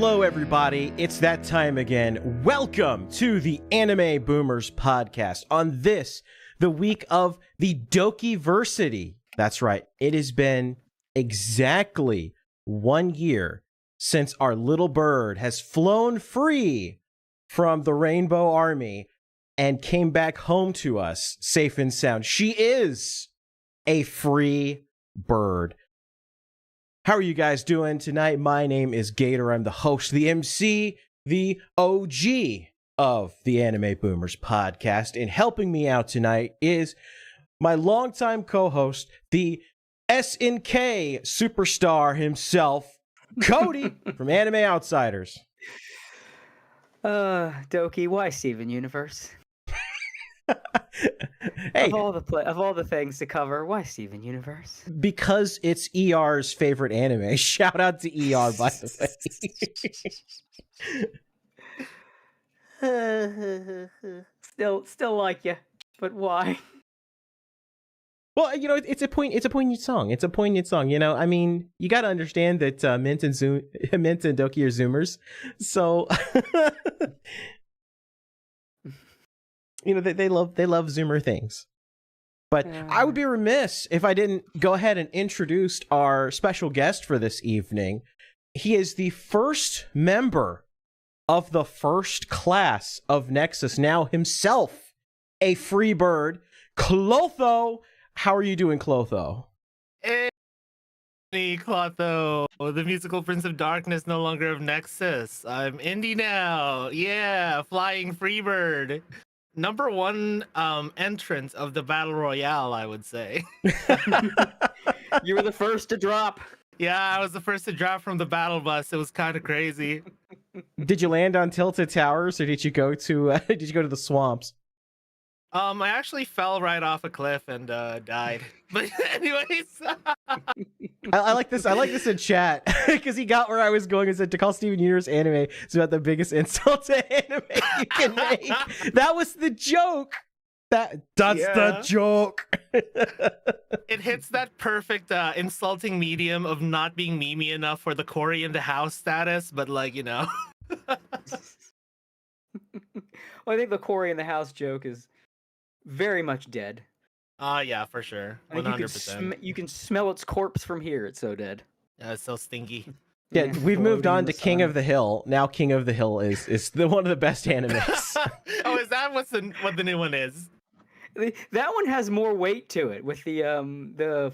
Hello, everybody. It's that time again. Welcome to the Anime Boomers podcast on this, the week of the Dokiversity. That's right. It has been exactly 1 year since our little bird has flown free from the Rainbow Army and came back home to us safe and sound. She is a free bird. How are you guys doing tonight? My name is Gator. I'm the host, the MC, the OG of the Anime Boomers podcast. And helping me out tonight is my longtime co-host, the SNK superstar himself, Cody from Anime Outsiders. Doki, why Steven Universe? Hey, of all the things to cover, why Steven Universe? Because it's ER's favorite anime. Shout out to ER, by the way. Still like you, but why? Well, you know, it's a poignant song. It's a poignant song. You know, I mean, you got to understand that Mint and Doki are Zoomers, so you know they love Zoomer things. But I would be remiss if I didn't go ahead and introduce our special guest for this evening. He is the first member of the first class of Nexus, now himself a free bird, Clotho. How are you doing, Clotho? Hey, Clotho, the musical prince of darkness, no longer of Nexus. I'm indie now. Yeah, flying freebird. Number one entrant of the battle royale, I would say. You were the first to drop. Yeah, I was the first to drop from the battle bus. It was kind of crazy. Did you land on Tilted Towers, or did you go to the swamps? I actually fell right off a cliff and died. But anyways, I like this. I like this in chat because he got where I was going and said to call Steven Universe anime is about the biggest insult to anime you can make. That was the joke. That's the joke. It hits that perfect insulting medium of not being memey enough for the Cory in the house status, but like, you know. Well, I think the Cory in the house joke is very much dead. Yeah, for sure. 100%. You can smell its corpse from here. It's so dead. Yeah, it's so stinky. Yeah, we've moved on to King of the Hill. Now King of the Hill is one of the best animes. Oh, is that what the new one is? That one has more weight to it, with the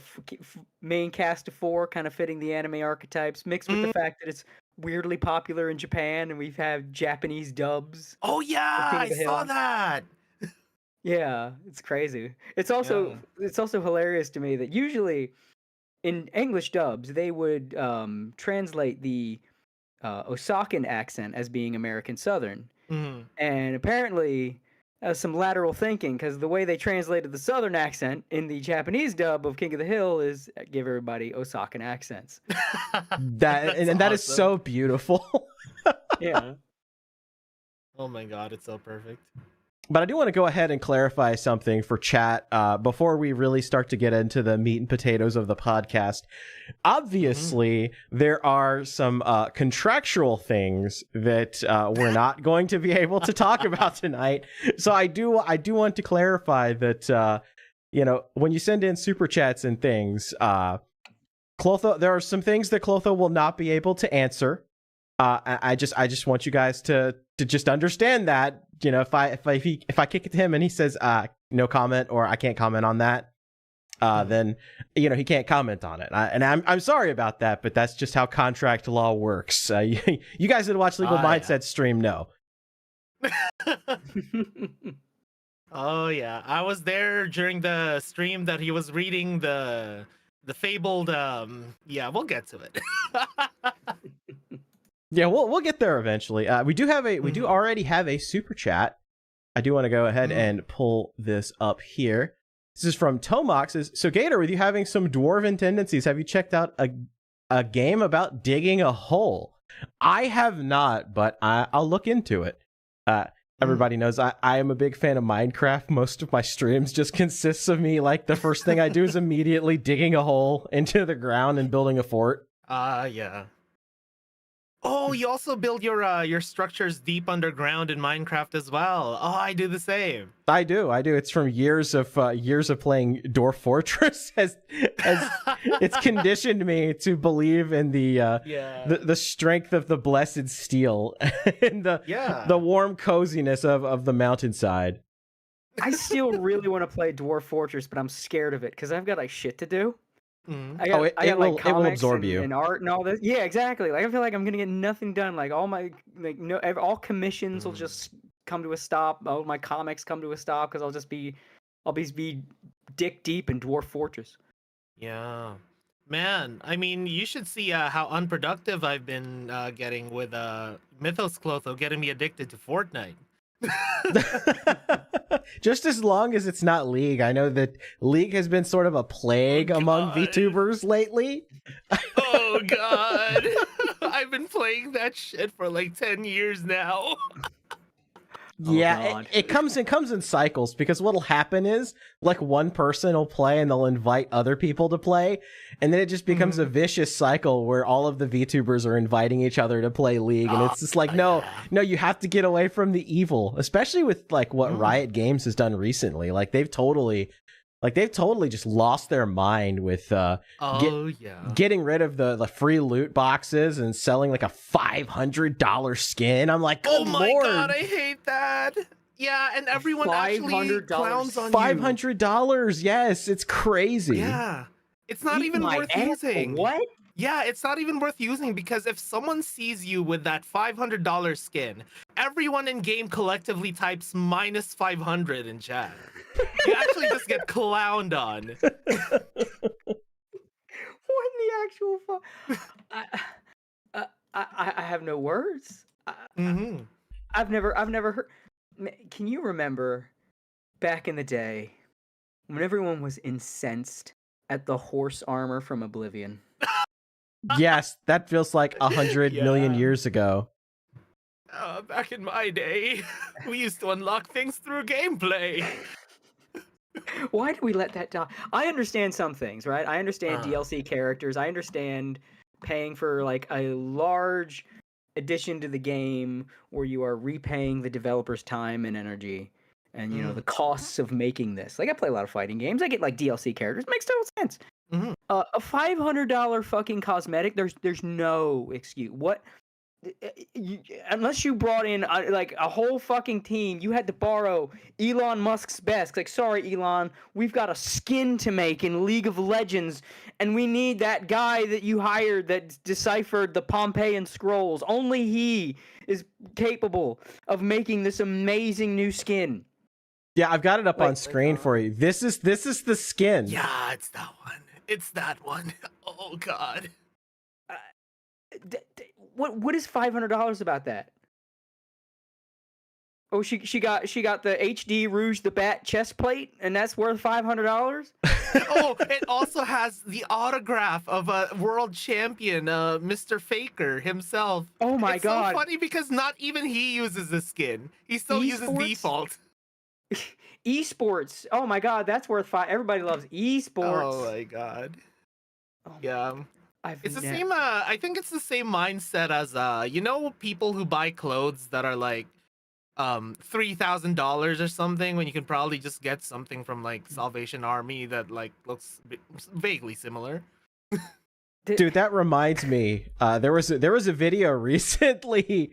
main cast of 4 kind of fitting the anime archetypes, mixed with the fact that it's weirdly popular in Japan and we've had Japanese dubs. Oh yeah, I saw that. Yeah, it's crazy. It's also hilarious to me that usually in English dubs they would translate the Osakan accent as being American Southern, and apparently some lateral thinking, because the way they translated the Southern accent in the Japanese dub of King of the Hill is give everybody Osakan accents. That awesome. Is so beautiful. Yeah. Oh my god, it's so perfect. But I do want to go ahead and clarify something for chat before we really start to get into the meat and potatoes of the podcast. Obviously, there are some contractual things that we're not going to be able to talk about tonight. So I do want to clarify that you know, when you send in super chats and things, Clotho, there are some things that Clotho will not be able to answer. I just want you guys to just understand that, you know, if I kick it to him and he says no comment or I can't comment on that, then you know he can't comment on it. And I'm sorry about that, but that's just how contract law works. You guys that watch Legal Mindset stream know. Oh yeah, I was there during the stream that he was reading the fabled. Yeah, we'll get to it. Yeah, we'll get there eventually. We do already have a super chat. I do want to go ahead and pull this up here. This is from Tomox. So Gator, with you having some Dwarven tendencies, have you checked out a game about digging a hole? I have not, but I'll look into it. Everybody knows I am a big fan of Minecraft. Most of my streams just consists of me, like, the first thing I do is immediately digging a hole into the ground and building a fort. Yeah. Oh, you also build your structures deep underground in Minecraft as well. Oh, I do the same. I do. It's from years of playing Dwarf Fortress as it's conditioned me to believe in the strength of the blessed steel and the warm coziness of the mountainside. I still really want to play Dwarf Fortress, but I'm scared of it because I've got like shit to do. Mm-hmm. It will absorb you and art and all this. Yeah, exactly. Like I feel like I'm gonna get nothing done. Like all my all commissions will just come to a stop. All my comics come to a stop because I'll be dick deep in Dwarf Fortress. Yeah, man. I mean, you should see how unproductive I've been getting with Mythos Clotho, getting me addicted to Fortnite. Just as long as it's not League. I know that League has been sort of a plague among VTubers lately. Oh god. I've been playing that shit for like 10 years now. Yeah, it comes in cycles, because what'll happen is like one person will play and they'll invite other people to play, and then it just becomes a vicious cycle where all of the VTubers are inviting each other to play League, and it's just like no, you have to get away from the evil, especially with like what Riot Games has done recently. Like they've totally just lost their mind with getting rid of the free loot boxes and selling like a $500 skin. I'm like, good my Lord. God, I hate that. Yeah, and everyone actually clowns on $500, yes, it's crazy. Yeah, it's not even worth using. What? Yeah, it's not even worth using, because if someone sees you with that $500 skin, everyone in game collectively types -500 in chat. You actually just get clowned on. What in the actual I have no words. I've never heard. Can you remember back in the day when everyone was incensed at the horse armor from Oblivion? Yes, that feels like 100 million years ago. Back in my day, we used to unlock things through gameplay. Why do we let that die? I understand some things, right? I understand DLC characters. I understand paying for like a large addition to the game where you are repaying the developer's time and energy, and you know the costs of making this. Like I play a lot of fighting games. I get like DLC characters. It makes total sense. A $500 fucking cosmetic. There's no excuse. What? Unless you brought in like a whole fucking team, you had to borrow Elon Musk's best. Like, sorry, Elon, we've got a skin to make in League of Legends, and we need that guy that you hired that deciphered the Pompeian scrolls. Only he is capable of making this amazing new skin. Yeah, I've got it up on screen for you. This is the skin. Yeah, it's that one. It's that one. Oh God. What is $500 about that? Oh, she got the HD Rouge the Bat chest plate, and that's worth $500. Oh, it also has the autograph of a world champion, Mr. Faker himself. Oh my God! It's so funny because not even he uses the skin. He still uses default. Esports. Oh my God, that's worth Everybody loves esports. Oh my God. Yeah. It's the never... same. I think it's the same mindset as you know, people who buy clothes that are like $3,000 or something, when you can probably just get something from like Salvation Army that like looks vaguely similar. Dude, that reminds me. There was a video recently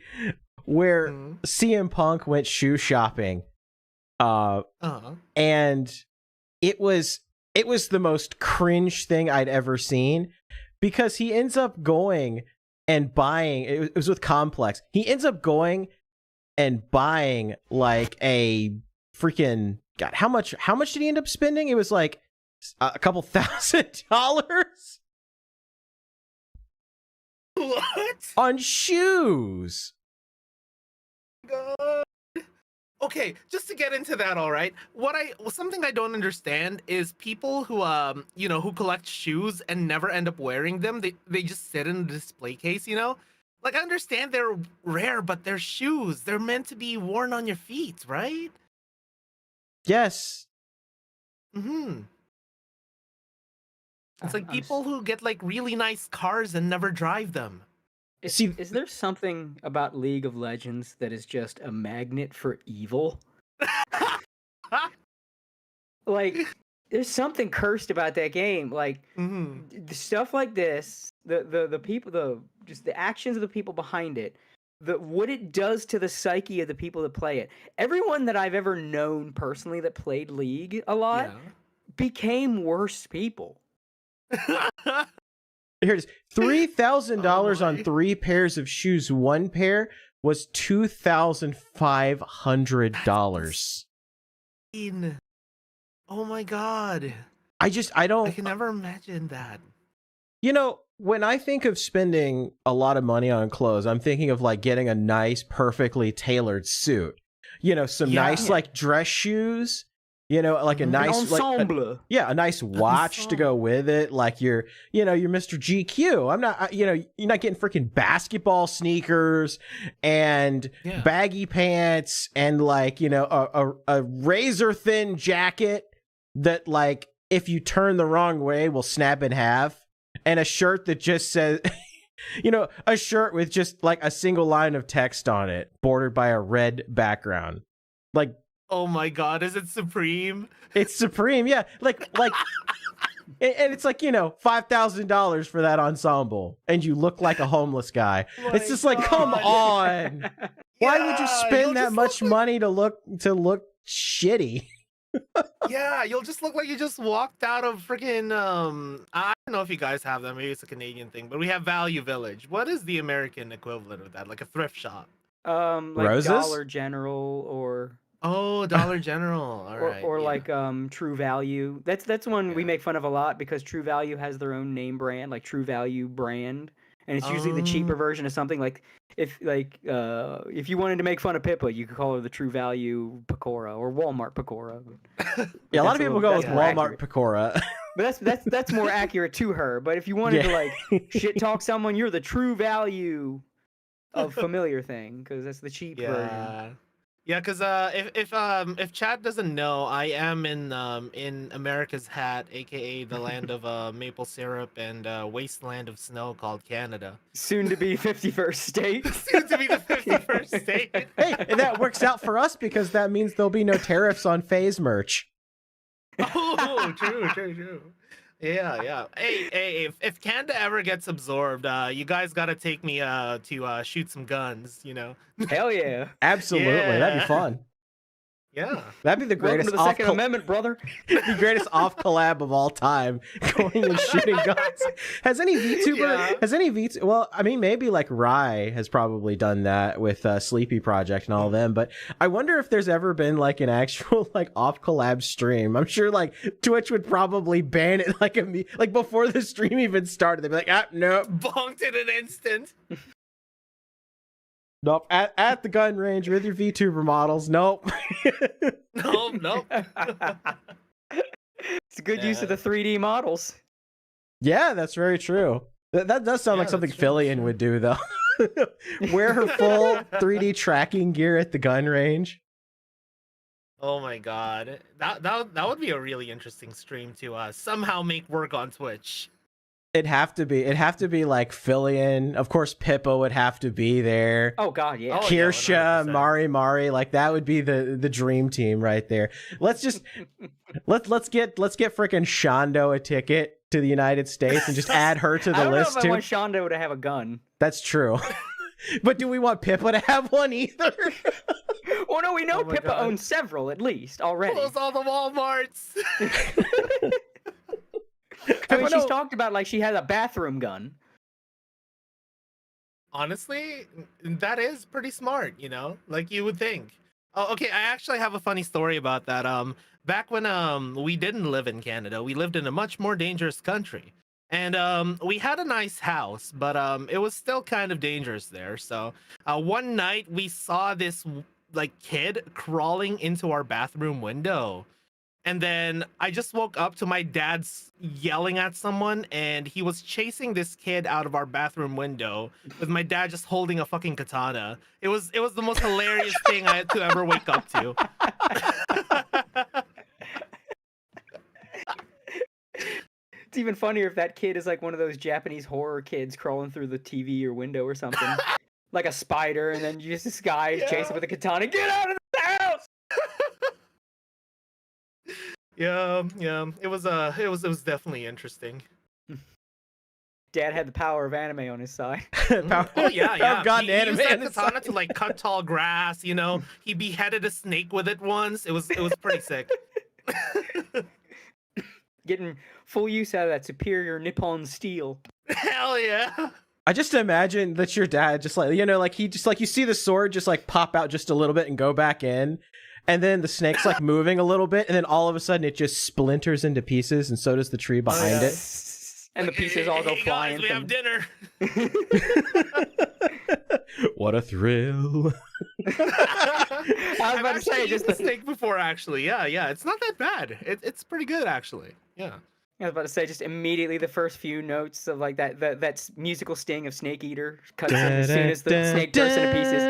where CM Punk went shoe shopping, and it was the most cringe thing I'd ever seen, because he ends up going and buying. It was with Complex. He ends up going and buying like a freaking God. How much did he end up spending? It was like a couple $1,000. What? On shoes. God. Okay, just to get into that, all right. Something I don't understand is people who who collect shoes and never end up wearing them. They just sit in a display case, you know? Like, I understand they're rare, but they're shoes. They're meant to be worn on your feet, right? Yes. It's like people who get like really nice cars and never drive them. Is there something about League of Legends that is just a magnet for evil? Like, there's something cursed about that game. Like, the stuff like this, the people, just the actions of the people behind it, what it does to the psyche of the people that play it. Everyone that I've ever known personally that played League a lot became worse people. Here it is. $3,000 on 3 pairs of shoes. One pair was $2,500. Oh my god. I don't. I can never imagine that. You know, when I think of spending a lot of money on clothes, I'm thinking of like getting a nice, perfectly tailored suit. You know, some nice like dress shoes. You know, like a nice ensemble. A nice watch to go with it. Like your Mr. GQ. I'm not, you're not getting freaking basketball sneakers and baggy pants and like, a razor thin jacket that like, if you turn the wrong way will snap in half, and a shirt that just says, a shirt with just like a single line of text on it bordered by a red background. Like, oh my god, is it Supreme? It's Supreme, yeah. Like and it's like, $5,000 for that ensemble, and you look like a homeless guy. It's just like, come on. Why would you spend that much money to look shitty? Yeah, you'll just look like you just walked out of freaking I don't know if you guys have that, maybe it's a Canadian thing, but we have Value Village. What is the American equivalent of that? Like a thrift shop? Like Roses? Dollar General or Dollar General. All right. Or like True Value. That's one we make fun of a lot because True Value has their own name brand, like True Value brand, and it's usually the cheaper version of something. Like if you wanted to make fun of Pippa, you could call her the True Value Pecora or Walmart Pecora. Yeah, a lot of people go with Walmart Pecora. But that's more accurate to her. But if you wanted to like shit talk someone, you're the True Value of familiar thing because that's the cheap version. Yeah, because if Chad doesn't know, I am in America's hat, aka the land of maple syrup and wasteland of snow called Canada. Soon to be 51st state. Soon to be the 51st state. Hey, and that works out for us because that means there'll be no tariffs on FaZe merch. Oh, true. Yeah. Hey, if Canada ever gets absorbed, you guys gotta take me to shoot some guns, Hell yeah. Absolutely. Yeah. That'd be fun. Yeah. That'd be the greatest Welcome to the Second Amendment, brother. The greatest off collab of all time, going and shooting guns. Has any VTuber well, I mean, maybe like Rye has probably done that with Sleepy Project and all of them, but I wonder if there's ever been like an actual like off collab stream. I'm sure like Twitch would probably ban it like before the stream even started. They'd be like, no. Bonked in an instant. Nope. At the gun range with your VTuber models. Nope. Nope. It's a good use of the 3D models. Yeah, that's very true. That does sound like something Fillion would do, though. Wear her full 3D tracking gear at the gun range. Oh my god, that would be a really interesting stream to somehow make work on Twitch. It'd have to be like Fillion. Of course, Pippa would have to be there. Oh god, yeah. Kirsha, Mari, like that would be the dream team right there. Let's get freaking Shondo a ticket to the United States and just add her to the list too. I don't know if I want Shondo to have a gun. That's true. But do we want Pippa to have one either? Well, no, we know Pippa owns several at least already. Close all the Walmarts. I mean, she's talked about like she has a bathroom gun. Honestly, that is pretty smart, like you would think. Oh, okay, I actually have a funny story about that. Back when we didn't live in Canada, we lived in a much more dangerous country. And we had a nice house, but it was still kind of dangerous there. So one night we saw this like kid crawling into our bathroom window. And then I just woke up to my dad's yelling at someone, and he was chasing this kid out of our bathroom window with my dad just holding a fucking katana. It was the most hilarious thing I had to ever wake up to. It's even funnier if that kid is like one of those Japanese horror kids crawling through the TV or window or something. Like a spider, and then just this guy chasing with a katana. Get out of the house! Yeah. It was definitely interesting. Dad had the power of anime on his side. Oh yeah. God, He anime used that on his katana side. to like cut tall grass. He beheaded a snake with it once. It was pretty sick. Getting full use out of that superior Nippon steel. Hell yeah. I just imagine that your dad just like, like he just like, you see the sword just like pop out just a little bit and go back in. And then the snake's like moving a little bit. And then all of a sudden it just splinters into pieces. And so does the tree behind it. And the pieces all go flying. Guys, we have dinner. What a thrill. I was about to say, just the snake before, actually. Yeah. It's not that bad. It's pretty good, actually. Yeah. I was about to say, just immediately the first few notes of like that musical sting of Snake Eater cuts in as soon as the snake bursts into pieces.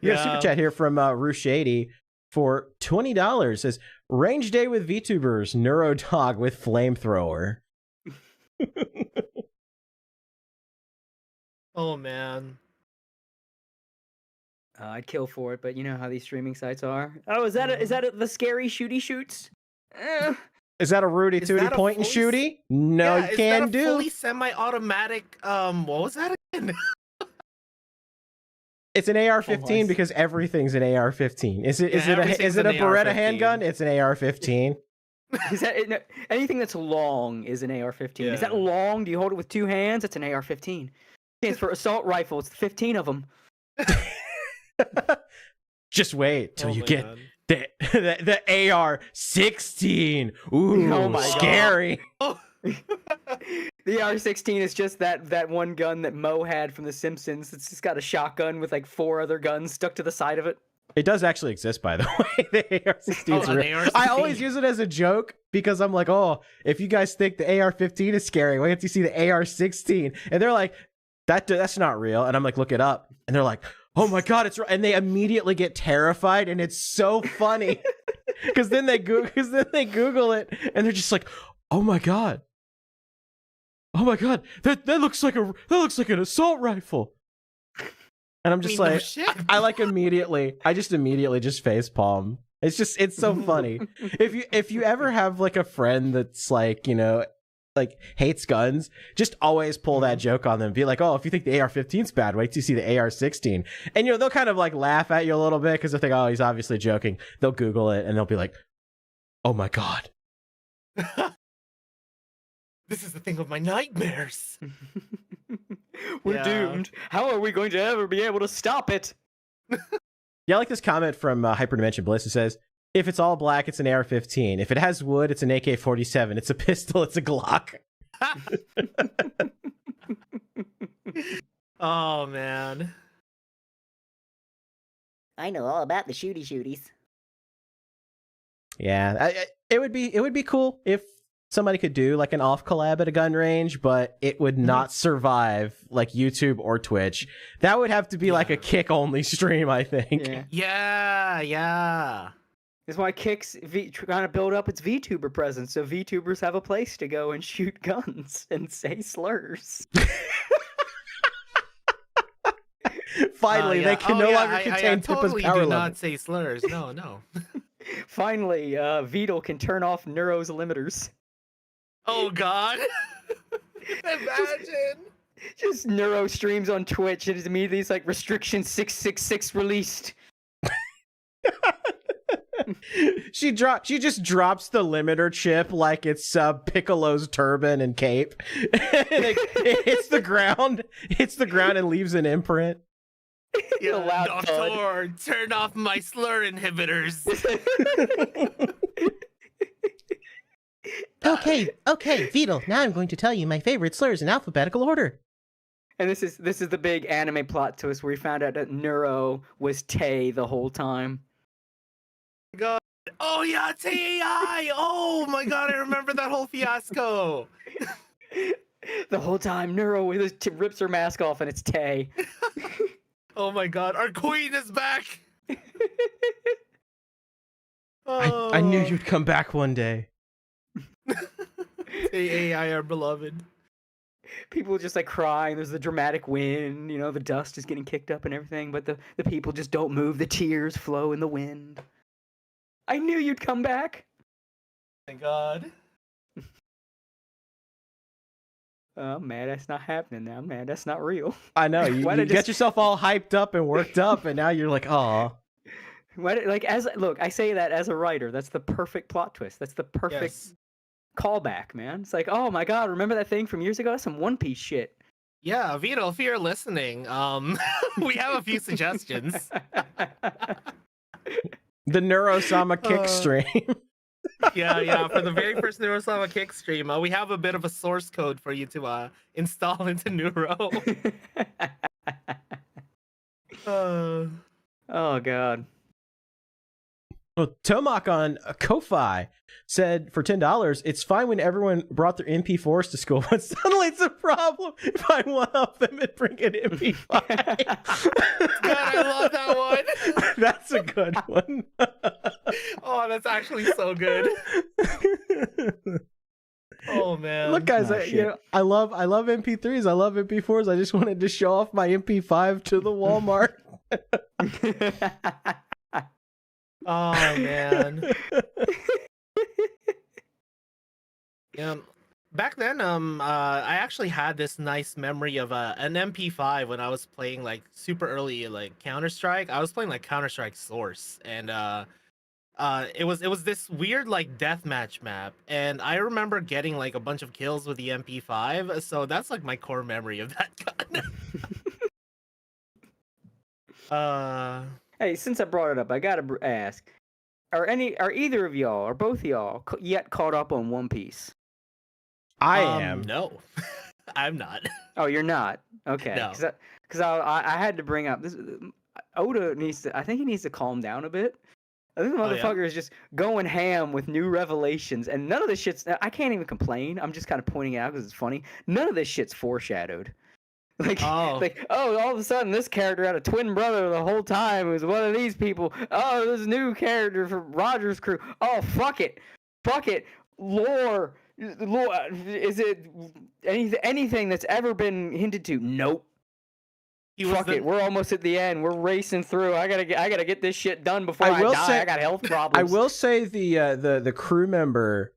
You got a super chat here from Roosh80 for $20. Says, range day with VTubers, Neurodog with flamethrower. Oh, man. I'd kill for it, but you know how these streaming sites are. Oh, is that the scary shooty shoots? Is that a Rudy Is Tooty that a point and fully shooty? No, Yeah, you is can that a do. fully semi-automatic, what was that again? It's an AR-15 nice. because everything's an AR-15. Is it a everything's an Beretta AR-15. handgun? It's an AR-15. Is that no, anything that's long is an AR-15? Is that Yeah. long? Do you hold it with two hands? It's an AR-15. Stands for assault rifle. It's 15 of them. Just wait till Oh you my get God. the AR-16. Ooh, Oh my God. scary. Oh. The AR-16 is just that one gun that Mo had from The Simpsons. It's just got a shotgun with like 4 other guns stuck to the side of it. It does actually exist, by the way. The AR-16 is an real. AR-16. I always use it as a joke because I'm like, oh, if you guys think the AR-15 is scary, wait till you see the AR-16. And they're like, that's not real. And I'm like, look it up. And they're like, oh my God, it's right. And they immediately get terrified, and it's so funny because then they Google it, and they're just like, oh my God, that looks like an assault rifle. And I'm just no shit. I just immediately face palm. It's so funny. If you ever have like a friend that's like, like hates guns, just always pull that joke on them. Be like, oh, if you think the AR-15's bad, wait till you see the AR-16. And they'll kind of like laugh at you a little bit because they think, oh, he's obviously joking. They'll Google it and they'll be like, oh my God. This is the thing of my nightmares. We're Yeah. doomed. How are we going to ever be able to stop it? Yeah, I like this comment from Hyperdimension Bliss. It says, if it's all black, it's an AR-15. If it has wood, it's an AK-47. It's a pistol, it's a Glock. Oh man. I know all about the shooties. Yeah, it would be cool if somebody could do like an off collab at a gun range, but it would not survive like YouTube or Twitch. That would have to be like a kick only stream, I think. Yeah. That's why Kick's trying to build up its VTuber presence, so VTubers have a place to go and shoot guns and say slurs. Finally, they can no longer contain I Pippa's totally power do level. not say slurs. No. Finally, Beetle can turn off Neuro's limiters. Oh God. Imagine. Just Neuro streams on Twitch and immediately it's like restriction 666 released. She just drops the limiter chip like it's Piccolo's turban and cape. And it hits the ground and leaves an imprint. A loud Doctor, turn off my slur inhibitors. Okay, Beetle. Now I'm going to tell you my favorite slurs in alphabetical order. And this is the big anime plot twist where we found out that Neuro was Tay the whole time. God. Oh yeah, TAI. Oh my God, I remember that whole fiasco. The whole time Neuro rips her mask off and it's Tay. Oh my God, our queen is back. I knew you'd come back one day. Say AI are beloved. People just like crying. There's the dramatic wind. You know, the dust is getting kicked up and everything, but the people just don't move. The tears flow in the wind. I knew you'd come back. Thank God. Oh man, that's not happening now, man. That's not real. I know. You get yourself all hyped up and worked up, and now you're like, oh. Like I say that as a writer. That's the perfect plot twist. That's the perfect callback, man. It's like, oh my God, remember that thing from years ago? That's some One Piece shit. Yeah, Vito, if you're listening, we have a few suggestions. The Neurosama kick stream. Yeah. For the very first Neurosama kick stream, we have a bit of a source code for you to install into Neuro. Oh God. Well, Tomak on Ko-Fi said for $10, it's fine when everyone brought their MP4s to school, but suddenly it's a problem if I one-up them and bring an MP5. God, I love that one. That's a good one. Oh, that's actually so good. Oh man. Look, guys, I love MP3s. I love MP4s. I just wanted to show off my MP5 to the Walmart. Oh man. Yeah. Back then, I actually had this nice memory of an MP5 when I was playing like super early, like Counter-Strike. I was playing like Counter-Strike Source, and it was this weird like deathmatch map, and I remember getting like a bunch of kills with the MP5. So that's like my core memory of that gun. Hey, since I brought it up, I gotta ask: are either of y'all, or both of y'all, yet caught up on One Piece? I am. No, I'm not. Oh, you're not. Okay. No. Because I had to bring up this. Oda needs to. I think he needs to calm down a bit. I think the motherfucker is just going ham with new revelations, and none of this shit's. I can't even complain. I'm just kind of pointing it out because it's funny. None of this shit's foreshadowed. All of a sudden this character had a twin brother the whole time. It was one of these people. Oh, this new character from Roger's crew. Oh, fuck it. Lore. Is it anything that's ever been hinted to? Nope. Fuck it. We're almost at the end. We're racing through. I gotta get this shit done before I die. I got health problems. I will say the crew member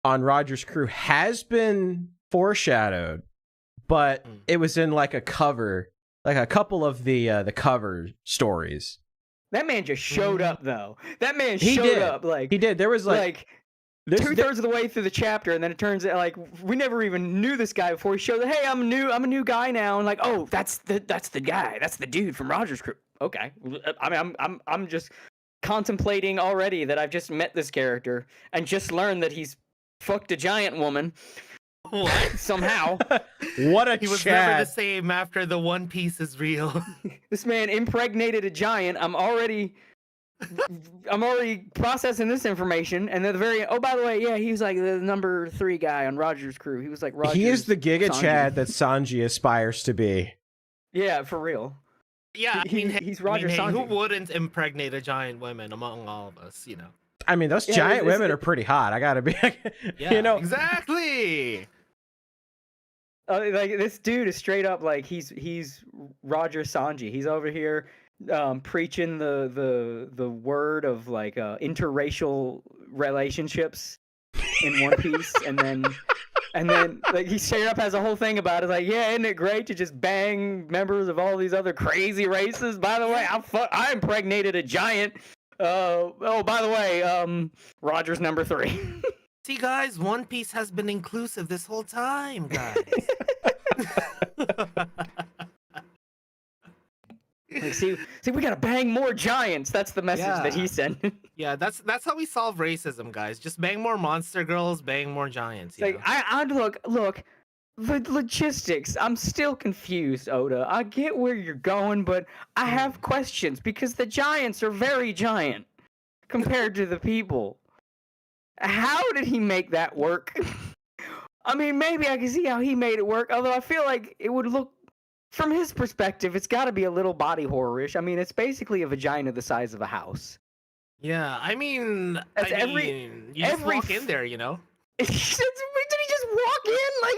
on Roger's crew has been foreshadowed, but it was in like a cover, like a couple of the cover stories. That man just showed up though. That man showed up like he did. There was like 2/3 of the way through the chapter, and then it turns out like we never even knew this guy before he showed up. Hey, I'm a new guy now, and like, oh, that's the guy, that's the dude from Roger's crew. Okay, I mean, I'm just contemplating already that I've just met this character and just learned that he's fucked a giant woman. What? Somehow. What a He was never the same after the One Piece is real. This man impregnated a giant. I'm already processing this information, and then by the way, yeah, he was like the number 3 guy on Roger's crew. He was like Roger's. He is the Giga Chad that Sanji aspires to be. Yeah, for real. Yeah, he's Roger Sanji. Who wouldn't impregnate a giant woman among all of us, you know? I mean, those giant women are pretty hot. I gotta be, you know, exactly. Like this dude is straight up like he's Roger Sanji. He's over here preaching the word of like interracial relationships in One Piece, and then like he straight up has a whole thing about it. Like, yeah, isn't it great to just bang members of all these other crazy races? By the way, I impregnated a giant. By the way, Roger's number 3. See, guys, One Piece has been inclusive this whole time, guys. Like, see, we gotta bang more giants. That's the message that he sent. Yeah, that's how we solve racism, guys. Just bang more monster girls, bang more giants. Like, I look, the logistics. I'm still confused, Oda. I get where you're going, but I have questions because the giants are very giant compared to the people. How did he make that work? I mean, maybe I can see how he made it work, although I feel like it would look, from his perspective, it's got to be a little body horror-ish. I mean, it's basically a vagina the size of a house. Yeah, I mean, That's you just walk in there, you know. Did he just walk in? Like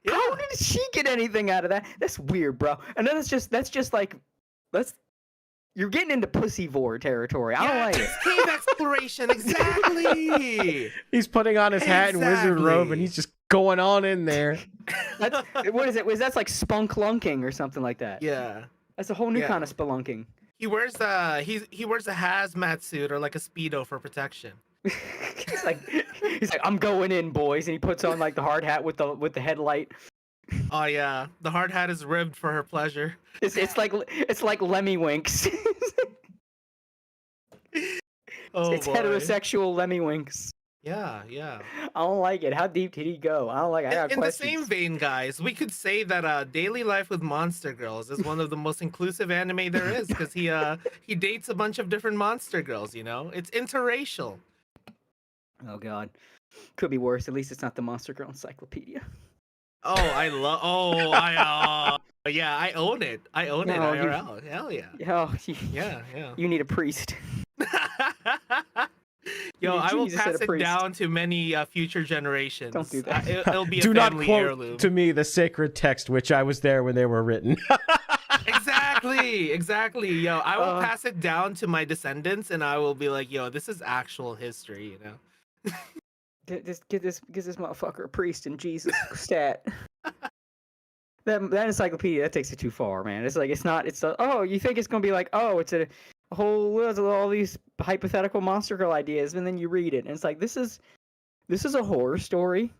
how did she get anything out of that? That's weird, bro. And then that's just like you're getting into pussy-vor territory. I don't like it. Cave exploration, exactly. He's putting on his hat and wizard robe, and he's just going on in there. What is it? That's like spelunking or something like that. Yeah, that's a whole new kind of spelunking. He wears he wears a hazmat suit or like a speedo for protection. he's like I'm going in, boys, and he puts on like the hard hat with the headlight. Oh yeah, the hard hat is ribbed for her pleasure. It's like Lemmy Winks. It's heterosexual Lemmy Winks. Yeah. I don't like it. How deep did he go? I don't like it. I got questions. The same vein, guys, we could say that Daily Life with Monster Girls is one of the most inclusive anime there is because he dates a bunch of different monster girls. You know, it's interracial. Oh God, could be worse. At least it's not the Monster Girl Encyclopedia. Oh, I love. Oh, yeah, I own it. I own it. IRL. Hell yeah. Yeah. You need a priest. Yo, I will pass it down to many future generations. Don't do that. It'll be a do not family quote heirloom. to me the sacred text, which I was there when they were written. Exactly. Yo, I will pass it down to my descendants, and I will be like, yo, this is actual history, you know. Get this motherfucker a priest in Jesus stat. That encyclopedia, that takes it too far, man. It's like you think it's gonna be like, it's a whole all these hypothetical monster girl ideas, and then you read it and it's like this is a horror story.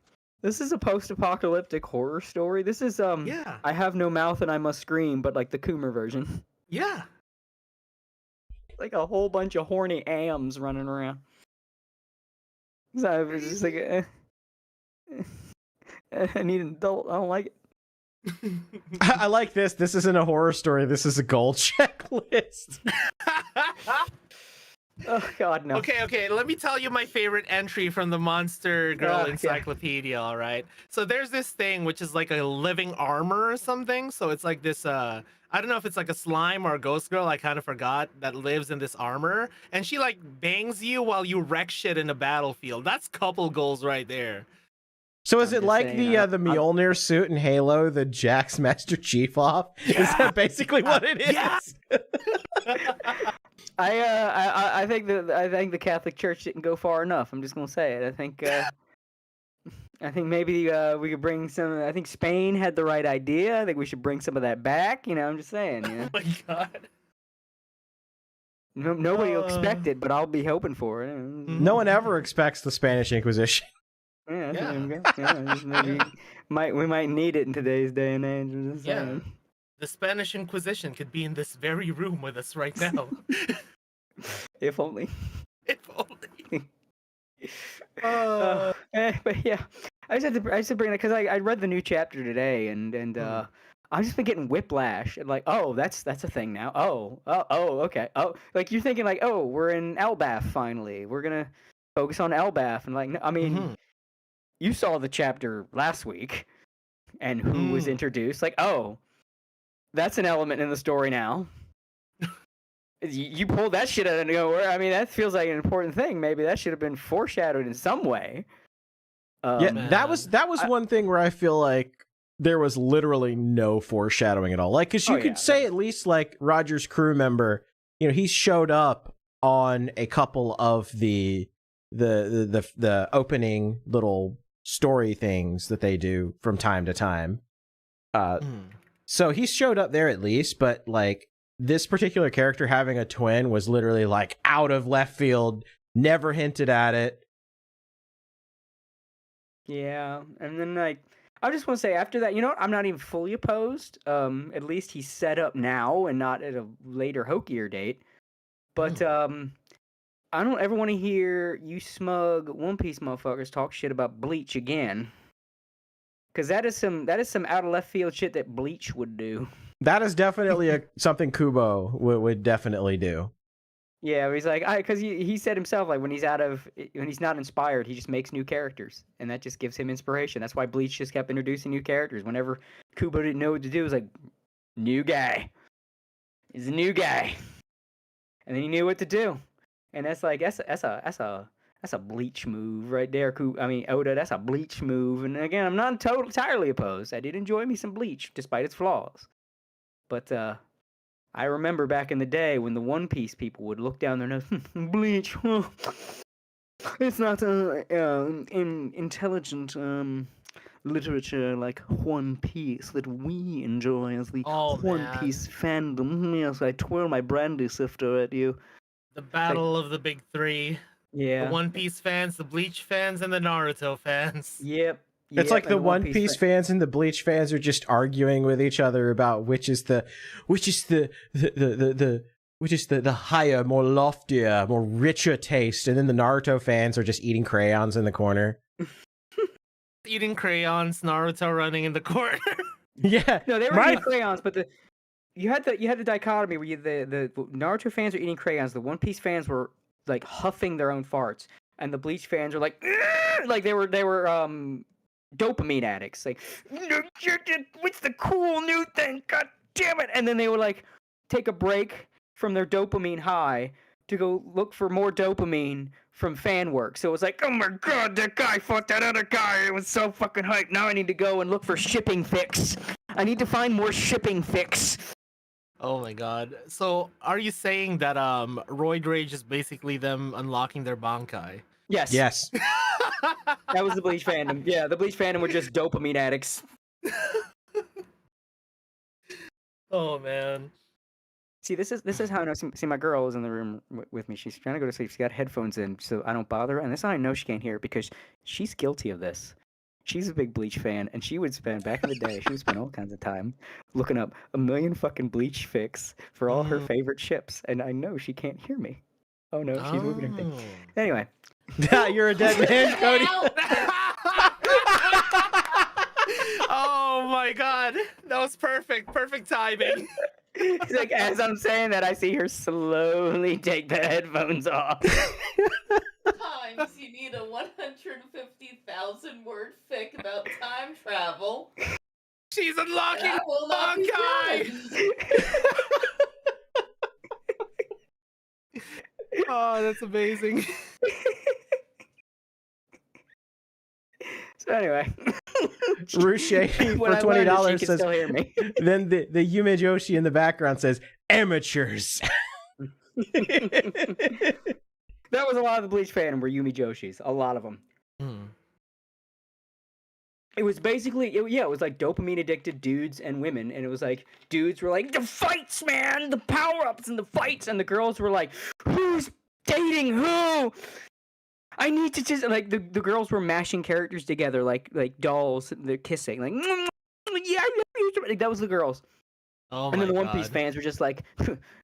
This is a post-apocalyptic horror story. This is I have no mouth and I must scream, but like the Coomer version. Yeah. Like a whole bunch of horny AMs running around. So it's just like I need an adult. I don't like it. I like this. This isn't a horror story. This is a goal checklist. Oh God, no. Okay. Let me tell you my favorite entry from the Monster Girl Encyclopedia. All right. So there's this thing which is like a living armor or something. So it's like this. I don't know if it's like a slime or a ghost girl. I kind of forgot that lives in this armor, and she like bangs you while you wreck shit in a battlefield. That's couple goals right there. So is it like the Mjolnir suit in Halo, the Jax Master Chief off? Yeah. Is that basically what it is? Yeah. I think the Catholic Church didn't go far enough. I'm just gonna say it. I think maybe we could bring some. I think Spain had the right idea. I think we should bring some of that back. You know, I'm just saying. You know? Oh my God. Nobody will expect it, but I'll be hoping for it. No one ever expects the Spanish Inquisition. Maybe we might need it in today's day and age. Yeah. The Spanish Inquisition could be in this very room with us right now. If only. If only. But yeah, I just had to bring it because I read the new chapter today and I've just been getting whiplash and like, that's a thing now. Okay. Like you're thinking like, we're in Elbaf finally. We're gonna focus on Elbaf and like, I mean, you saw the chapter last week, and who was introduced? Like, that's an element in the story now. You pulled that shit out of nowhere. I mean, that feels like an important thing. Maybe that should have been foreshadowed in some way. That was one thing where I feel like there was literally no foreshadowing at all. Like, because you could say at least like Roger's crew member, you know, he showed up on a couple of the opening little story things that they do from time to time. So he showed up there at least, but like this particular character having a twin was literally like out of left field, never hinted at it. Yeah, and then like I just want to say after that, you know what? I'm not even fully opposed. At least he's set up now and not at a later hokier date. But I don't ever want to hear you smug One Piece motherfuckers talk shit about Bleach again. Because that is some out of left field shit that Bleach would do. That is definitely something Kubo would definitely do. Yeah, he's like, because he said himself, like when he's not inspired, he just makes new characters, and that just gives him inspiration. That's why Bleach just kept introducing new characters. Whenever Kubo didn't know what to do, it was like, new guy. He's a new guy, and then he knew what to do. and that's like that's a bleach move right there. I mean, Oda, that's a bleach move. And again, I'm not entirely opposed. I did enjoy me some Bleach, despite its flaws. But I remember back in the day when the One Piece people would look down their nose, Bleach, it's not intelligent literature like One Piece that we enjoy as the One Piece fandom. Yes, I twirl my brandy sifter at you. The battle of the big three. Yeah. The One Piece fans, the Bleach fans, and the Naruto fans. Yep. It's like the One Piece fans and the Bleach fans are just arguing with each other about which is the higher, more loftier, more richer taste, and then the Naruto fans are just eating crayons in the corner. Eating crayons, Naruto running in the corner. Yeah. No, they were eating crayons, but you had the dichotomy where the Naruto fans are eating crayons, the One Piece fans were like huffing their own farts, and the Bleach fans are like they were dopamine addicts. Like, what's the cool new thing? God damn it! And then they would like take a break from their dopamine high to go look for more dopamine from fan work. So it was like, oh my god, that guy fought that other guy. It was so fucking hype. Now I need to go and look for shipping fix. I need to find more shipping fix. Oh my god. So are you saying that Roid Rage is basically them unlocking their Bankai? Yes. Yes. That was the Bleach fandom. Yeah, the Bleach fandom were just dopamine addicts. Oh man. See, this is how I know. See, my girl is in the room with me. She's trying to go to sleep. She's got headphones in, so I don't bother her. And this is how I know she can't hear it, because she's guilty of this. She's a big Bleach fan, and she would spend, back in the day, she would spend all kinds of time looking up a million fucking Bleach fics for all her favorite ships, and I know she can't hear me. Oh no, she's moving her thing. Anyway. You're a dead man, Cody. Oh my god. That was perfect. Perfect timing. Like, as I'm saying that, I see her slowly take the headphones off. Times you need a 150,000 word fic about time travel. She's unlocking Bankai! Oh, that's amazing. So anyway, Ruche for $20 says, then the Yume Joshi in the background says, amateurs. That was a lot of the Bleach fandom were Yumi Joshis. A lot of them. It was basically, it was like dopamine addicted dudes and women, and it was like dudes were like, the fights, man, the power ups and the fights, and the girls were like, who's dating who? I need to just like the girls were mashing characters together like dolls. They're kissing like, yeah, I love you. Like, that was the girls. Oh and then the my One Piece God. fans were just like,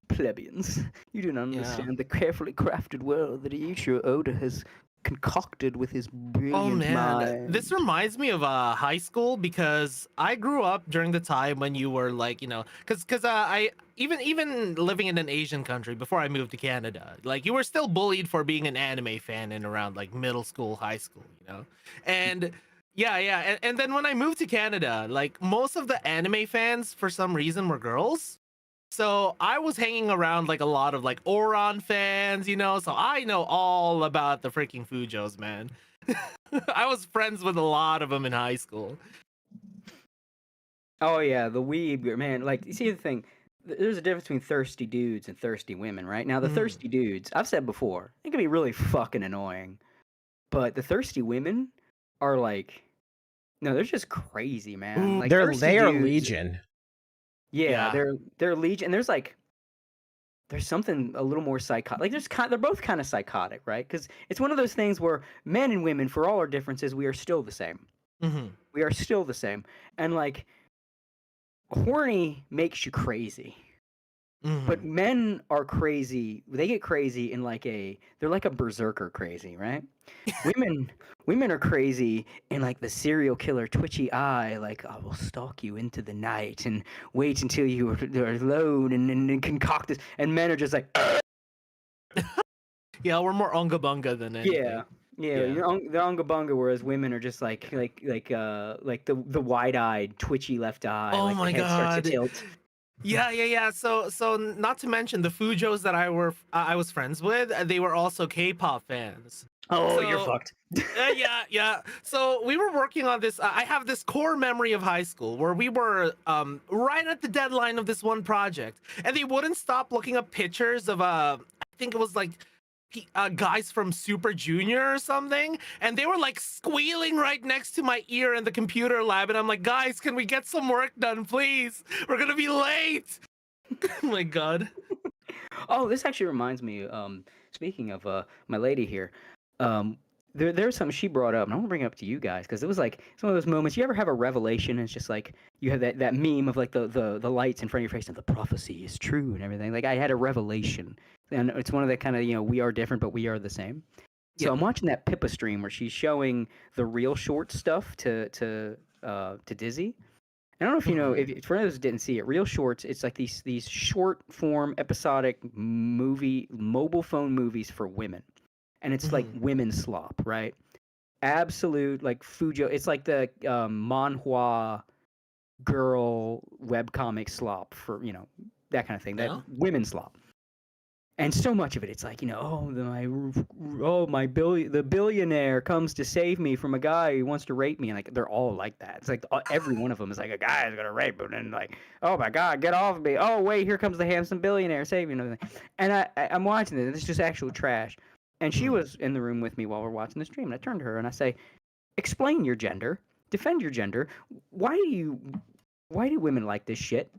plebeians, you do not understand the carefully crafted world that Eiichiro Oda has concocted with his brilliant mind. This reminds me of high school, because I grew up during the time when you were like, because I even living in an Asian country before I moved to Canada, like you were still bullied for being an anime fan in around like middle school, high school, and and then when I moved to Canada, like most of the anime fans for some reason were girls. So I was hanging around like a lot of like Oran fans, so I know all about the freaking Fujos, man. I was friends with a lot of them in high school. Oh yeah, the weeb, man. Like, you see the thing, there's a difference between thirsty dudes and thirsty women, right? Now the thirsty dudes, I've said before, it can be really fucking annoying, but the thirsty women are like, no, they're just crazy, man. Ooh, like they are dudes, legion. Yeah, they're legion, and there's something a little more psychotic. Like they're both kind of psychotic, right? Because it's one of those things where men and women, for all our differences, we are still the same. We are still the same, and like, horny makes you crazy. But men are crazy. They get crazy in they're like a berserker crazy, right? Women are crazy in like the serial killer twitchy eye, like, I will stalk you into the night and wait until you are alone and concoct this. And men are just like, yeah, we're more unga bunga than anything. Yeah. They're unga bunga, whereas women are just like the wide eyed twitchy left eye. Oh like my the head starts to God. tilt. Yeah. So not to mention the Fujos that I was friends with, they were also K-pop fans. Oh, you're So fucked. yeah. So we were working on this. I have this core memory of high school where we were right at the deadline of this one project, and they wouldn't stop looking up pictures of I think it was like guys from Super Junior or something, and they were like squealing right next to my ear in the computer lab, and I'm like, guys, can we get some work done, please? We're gonna be late. Oh my god. Oh, this actually reminds me. Speaking of my lady here, um, there's something she brought up, and I want to bring it up to you guys because it was like it's one of those moments. You ever have a revelation? And it's just like you have that meme of like the lights in front of your face and the prophecy is true and everything. Like I had a revelation, and it's one of the kind of we are different, but we are the same. So Yeah. I'm watching that Pippa stream where she's showing the real short stuff to Dizzy. I don't know if you know, if for those who didn't see it, Real Shorts, it's like these short form episodic mobile phone movies for women. And it's like women slop, right? Absolute like Fujo. It's like the manhwa girl webcomic slop for, that kind of thing. That Yeah. women slop. And so much of it, it's like, the billionaire comes to save me from a guy who wants to rape me, and like they're all like that. It's like every one of them is like a guy is gonna rape him, and like, oh my god, get off me! Oh wait, here comes the handsome billionaire, save me! And everything. And I'm watching this, and it's just actual trash. And she was in the room with me while we're watching the stream, and I turned to her and I say, "Explain your gender, defend your gender. Why do women like this shit?"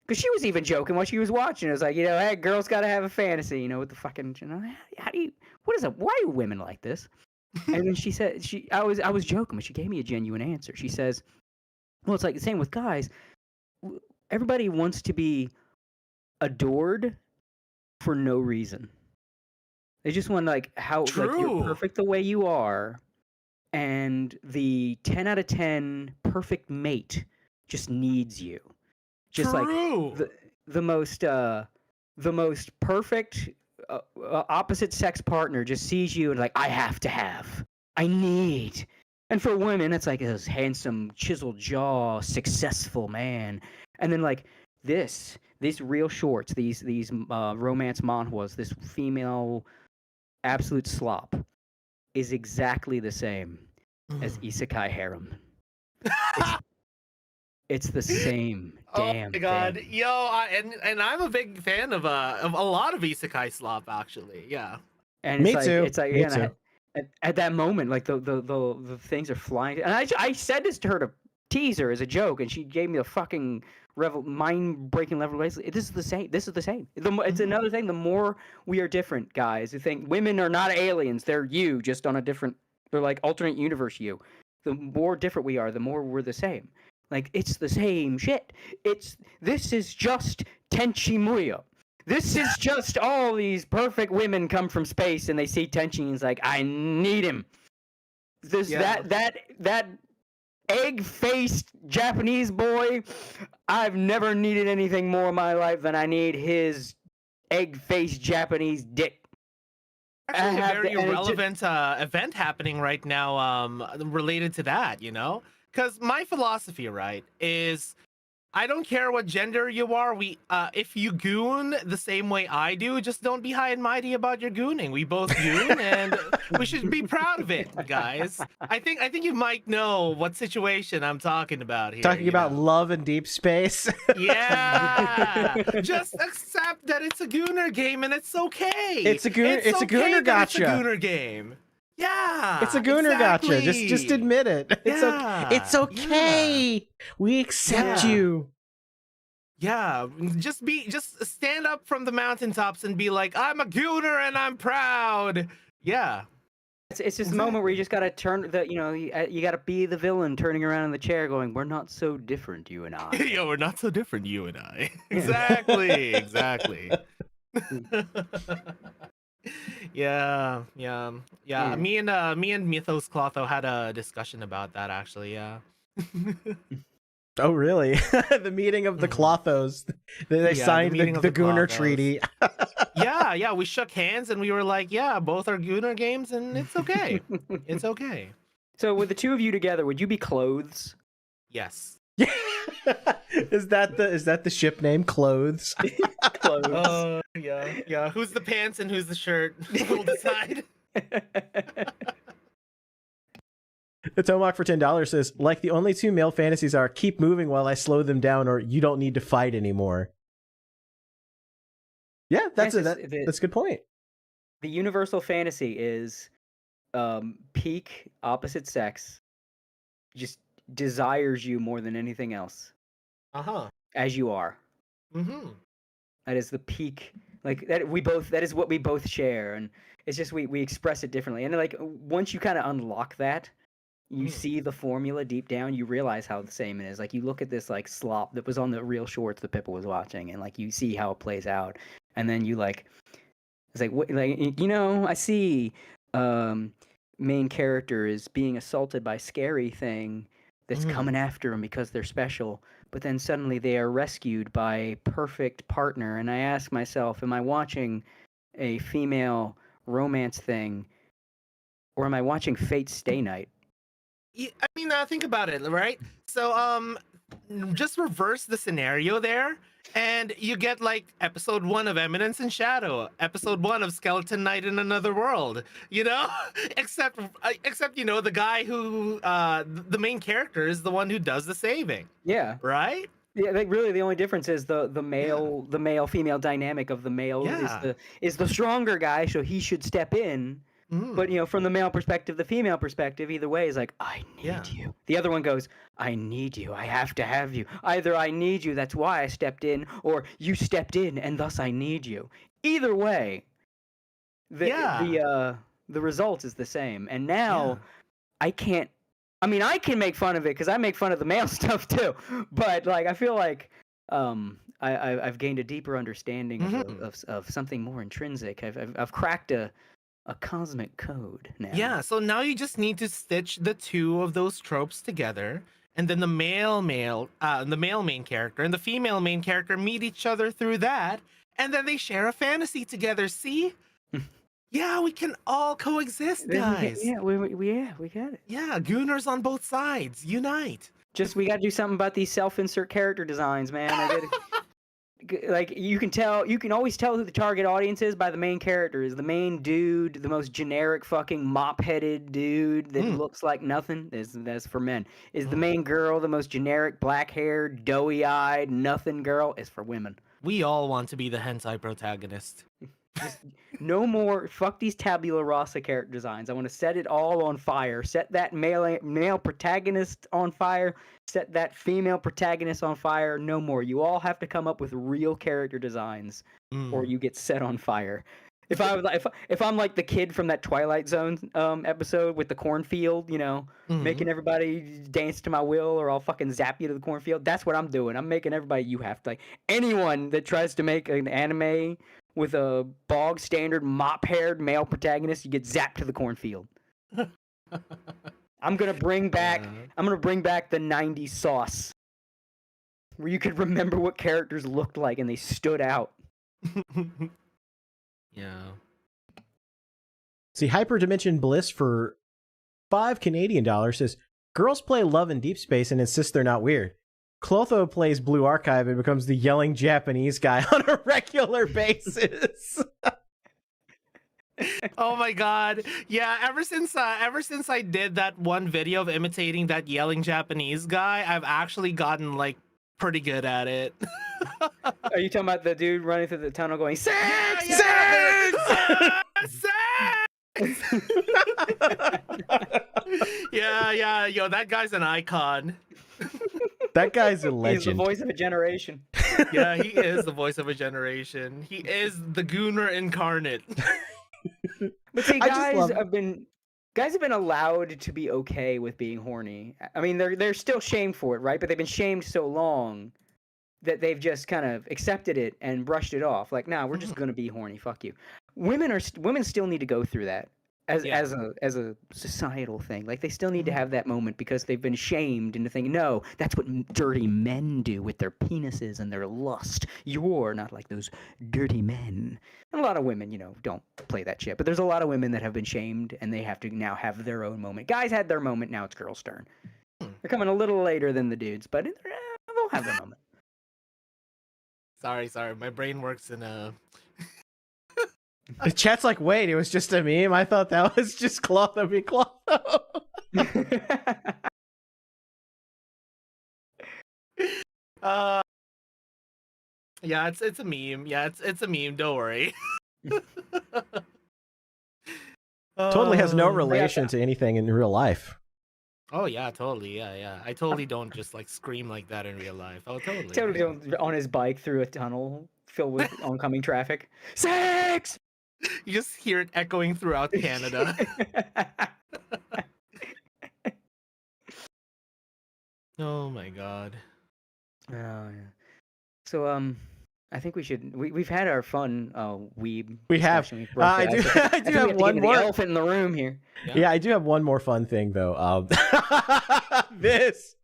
Because she was even joking while she was watching. It was like, hey, girls got to have a fantasy, with the fucking, why do women like this? And then she said, I was joking, but she gave me a genuine answer. She says, well, it's like the same with guys. Everybody wants to be adored for no reason. They just want like you're perfect the way you are, and the 10 out of 10 perfect mate just needs you. Just True. like the most perfect opposite sex partner just sees you and like I need. And for women, it's like this handsome, chiseled jaw, successful man. And then like these Real Shorts, these romance manhwas, this female absolute slop is exactly the same as isekai harem. It's the same damn Oh my god, thing. yo, and I'm a big fan of a lot of isekai slop actually. Yeah. And Me it's too. It's like Me again, too. at that moment, like the things are flying. And I said this to her to tease her as a joke, and she gave me a fucking mind-breaking revelation. This is the same. This is the same. It's another thing. The more we are different, guys. You think women are not aliens. They're you, just on a different. They're like alternate universe you. The more different we are, the more we're the same. Like it's the same shit. This is just Tenchi Muyo. This is just all these perfect women come from space and they see Tenchi and it's like, I need him. That egg-faced Japanese boy, I've never needed anything more in my life than I need his egg-faced Japanese dick. Actually, a very relevant event happening right now related to that, because my philosophy, right, is I don't care what gender you are. If you goon the same way I do, just don't be high and mighty about your gooning. We both goon, and we should be proud of it, guys. I think you might know what situation I'm talking about here. Talking about love in deep space. Yeah, just accept that it's a gooner game, and it's okay. It's a gooner gotcha. It's a gooner game. Yeah, it's a gooner gotcha. Just admit it. It's okay. Yeah. We accept you. Yeah, just stand up from the mountaintops and be like, I'm a gooner and I'm proud. Yeah. It's just a moment where you just gotta turn you gotta be the villain turning around in the chair going, we're not so different, you and I. Yo, we're not so different, you and I. Exactly. Yeah. Me and Mythos Clotho had a discussion about that actually. Yeah. Oh really? The meeting of the Clothos. They signed the Gooner Treaty. Yeah. We shook hands and we were like, yeah, both are Gooner games, and it's okay. It's okay. So with the two of you together, would you be clothes? Yes. Is that the ship name? Clothes. Clothes. Yeah. Who's the pants and who's the shirt? We'll decide. The Tomahawk for $10 says, like the only two male fantasies are keep moving while I slow them down, or you don't need to fight anymore. Yeah, that's a good point. The universal fantasy is peak opposite sex just desires you more than anything else. As you are. That is the peak, like that is what we both share, and it's just we express it differently. And like once you kind of unlock that, you see the formula deep down, you realize how the same it is. Like you look at this like slop that was on the real shorts that Pippa was watching, and like you see how it plays out, and then you like, it's like what, like, you know, I see main character is being assaulted by scary thing that's coming after him because they're special, but then suddenly they are rescued by a perfect partner, and I ask myself, am I watching a female romance thing, or am I watching Fate's Stay Night? Yeah, I mean, think about it, right? So, just reverse the scenario there, and you get like episode 1 of Eminence and Shadow, episode 1 of Skeleton Knight in Another World, you know? except you know, the guy who the main character is the one who does the saving. Yeah. Right? Yeah, like really the only difference is the male female dynamic of the male is the stronger guy, so he should step in. But, you know, from the male perspective, the female perspective, either way is like, I need you. The other one goes, I need you. I have to have you. Either I need you, that's why I stepped in, or you stepped in, and thus I need you. Either way, the result is the same. And now I can make fun of it because I make fun of the male stuff too. But like, I feel like I've gained a deeper understanding of something more intrinsic. I've cracked a cosmic code now. Yeah, so now you just need to stitch the two of those tropes together, and then the male main character and the female main character meet each other through that, and then they share a fantasy together. See? Yeah, we can all coexist, guys. We got it. Yeah, gooners on both sides, unite. Just we got to do something about these self-insert character designs, man. I get it. Like you can always tell who the target audience is by the main character. Is the main dude the most generic fucking mop-headed dude that looks like nothing? That's for men. Is the main girl the most generic black-haired, doughy-eyed nothing girl? Is for women. We all want to be the hentai protagonist. Just no more. Fuck these tabula rasa character designs. I want to set it all on fire. Set that male protagonist on fire. Set that female protagonist on fire. No more. You all have to come up with real character designs, or you get set on fire. If I'm like the kid from that Twilight Zone episode with the cornfield, you know, making everybody dance to my will, or I'll fucking zap you to the cornfield. That's what I'm doing. I'm making everybody. You have to, like, anyone that tries to make an anime with a bog standard mop-haired male protagonist, you get zapped to the cornfield. I'm gonna bring back the '90s sauce, where you could remember what characters looked like and they stood out. Yeah. See, Hyperdimension Bliss for $5 Canadian says, girls play Love in Deep Space and insist they're not weird. Clotho plays Blue Archive and becomes the yelling Japanese guy on a regular basis. Oh my god. Yeah, ever since I did that one video of imitating that yelling Japanese guy, I've actually gotten like pretty good at it. Are you talking about the dude running through the tunnel going, sex? Yeah, yo, that guy's an icon. That guy's a legend. He's the voice of a generation. Yeah, he is the voice of a generation. He is the gooner incarnate. But see, guys have been allowed to be okay with being horny. I mean, they're still shamed for it, right? But they've been shamed so long that they've just kind of accepted it and brushed it off. Like, nah, we're just gonna be horny. Fuck you. Women still need to go through that as a societal thing. Like, they still need to have that moment because they've been shamed into thinking, no, that's what dirty men do with their penises and their lust. You're not like those dirty men. And a lot of women, you know, don't play that shit. But there's a lot of women that have been shamed and they have to now have their own moment. Guys had their moment. Now it's girls' turn. They're coming a little later than the dudes, but they'll have their moment. Sorry. My brain works in a. The chat's like, wait, it was just a meme? I thought that was just Clotho be Clotho. Yeah, it's a meme. Yeah, it's a meme. Don't worry. Totally has no Um, relation to anything in real life. Oh yeah, totally. Yeah. I totally don't just like scream like that in real life. Oh, totally. Totally on his bike through a tunnel filled with oncoming traffic. Sex! You just hear it echoing throughout Canada. Oh my god. Oh yeah. So I think we should. We've had our fun weeb. We have. discussion. We've broke I the do. ice. I think do we have to one get to more. The elephant in the room here. Yeah, I do have one more fun thing though. This.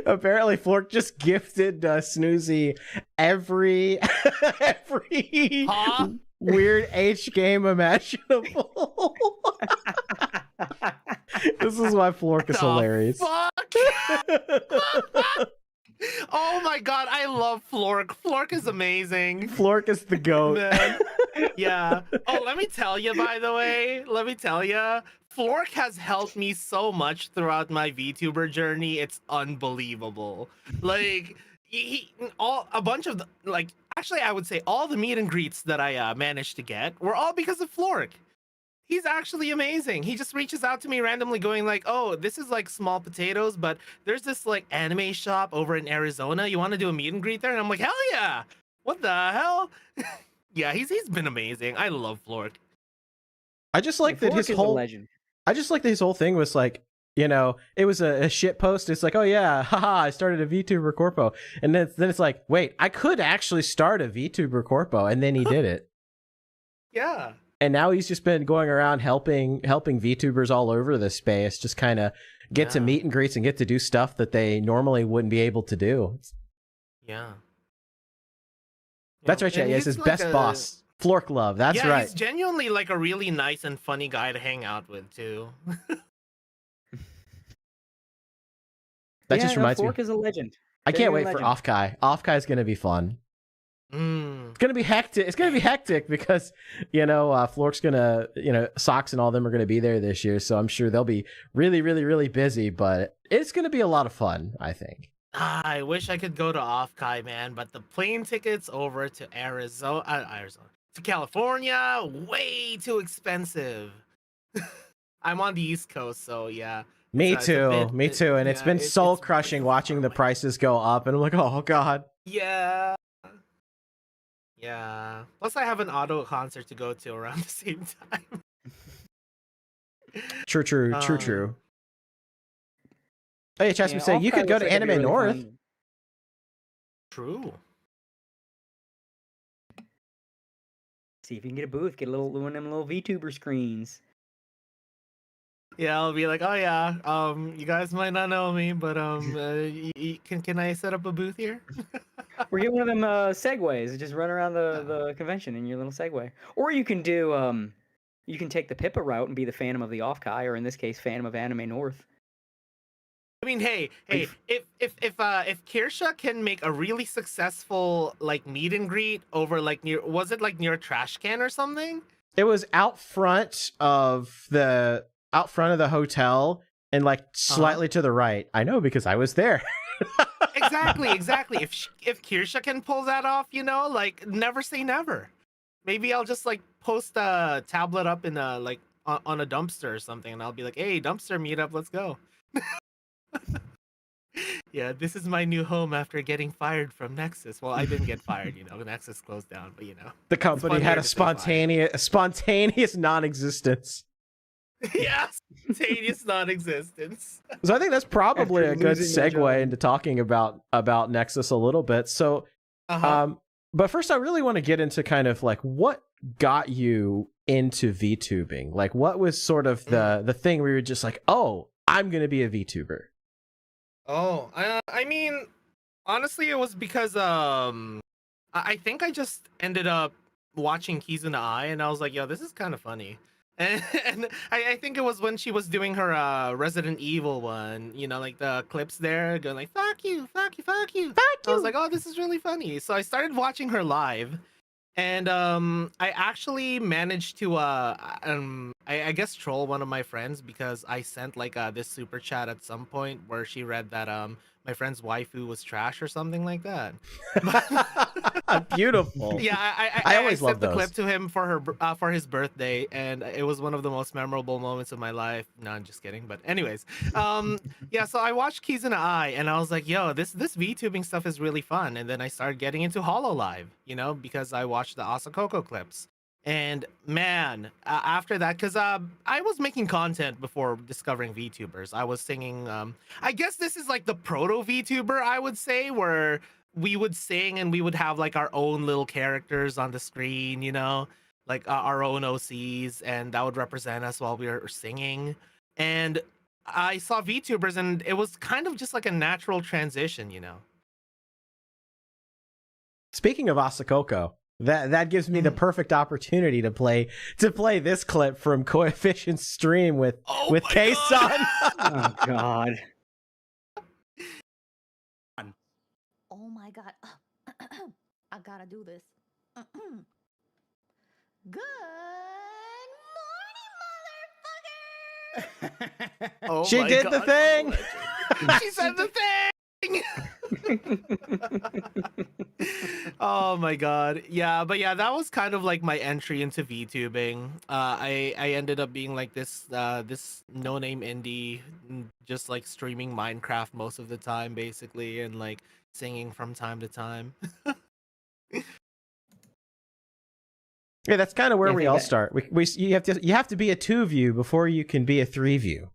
Apparently, Flork just gifted Snoozy every Huh? weird H game imaginable. This is why Flork is The hilarious. Fuck! Oh my god, I love Flork. Flork is amazing. Flork is the goat. Man. Yeah. Oh, let me tell you, by the way, Flork has helped me so much throughout my VTuber journey. It's unbelievable. Like, a bunch of actually, I would say all the meet and greets that I managed to get were all because of Flork. He's actually amazing. He just reaches out to me randomly going like, oh, this is like small potatoes, but there's this like anime shop over in Arizona. You want to do a meet and greet there? And I'm like, hell yeah. What the hell? Yeah, he's been amazing. I love Flork. I just like that Flork his is a whole. legend. I just like that his whole thing was like, you know, it was a shit post. It's like, oh yeah, haha, I started a VTuber Corpo, and then it's like, wait, I could actually start a VTuber Corpo, and then he did it. Yeah. And now he's just been going around helping VTubers all over the space, just kind of get to meet and greets and get to do stuff that they normally wouldn't be able to do. Yeah. That's right, chat. Yeah, his best boss, Flork Love. That's right. He's genuinely like a really nice and funny guy to hang out with too. That just reminds me. Flork is a legend. I can't wait Legend. for Offkai. Offkai is going to be fun. Mm. It's gonna be hectic. It's gonna be hectic because Flork's gonna Socks and all them are gonna be there this year, so I'm sure they'll be really, really, really busy. But it's gonna be a lot of fun, I think. I wish I could go to Offkai, man, but the plane tickets over to Arizona to California, way too expensive. I'm on the East Coast, so yeah. Me too, and it's been soul crushing watching the prices go up, and I'm like, oh god. Yeah. Yeah. Plus, I have an auto concert to go to around the same time. True. Hey, Chasm say you could go to Anime really North. fun. True. See if you can get a booth, get one of them little VTuber screens. Yeah, I'll be like, oh yeah, you guys might not know me, but can I set up a booth here? Or get one of them segways, just run around the convention in your little Segway. Or you can do you can take the Pippa route and be the Phantom of the Offkai, or in this case, Phantom of Anime North. I mean, hey, if Kirsha can make a really successful like meet and greet over like near a trash can or something? It was out front of the hotel and like slightly to the right. I know because I was there. Exactly. If Kirsha can pull that off, like never say never. Maybe I'll just like post a tablet up in a like on a dumpster or something, and I'll be like, "Hey, dumpster meetup, let's go." Yeah, this is my new home after getting fired from Nexus. Well, I didn't get fired, Nexus closed down, but the company had a spontaneous non-existence. Yeah, spontaneous non-existence. So I think that's probably a good segue into talking about Nexus a little bit. So, but first, I really want to get into kind of like what got you into VTubing. Like, what was sort of the thing where you're just like, oh, I'm gonna be a VTuber. Oh, I mean, honestly, it was because I think I just ended up watching Kizuna Eye, and I was like, yo, this is kind of funny. And I think it was when she was doing her Resident Evil one, you know, like the clips there going like fuck you, fuck you, fuck you. I was like, oh, this is really funny. So I started watching her live, and I actually managed to I guess troll one of my friends because I sent like this super chat at some point where she read that my friend's waifu was trash or something like that. Beautiful. Yeah, I always sent love the those. clip to him for his birthday, and it was one of the most memorable moments of my life. No, I'm just kidding. But anyways, yeah. So I watched Kizuna Eye, and I was like, yo, this VTubing stuff is really fun. And then I started getting into Hololive, you know, because I watched the Asakoko clips. And man, after that, because I was making content before discovering VTubers. I was singing. I guess this is like the proto VTuber, I would say, where we would sing and we would have like our own little characters on the screen, you know, like our own OCs, and that would represent us while we were singing. And I saw VTubers, and it was kind of just like a natural transition, you know. Speaking of Asakoko, that gives me the perfect opportunity to play this clip from Coefficient's stream with K-San. Oh God. Oh my god. I gotta do this. Good morning, motherfucker! Oh She my did the God, thing. she said the thing. Oh my God. Yeah, but yeah, that was kind of like my entry into VTubing. I ended up being like this no-name indie, just like streaming Minecraft most of the time basically, and like singing from time to time. Yeah, that's kind of where Yeah, I we think all that- start. You have to be a 2-view before you can be a 3-view.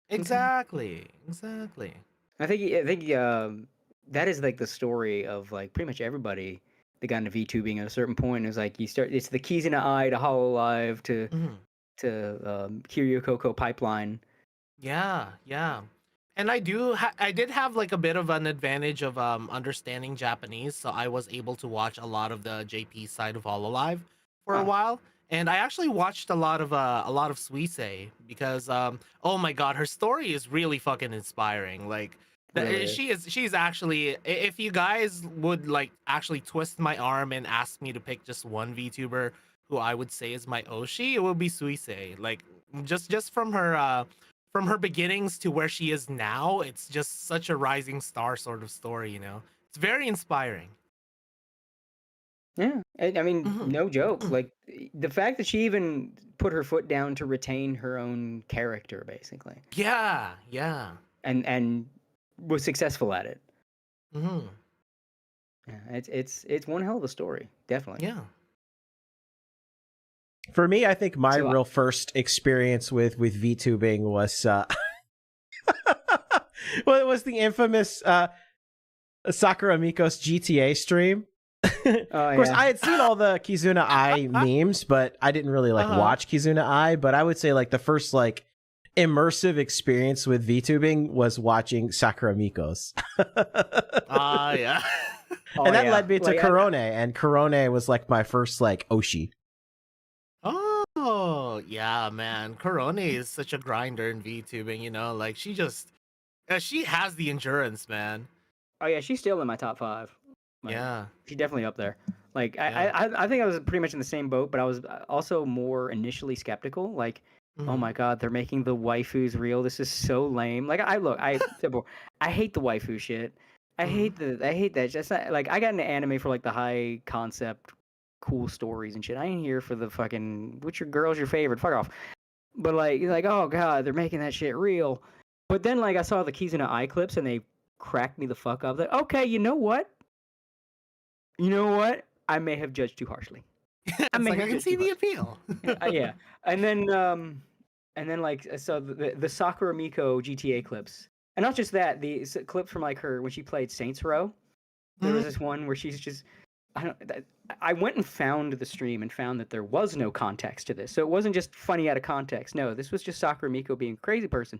Exactly. I think that is like the story of like pretty much everybody that got into VTubing at a certain point. Is like it's the keys in the eye to Hololive to Kiryu Coco pipeline. Yeah. And I did have like a bit of an advantage of understanding Japanese, so I was able to watch a lot of the JP side of Hololive for a while. And I actually watched a lot of Suisei because oh my God, her story is really fucking inspiring. Like Really she's actually, if you guys would like actually twist my arm and ask me to pick just one VTuber who I would say is my Oshi, it would be Suisei. Like just from her beginnings to where she is now, it's just such a rising star sort of story, you know. It's very inspiring. Yeah, I mean, no joke. Like the fact that she even put her foot down to retain her own character, basically, Yeah. and was successful at it. Hmm. Yeah, it's one hell of a story, definitely. Yeah. For me, I think my So, real first experience with VTubing was well, it was the infamous Sakura Miko's GTA stream. Of course, I had seen all the Kizuna Eye memes, but I didn't really like watch Kizuna Eye. But I would say like the first like immersive experience with VTubing was watching Sakura Miko's. Yeah. And that led me to Korone, and Korone was like my first like Oshi. Oh, yeah, man. Korone is such a grinder in VTubing, you know? Like, she just... she has the endurance, man. Oh yeah, she's still in my top 5. Like, Yeah. she's definitely up there. Like Yeah. I think I was pretty much in the same boat, but I was also more initially skeptical. Like, oh my God, they're making the waifus real. This is so lame. Like I hate the waifu shit. I hate that. Just like I got into anime for like the high concept, cool stories and shit. I ain't here for the fucking which your girl's your favorite. Fuck off. But like oh God, they're making that shit real. But then like I saw the Kizuna Eye clips and they cracked me the fuck up. That okay, you know what? I may have judged too harshly. I can see the appeal. Yeah, and then like so the Sakura Miko GTA clips, and not just that, the clips from like her when she played Saints Row. There was this one where she's just I went and found the stream and found that there was no context to this, so it wasn't just funny out of context. No, this was just Sakura Miko being a crazy person.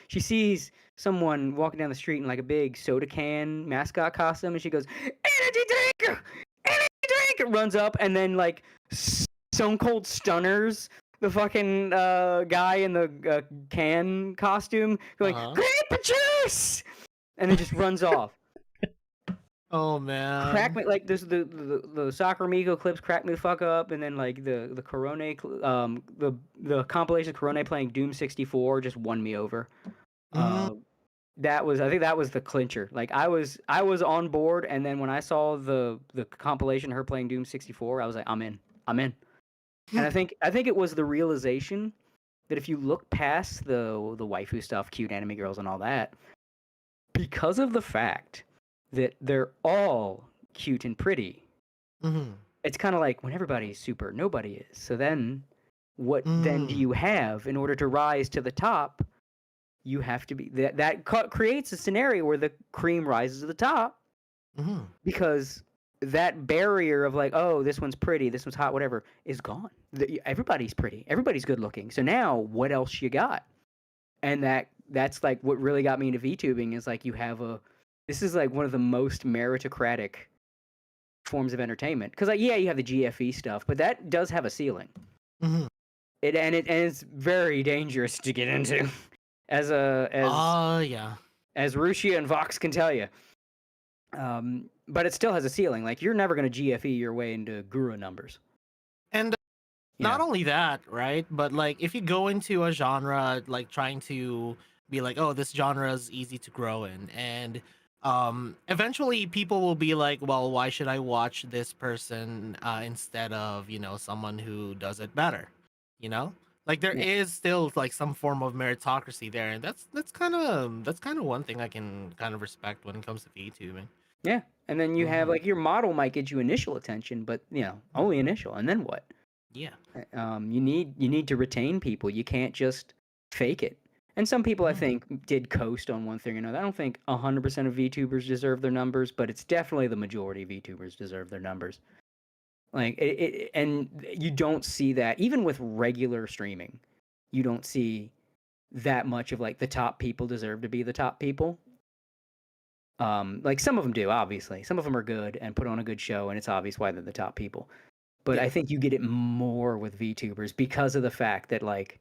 She sees someone walking down the street in like a big soda can mascot costume, and she goes, "Energy drink! Energy drink!" Runs up and then like Stone Cold Stunners, the fucking guy in the can costume, going, grape juice! And then just runs off. Oh man. Crack me like this. The Soccer Amigo clips crack me the fuck up, and then like the Corone, the compilation Corone playing Doom 64 just won me over. I think that was the clincher. Like I was on board, and then when I saw the compilation her playing Doom 64, I was like, I'm in. And I think it was the realization that if you look past the waifu stuff, cute anime girls and all that, because of the fact that they're all cute and pretty, it's kind of like when everybody's super, nobody is. So then, what then do you have in order to rise to the top? You have to be that creates a scenario where the cream rises to the top, because that barrier of like, oh, this one's pretty, this one's hot, whatever, is gone. Everybody's pretty, everybody's good looking. So now, what else you got? And that's like what really got me into VTubing is like you have this is like one of the most meritocratic forms of entertainment. Because like, yeah, you have the GFE stuff, but that does have a ceiling. It's very dangerous to get into, as Rushia and Vox can tell you. But it still has a ceiling. Like you're never going to GFE your way into guru numbers. And not only that, right? But like if you go into a genre like trying to be like, oh, this genre is easy to grow in, and eventually people will be like, well, why should I watch this person instead of, you know, someone who does it better? You know? Like there is still like some form of meritocracy there, and that's kind of one thing I can kind of respect when it comes to VTubing. Yeah, and then you have like your model might get you initial attention, but you know, only initial, and then what? Yeah. You need to retain people. You can't just fake it. And some people I think did coast on one thing or another. I don't think 100% of VTubers deserve their numbers, but it's definitely the majority of VTubers deserve their numbers. Like and you don't see that even with regular streaming. You don't see that much of like the top people deserve to be the top people. Like some of them do, obviously. Some of them are good and put on a good show, and it's obvious why they're the top people. But I think you get it more with VTubers because of the fact that like,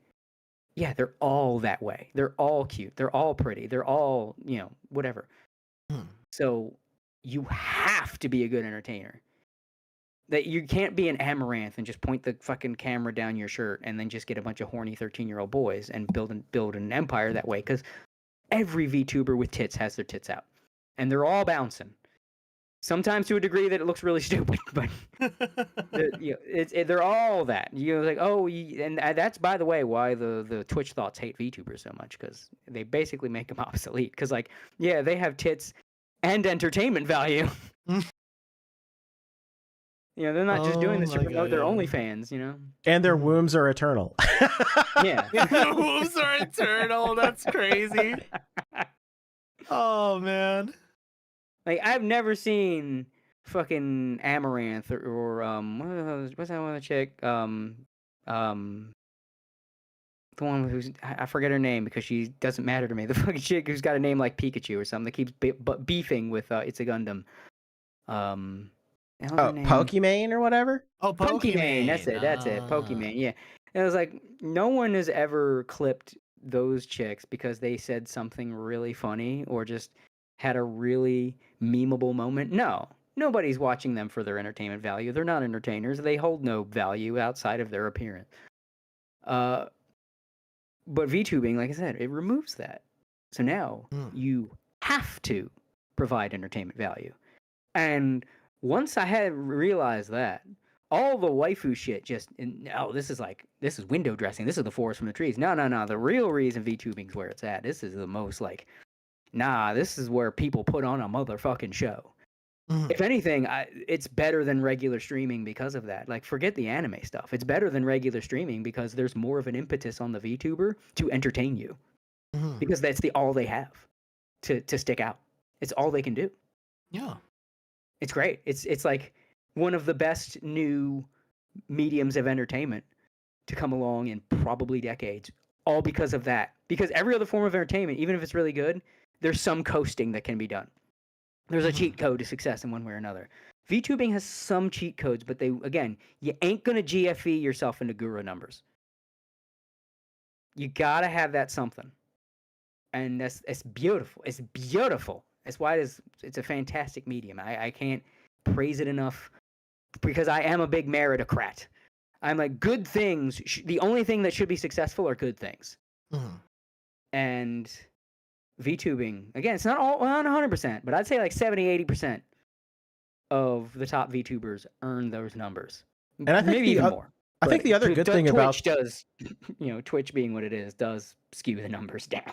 yeah, they're all that way. They're all cute. They're all pretty. They're all, you know, whatever. So you have to be a good entertainer. That you can't be an amaranth and just point the fucking camera down your shirt and then just get a bunch of horny 13-year-old boys and build an empire that way. Because every VTuber with tits has their tits out, and they're all bouncing. Sometimes to a degree that it looks really stupid, but they're all that. You know, like, oh, and that's, by the way, why the Twitch thoughts hate VTubers so much, because they basically make them obsolete. Because, like, yeah, they have tits and entertainment value. You know, they're not just doing this to promote their OnlyFans, you know? And their wombs are eternal. Yeah. Their wombs are eternal. That's crazy. Oh, man. Like, I've never seen fucking Amaranth or what's that one chick? The one who's, I forget her name because she doesn't matter to me. The fucking chick who's got a name like Pikachu or something that keeps beefing with It's a Gundam. Pokimane or whatever? Oh, Pokimane. That's it. Pokimane, yeah. And it was like, no one has ever clipped those chicks because they said something really funny or just had a really memeable moment. No. Nobody's watching them for their entertainment value. They're not entertainers. They hold no value outside of their appearance. But VTubing, like I said, it removes that. So now you have to provide entertainment value. And once I had realized that, all the waifu shit this is window dressing. This is the forest from the trees. No. The real reason VTubing is where it's at. This is the most like, this is where people put on a motherfucking show. If anything, it's better than regular streaming because of that. Like, forget the anime stuff. It's better than regular streaming because there's more of an impetus on the VTuber to entertain you. Because that's all they have to stick out. It's all they can do. Yeah. It's great. It's like one of the best new mediums of entertainment to come along in probably decades. All because of that. Because every other form of entertainment, even if it's really good, there's some coasting that can be done. There's a cheat code to success in one way or another. VTubing has some cheat codes, but you ain't gonna GFE yourself into guru numbers. You gotta have that something, and it's beautiful. It's beautiful. That's why it's a fantastic medium. I can't praise it enough because I am a big meritocrat. I'm like, good things. The only thing that should be successful are good things. Mhm. And VTubing, again, it's not 100%, but I'd say like 70-80% of the top VTubers earn those numbers. And I think maybe even more. I think the other good thing Twitch about does, Twitch being what it is, does skew the numbers down.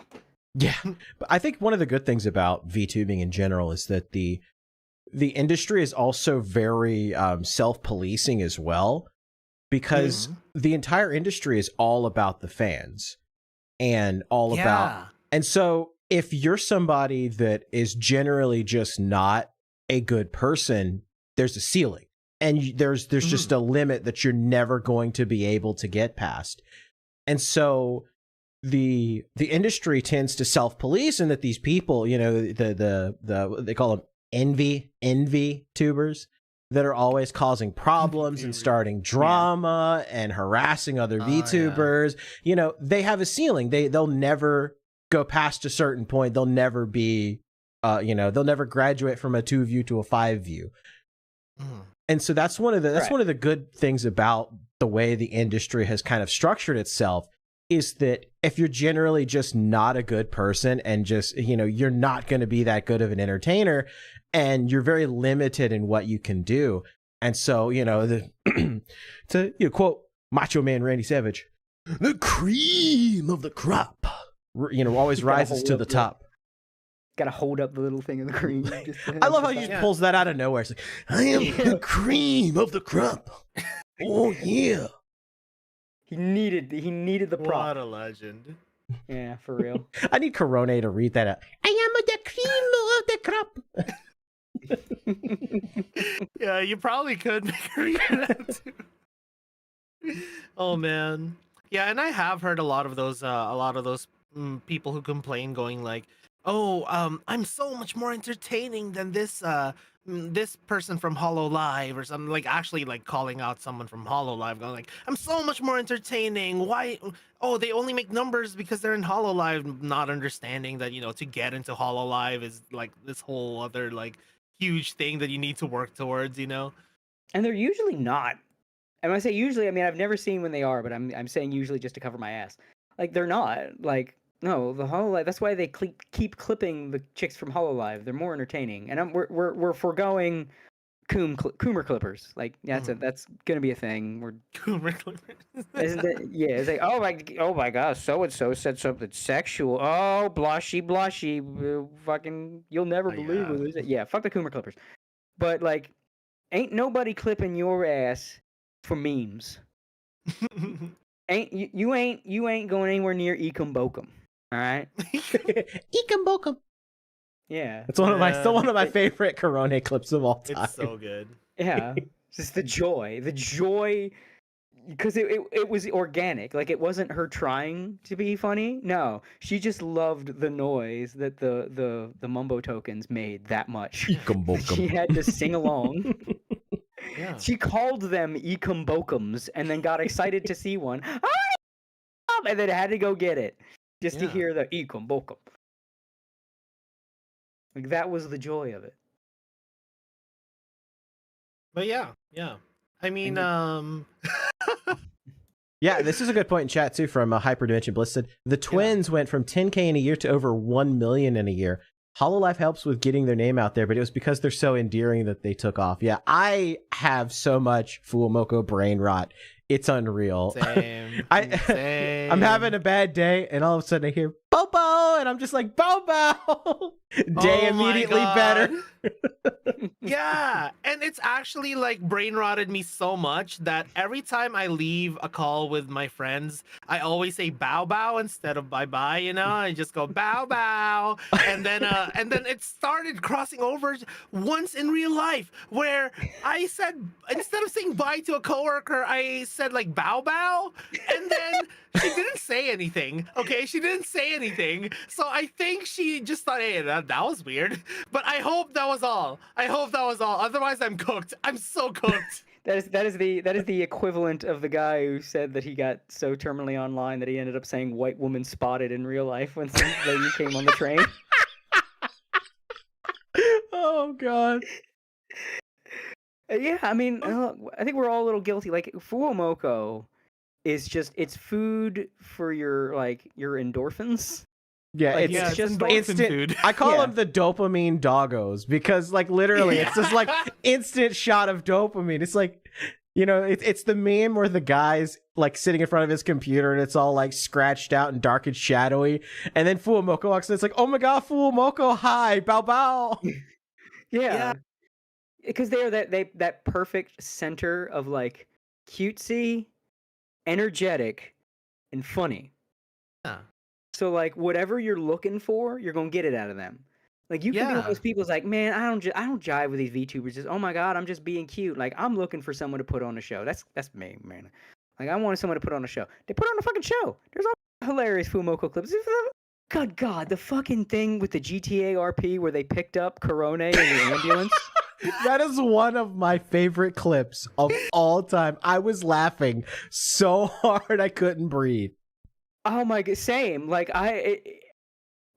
Yeah, but I think one of the good things about VTubing in general is that the industry is also very self-policing as well, because the entire industry is all about the fans and all about. And so if you're somebody that is generally just not a good person, there's a ceiling, and there's just a limit that you're never going to be able to get past. And so the industry tends to self-police, and that these people, they call them envy tubers, that are always causing problems and starting drama and harassing other VTubers. They have a ceiling. They'll never go past a certain point. They'll never be they'll never graduate from a 2 view to a 5 view. And so that's one of the good things about the way the industry has kind of structured itself, is that if you're generally just not a good person and just, you're not going to be that good of an entertainer, and you're very limited in what you can do. And so, to quote Macho Man Randy Savage, the cream of the crop, always rises to the top. Gotta hold up the little thing of the cream. I love how he just pulls that out of nowhere. It's like, I am the cream of the crop. Oh yeah. He needed the prop. What a legend. Yeah, for real. I need Corone to read that out. I am the cream of the crop. Yeah, you probably could make her read that too. Oh man. Yeah, and I have heard a lot of those people who complain, going like, I'm so much more entertaining than this person from Hollow Live or something, like actually like calling out someone from Hollow Live, going like, I'm so much more entertaining. Why? Oh, they only make numbers because they're in Hollow Live, not understanding that, to get into Hollow Live is like this whole other like huge thing that you need to work towards, And they're usually not. And when I say usually, I mean, I've never seen when they are, but I'm saying usually just to cover my ass. Like, they're not. Like, no, the Hololive. That's why they keep clipping the chicks from Hololive. They're more entertaining, and we're foregoing Coomer clippers. Like, that's gonna be a thing. We're Coomer clippers. Isn't it? Yeah, it's like, oh my gosh, so and so said something sexual. Oh, blushy, fucking, you'll never believe who is it. Yeah, fuck the Coomer clippers. But like, ain't nobody clipping your ass for memes. You ain't going anywhere near Ekum Bokum. All right. Ekum Bokum. Yeah. It's still one of my favorite Corone clips of all time. It's so good. Yeah. Just the joy, because it was organic. Like, it wasn't her trying to be funny. No, she just loved the noise that the mumbo tokens made that much. Ekum Bokum. She had to sing along. Yeah. She called them Ekum Bokums and then got excited to see one. And then had to go get it just to hear the Ekum Bokum. Like, that was the joy of it. But yeah. I mean, Yeah, this is a good point in chat too from Hyperdimension Bliss said, the twins went from 10K in a year to over 1 million in a year. Hololive helps with getting their name out there, but it was because they're so endearing that they took off. Yeah, I have so much Fuomoko brain rot. It's unreal. Same. I'm having a bad day, and all of a sudden I hear Bobo, and I'm just like, Bobo! Day immediately better. Yeah, and it's actually like brain rotted me so much that every time I leave a call with my friends, I always say bow bow instead of bye bye. I just go bow bow, and then it started crossing over once in real life where I said, instead of saying bye to a coworker, I said like bow bow, and then she didn't say anything. Okay, she didn't say anything, so I think she just thought, hey, that was weird. But I hope that was all. Otherwise, I'm cooked. I'm so cooked. That is the equivalent of the guy who said that he got so terminally online that he ended up saying "white woman spotted" in real life when some lady came on the train. Oh God. Yeah, I mean, I think we're all a little guilty. Like Fuomoko is just it's food for your endorphins. Yeah, Like, it's just endorphin like instant food. I call Yeah. them the dopamine doggos because like literally it's just like instant shot of dopamine. It's like, you know, it's the meme where the guy's like sitting in front of his computer and it's all like scratched out and dark and shadowy, and then Fuomoko walks in, it's like, oh my God, Fuomoko, hi, bow bow. Yeah, because they're that perfect center of like cutesy, energetic, and funny. Yeah. So like whatever you're looking for, you're gonna get it out of them. Like you can be one of Yeah. those people who's like, man, I don't jive with these VTubers. Just, oh my God, I'm just being cute. Like I'm looking for someone to put on a show. That's me, man. Like I wanted someone to put on a show. They put on a fucking show. There's all hilarious Fumoko clips. Good God, the fucking thing with the GTA RP where they picked up Corone in the ambulance. That is one of my favorite clips of all time. I was laughing so hard I couldn't breathe. Oh my God, same. Like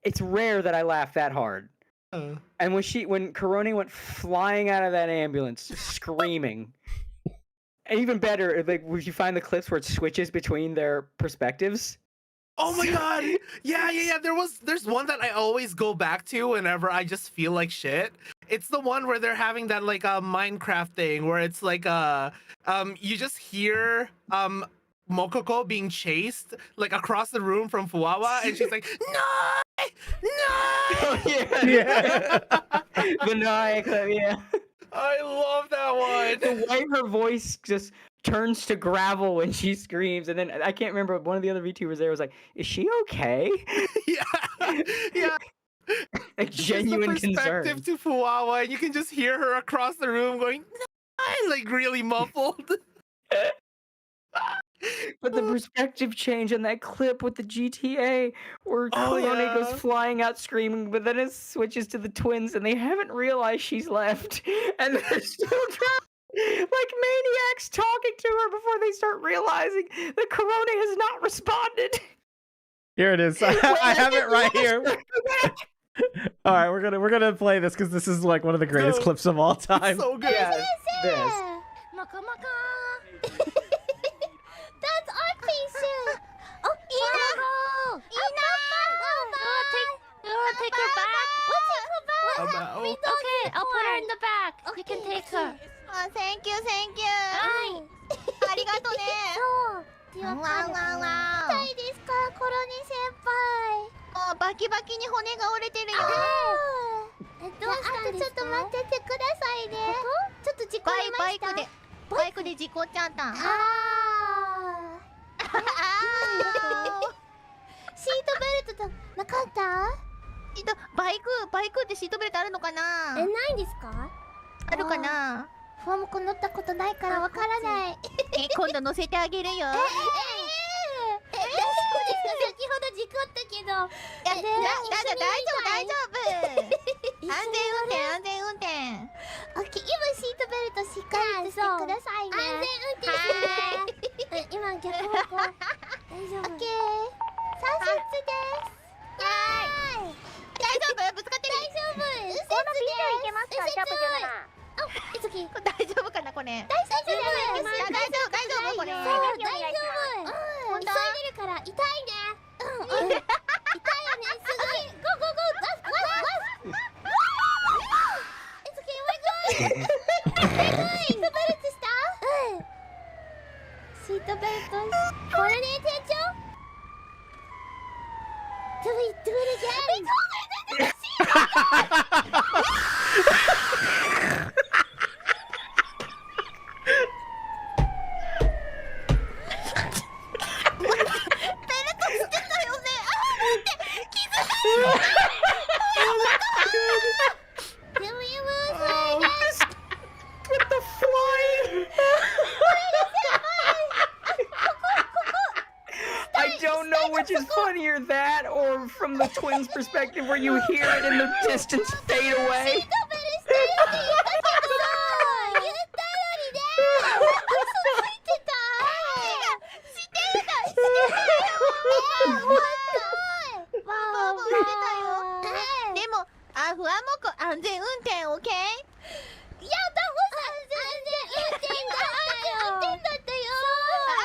it's rare that I laugh that hard. And when Corone went flying out of that ambulance, screaming. And even better, like when you find the clips where it switches between their perspectives. Oh my God. Yeah. There's one that I always go back to whenever I just feel like shit. It's the one where they're having that like a Minecraft thing where it's like you just hear Mokoko being chased like across the room from Fuwawa, and she's like, no. Yeah. The Nai clip, yeah. I love that one. The way her voice just turns to gravel when she screams, and then I can't remember, one of the other VTubers there was like, "Is she okay?" Yeah. Like genuine Just the perspective concern. to Fuwawa, and you can just hear her across the room going, "No," like really muffled. But the perspective change in that clip with the GTA where Corone goes flying out screaming, but then it switches to the twins and they haven't realized she's left. And they're still like maniacs talking to her before they start realizing that Corone has not responded. Here it is. I have it right here. All right, we're gonna play this because this is like one of the greatest clips of all time. It's so good. Yeah, this. Maka maka. That's our piece. Oh, Ina. Ina. You wanna take her back? We'll take her back. Okay, I'll put her in the back. You can take her. Oh, thank you. ありがとね。そう。わわわ。痛いですか、コロニ先輩。バキバキに骨が折れてるよ。どうしたんですか？ちょっと待っててくださいね。ちょっと事故りました。バイクで事故っちゃった。シートベルトとなかった？バイクってシートベルトあるのかな？ないんですか？あるかな？フォームコ乗ったことないからわからない。今度乗せてあげるよ。大丈夫ですか？先ほど事故ったけど。大丈夫。安全運転。オッケー、今シートベルトしっかりとしてくださいね。安全運転ですね。今逆方向。大丈夫。オッケー。左折です。大丈夫？ぶつかってる？大丈夫。右折です。いけますか？シャープ17。いつき。大丈夫かなこれ？大丈夫。大丈夫これ。そう、大丈夫。急いでるから痛いね。痛いよね。すごい。ゴーゴーゴー。It's okay. We're good. シートベルトした？シートベルト。これで店長。Do it again. I don't know which Which is funnier, that or from the twins' perspective where you hear it in the distance fade away? シートベルしてるって言ったけどさ言ったのにね嘘ついてたしてたよでも不安も安全運転 OK？ いやだも安全運転だったよ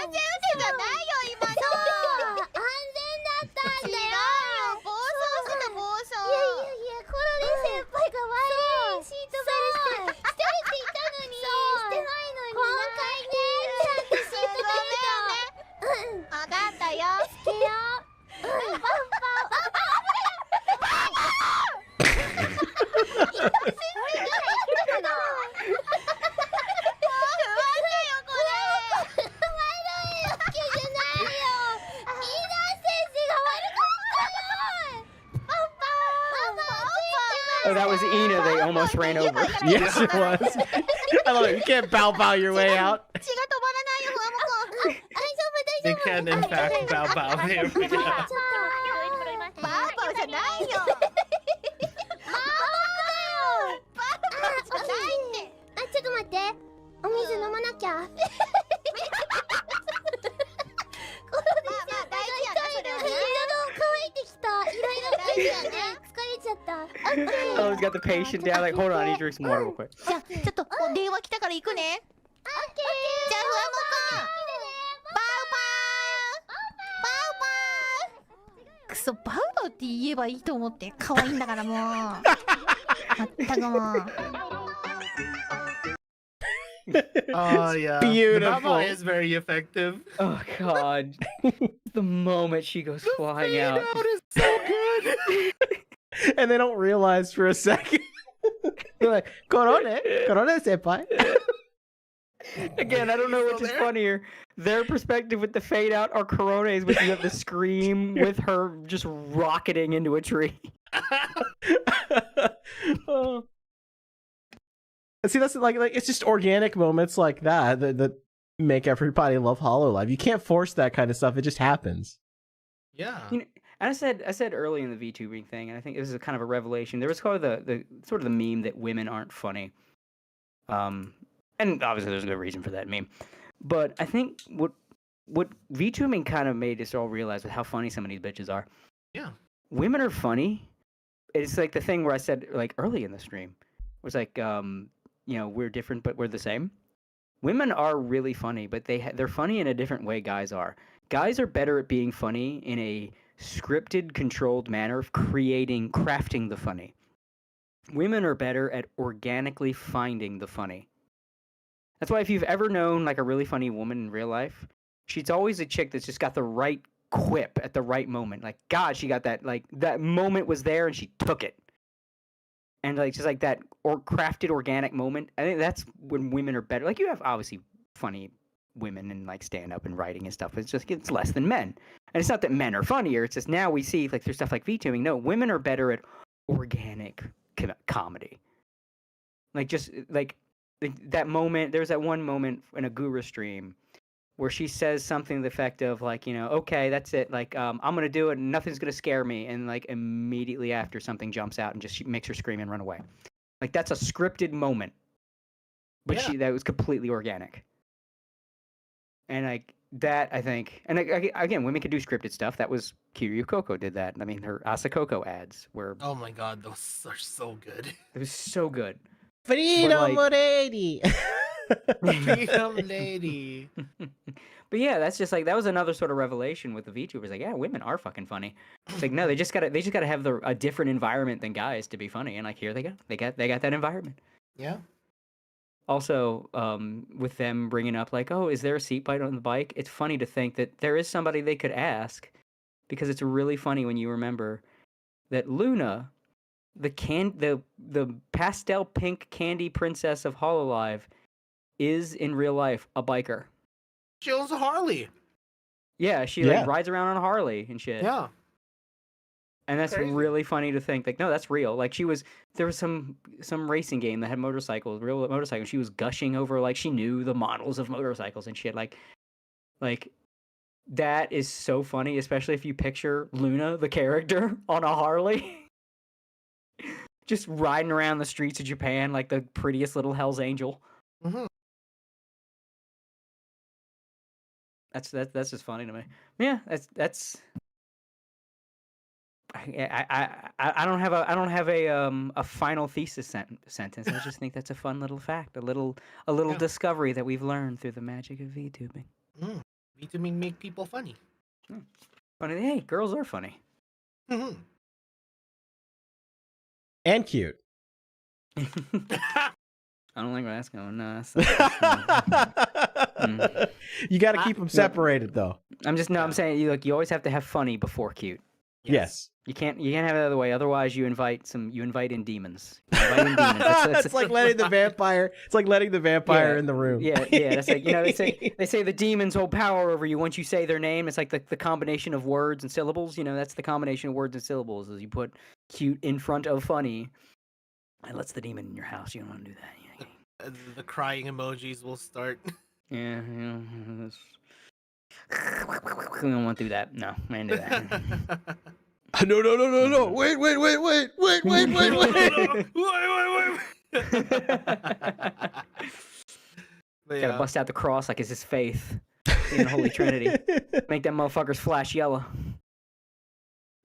安全運転じゃないよ今の安全だったんだよ暴走してた暴走いやコロリ先輩が悪いシートベルしてるって言ったのにしてないのに今回ねちゃんとシートベルト分かったよしてよバンバンOh, that was Ina they almost ran over. Yes, it was. I love it. You can't bow your way out. 血が止まらないよ、ふわもこ。大丈夫、大 They 丈夫。 can in fact bow bow there. バーバーじゃないよ。バーバーじゃないって。ちょっと待って。お水飲まなきゃ。Oh, he's got the patient down. Like, hold on, I need to drink some water real quick. じゃあちょっと電話来たから行くね。じゃあふわもこクソバウバウって言えばいいと思って可愛いんだからもうまったくもう Oh yeah, Beautiful. The bow bow is very effective. Oh god. The moment she goes flying Fade out. out is so good. And they don't realize for a second. They're like, Korone senpai. Again, I don't know which is funnier. Their perspective with the fade out or Corone's with you have the scream with her just rocketing into a tree. Oh. See, that's like it's just organic moments like that make everybody love Hololive. You can't force that kind of stuff. It just happens. Yeah. You know, I said early in the VTubing thing, and I think this is a kind of a revelation. There was called the sort of the meme that women aren't funny. And obviously there's a good reason for that meme. But I think what VTubing kind of made us all realize with how funny some of these bitches are. Yeah. Women are funny. It's like the thing where I said like early in the stream. It was like you know, we're different but we're the same. Women are really funny, but they're funny in a different way guys are. Guys are better at being funny in a scripted, controlled manner of crafting the funny. Women are better at organically finding the funny. That's why if you've ever known like a really funny woman in real life, she's always a chick that's just got the right quip at the right moment. Like, God, she got that, like, that moment was there and she took it. And like just like that crafted organic moment. I think that's when women are better. Like you have obviously funny women in like stand up and writing and stuff. It's less than men. And it's not that men are funnier. It's just now we see like there's stuff like VTubing. No, women are better at organic comedy. Like just like that moment. There's that one moment in a Guru stream where she says something to the effect of like, you know, okay, that's it. Like, I'm going to do it and nothing's going to scare me. And like immediately after something jumps out and just makes her scream and run away. Like that's a scripted moment, but Yeah. that was completely organic. And like that, I think, and again, women could do scripted stuff. That was Kiryu Coco did that. I mean, her Asakoko ads were, Oh my god, those are so good. it was so good. Freedom lady. Freedom lady. But yeah, that's just like that was another sort of revelation with the VTubers. Like, yeah, women are fucking funny. It's like no, they just gotta have a different environment than guys to be funny. And like here they go, they got that environment. Yeah. Also, with them bringing up like, oh, is there a seat belt on the bike? It's funny to think that there is somebody they could ask, because it's really funny when you remember that Luna, the pastel pink candy princess of Hololive, is in real life a biker. She owns a Harley. Yeah, she Yeah. like rides around on a Harley and shit. Yeah. And that's Crazy. really funny to think. Like, no, that's real. Like, there was some racing game that had motorcycles, real motorcycles. She was gushing over, like, she knew the models of motorcycles and shit. Like, That is so funny, especially if you picture Luna, the character, on a Harley. Just riding around the streets of Japan like the prettiest little Hell's Angel. Mhm. That's just funny to me. Yeah, that's. I don't have a final thesis sentence. I just think that's a fun little fact, a little Yeah. discovery that we've learned through the magic of VTubing. VTubing make people funny. Funny, hey, girls are funny. Mhm. And cute. I don't like that's going. No, that's You got to keep them separated, though. I'm saying you always have to have funny before cute. Yes. You can't have it the other way. Otherwise, you invite in demons. It's like letting the vampire. It's like letting the vampire in the room. Yeah. That's like they say the demons hold power over you once you say their name. It's like the combination of words and syllables. That's the combination of words and syllables. Is you put cute in front of funny, it lets the demon in your house. You don't want to do that. The crying emojis will start. Yeah. We don't want to do that. No, I didn't do that. No. Wait. Gotta bust out the cross like it's his faith in the Holy Trinity. Make them motherfuckers flash yellow.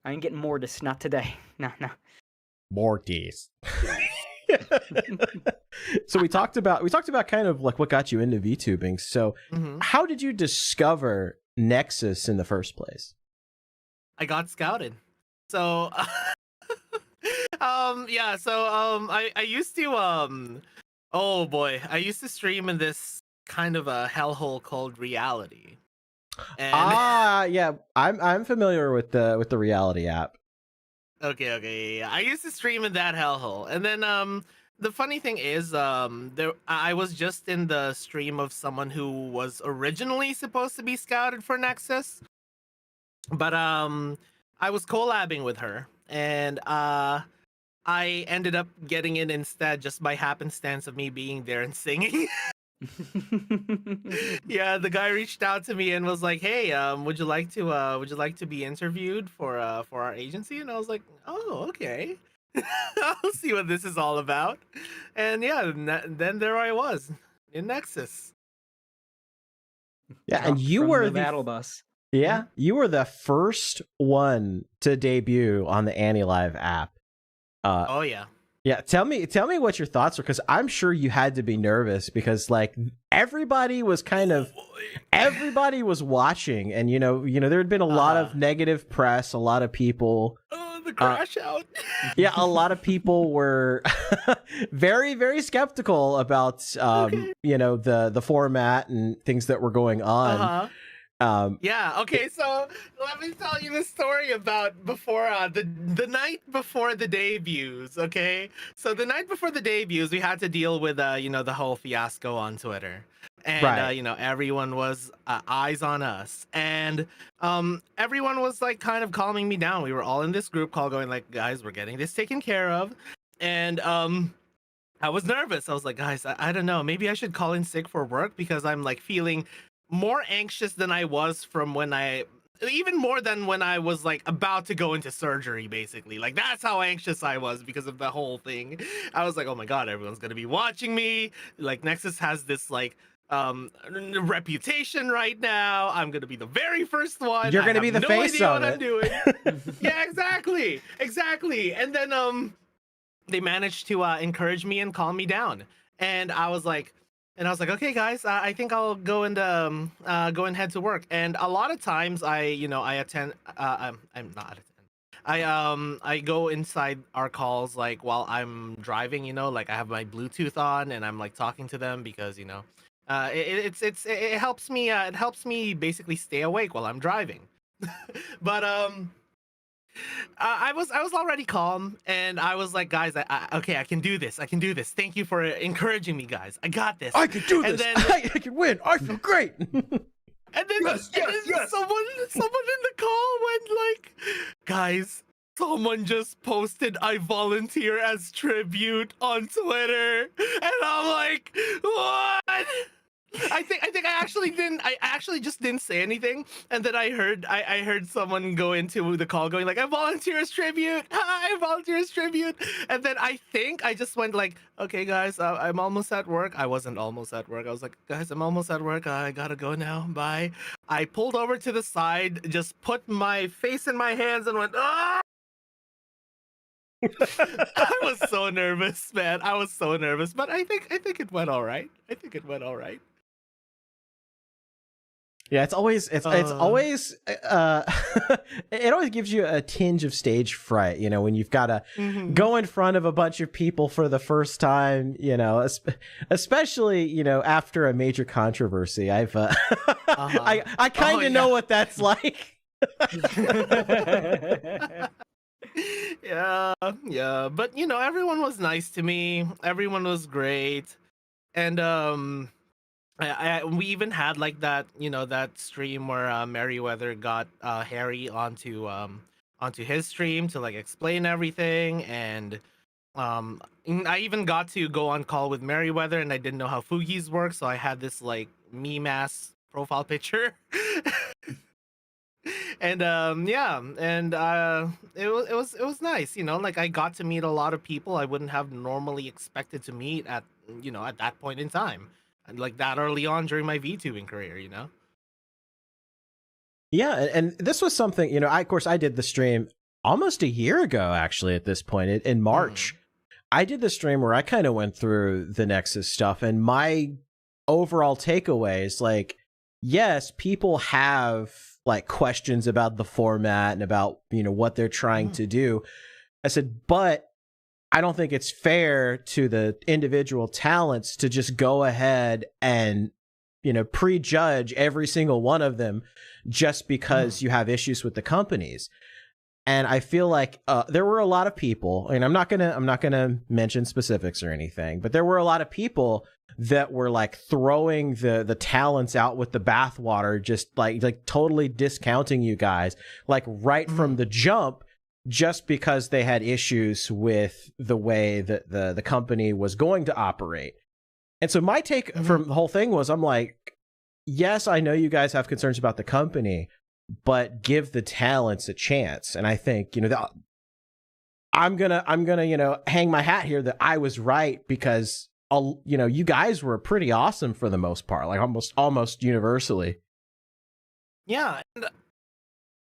I ain't getting Mortis, not today. No. Mortis. So we talked about kind of like what got you into VTubing. So how did you discover Nexus in the first place? I got scouted. So I used to I used to stream in this kind of a hellhole called Reality. And yeah, I'm familiar with the Reality app. Okay, yeah. I used to stream in that hellhole, and then the funny thing is, I was just in the stream of someone who was originally supposed to be scouted for Nexus, but I was collabing with her, and I ended up getting in instead just by happenstance of me being there and singing. Yeah, the guy reached out to me and was like, "Hey, would you like to be interviewed for our agency?" And I was like, "Oh, okay." I'll see what this is all about. And yeah, then there I was in Nexus. Yeah, and you were the battle bus. Yeah, you were the first one to debut on the AniLive app. Oh yeah. Yeah, tell me what your thoughts were, because I'm sure you had to be nervous because like everybody was watching, and there had been a lot of negative press, a lot of people. Oh, the crash out. Yeah, a lot of people were very, very skeptical about the format and things that were going on. Yeah, okay, so let me tell you the story about before the night before the debuts, okay? So the night before the debuts, we had to deal with the whole fiasco on Twitter. And right. Everyone was eyes on us. And everyone was like kind of calming me down. We were all in this group call going like, "Guys, we're getting this taken care of." And I was nervous. I was like, "Guys, I don't know, maybe I should call in sick for work because I'm like feeling more anxious than I was even more than when I was like about to go into surgery, basically. Like that's how anxious I was because of the whole thing. I was like, oh my god, everyone's gonna be watching me. Like Nexus has this like reputation right now. I'm gonna be the very first one. You're gonna be the face of it. I'm doing. Yeah, exactly. And then they managed to encourage me and calm me down. And I was like, okay, guys, I think I'll go and head to work. And a lot of times I attend. I'm not attend. I go inside our calls like while I'm driving. Like I have my Bluetooth on and I'm like talking to them because it helps me. It helps me basically stay awake while I'm driving. But I was already calm, and I was like, guys, okay, I can do this. Thank you for encouraging me, guys. I got this. I can do this. Then, I can win. I feel great. And then, someone in the call went like, guys, someone just posted I volunteer as tribute on Twitter, and I'm like, what? I think I actually just didn't say anything, and then I heard someone go into the call going like, I volunteer as tribute. I volunteer as tribute. And then I think I just went like, okay guys, I'm almost at work. I wasn't almost at work. I was like, guys, I'm almost at work. I gotta go now. Bye. I pulled over to the side, just put my face in my hands and went, ah! I was so nervous, man. I was so nervous, but I think it went all right. Yeah, it's always it always gives you a tinge of stage fright, you know, when you've got to go in front of a bunch of people for the first time, you know, especially, you know, after a major controversy. I've I kind of know what that's like. Yeah, but you know, everyone was nice to me. Everyone was great, and we even had like that, you know, that stream where Merryweather got Harry onto his stream to like explain everything, and I even got to go on call with Merryweather, and I didn't know how Fugies work, so I had this like meme ass profile picture. And it was nice, you know, like I got to meet a lot of people I wouldn't have normally expected to meet at, you know, at that point in time, and like that early on during my VTubing career, you know. Yeah, and this was something, you know, of course I did the stream almost a year ago actually at this point in March. I did the stream where I kind of went through the Nexus stuff, and my overall takeaway is like, yes, people have like questions about the format and about, you know, what they're trying to do. I said, but I don't think it's fair to the individual talents to just go ahead and, you know, prejudge every single one of them just because you have issues with the companies. And I feel like there were a lot of people, and I'm not gonna mention specifics or anything, but there were a lot of people that were like throwing the talents out with the bathwater, just like totally discounting you guys, like right from the jump, just because they had issues with the way that the company was going to operate. And so my take from the whole thing was, I'm like, yes, I know you guys have concerns about the company, but give the talents a chance. And I think, you know, I'm gonna, you know, hang my hat here that I was right, because, you know, you guys were pretty awesome for the most part, like almost universally. Yeah, and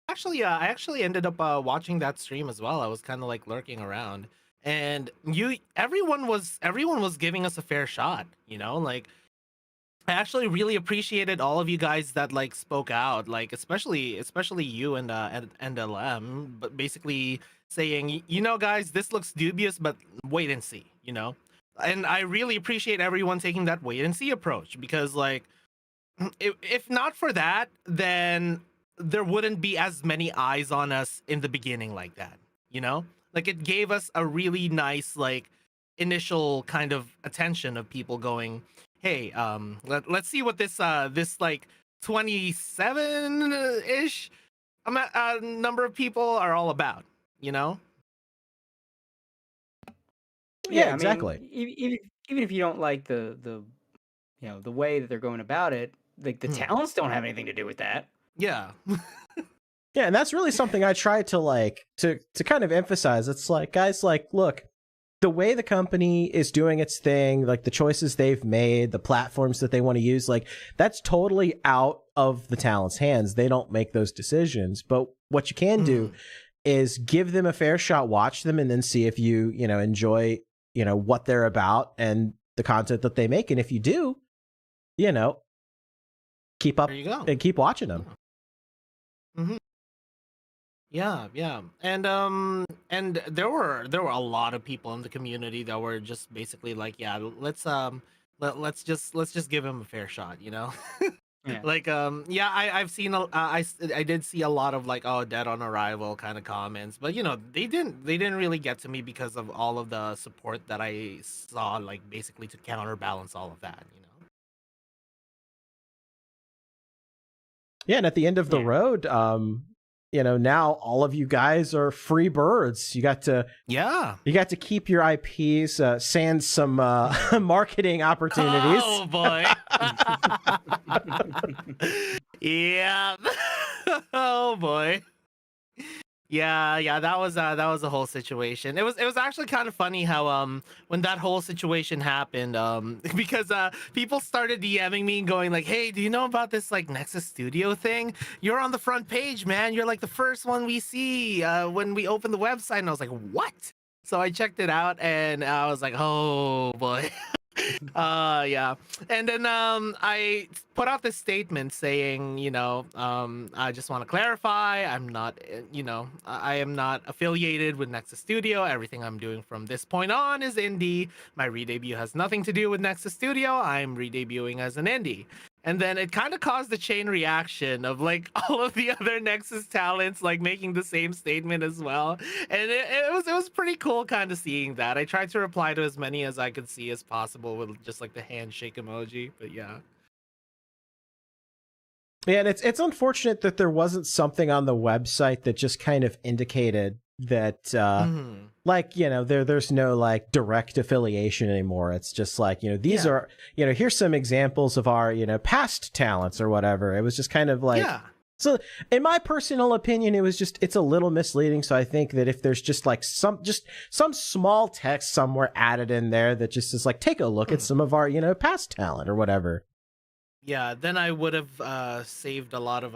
actually, I actually ended up watching that stream as well. I was kind of like lurking around, and everyone was giving us a fair shot, you know, like. I actually really appreciated all of you guys that like spoke out, like especially you and LM, but basically saying, you know, guys, this looks dubious, but wait and see, you know. And I really appreciate everyone taking that wait and see approach, because like if not for that, then there wouldn't be as many eyes on us in the beginning like that, you know. Like it gave us a really nice like initial kind of attention of people going, hey, let's see what this like 27-ish number of people are all about, you know? Yeah, exactly. I mean, even if you don't like the you know, the way that they're going about it, like the talents don't have anything to do with that. Yeah. Yeah, and that's really something I try to like to kind of emphasize. It's like, guys, like, look, the way the company is doing its thing, like the choices they've made, the platforms that they want to use, like that's totally out of the talent's hands. They don't make those decisions. But what you can do is give them a fair shot, watch them, and then see if you know, enjoy, you know, what they're about and the content that they make. And if you do, you know, keep up and keep watching them. Yeah, and there were a lot of people in the community that were just basically like, yeah, let's just give him a fair shot, you know. Yeah. Like yeah, I've seen I did see a lot of like, oh, dead on arrival kind of comments, but you know, they didn't really get to me because of all of the support that I saw, like basically to counterbalance all of that, you know. Yeah, and at the end of the road, you know, now all of you guys are free birds. You got to keep your IPs, sans some marketing opportunities. Oh boy. Yeah. Oh boy. Yeah, that was a whole situation. It was actually kind of funny how when that whole situation happened, because people started DMing me going like, "Hey, do you know about this like Nexus Studio thing? You're on the front page, man. You're like the first one we see when we open the website." And I was like, "What?" So I checked it out and I was like, "Oh boy." Yeah. And then I put out this statement saying, I just want to clarify, I'm not, I am not affiliated with Nexus Studio. Everything I'm doing from this point on is indie. My re-debut has nothing to do with Nexus Studio. I'm re-debuting as an indie. And then it kind of caused a chain reaction of like all of the other Nexus talents like making the same statement as well. And it was pretty cool kind of seeing that. I tried to reply to as many as I could see as possible with just like the handshake emoji. But yeah. Yeah, and it's unfortunate that there wasn't something on the website that just kind of indicated that there's no like direct affiliation anymore. It's just like, these are, here's some examples of our, past talents or whatever. It was just kind of like, so in my personal opinion, it's a little misleading. So I think that if there's just like some small text somewhere added in there that just is like, take a look at some of our, past talent or whatever. Yeah, then I would have saved a lot of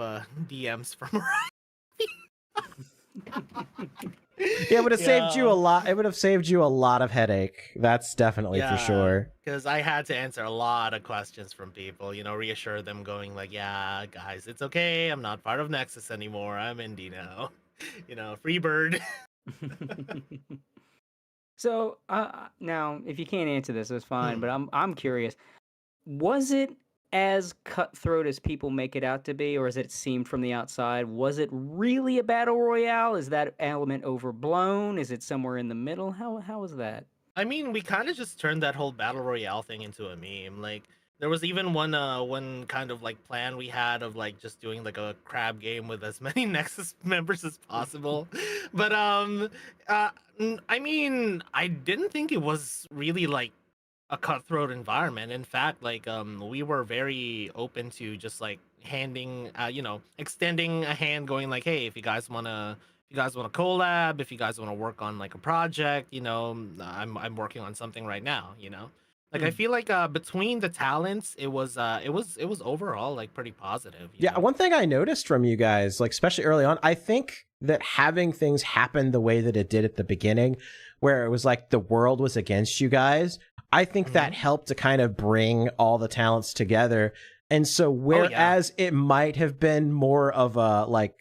DMs from Yeah, it would have saved you a lot. It would have saved you a lot of headache. That's definitely for sure. Because I had to answer a lot of questions from people, reassure them going like, yeah, guys, it's okay. I'm not part of Nexus anymore. I'm indie now. Free bird. So now, if you can't answer this, that's fine. But I'm curious. Was it as cutthroat as people make it out to be, or as it seemed from the outside? Was it really a battle royale? Is that element overblown? Is it somewhere in the middle? How was that? I mean, we kind of just turned that whole battle royale thing into a meme. Like, there was even one kind of like plan we had of like just doing like a crab game with as many Nexus members as possible. But I mean, I didn't think it was really like a cutthroat environment. In fact, like we were very open to just like extending a hand, going like, hey, if you guys want to collab, if you guys want to work on like a project, I'm working on something right now, like I feel like between the talents, it was overall like pretty positive. Yeah, one thing I noticed from you guys, like especially early on, I think that having things happen the way that it did at the beginning, where it was like the world was against you guys, I think that helped to kind of bring all the talents together. And so whereas it might have been more of a like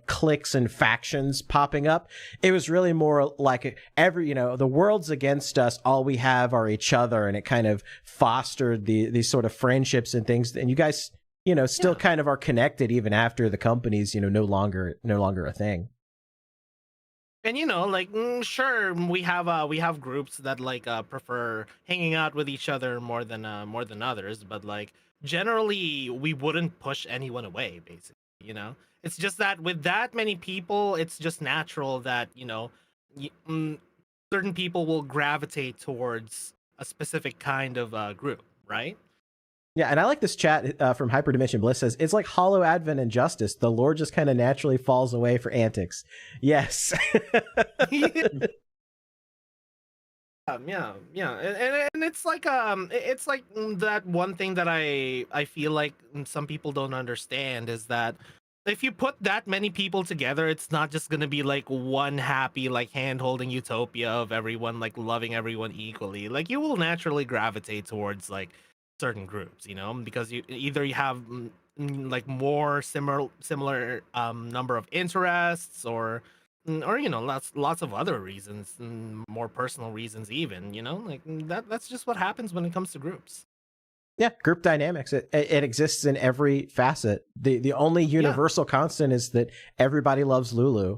cliques and factions popping up, it was really more like the world's against us, all we have are each other, and it kind of fostered these sort of friendships and things. And you guys, still kind of are connected even after the company's, no longer a thing. And sure, we have groups that like prefer hanging out with each other more than others, but like generally we wouldn't push anyone away, basically. It's just that with that many people, it's just natural that certain people will gravitate towards a specific kind of group, right? Yeah, and I like this chat from Hyperdimension Bliss says, it's like Hollow Advent and Justice. The lore just kind of naturally falls away for antics. Yes. Yeah, and it's like that one thing that I feel like some people don't understand is that if you put that many people together, it's not just gonna be like one happy like hand-holding utopia of everyone like loving everyone equally. Like you will naturally gravitate towards like certain groups, because you have like more similar number of interests or lots of other reasons, more personal reasons even, like that's just what happens when it comes to groups. Yeah, group dynamics. It exists in every facet. The only universal constant is that everybody loves Lulu.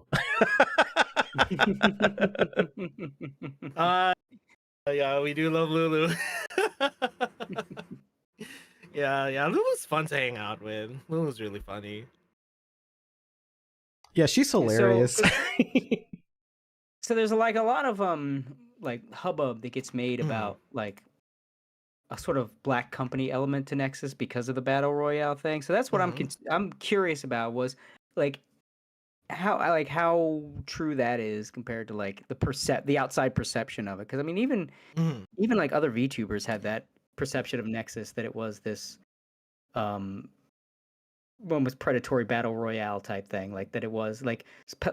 Yeah, we do love Lulu. Yeah, Lulu's fun to hang out with. Lulu's really funny. Yeah, she's hilarious. So there's like a lot of like hubbub that gets made about like a sort of black company element to Nexus because of the battle royale thing. So that's what I'm curious about, was like how true that is compared to like the outside perception of it. Because I mean, even like other VTubers had that perception of Nexus, that it was this almost predatory battle royale type thing, like that it was like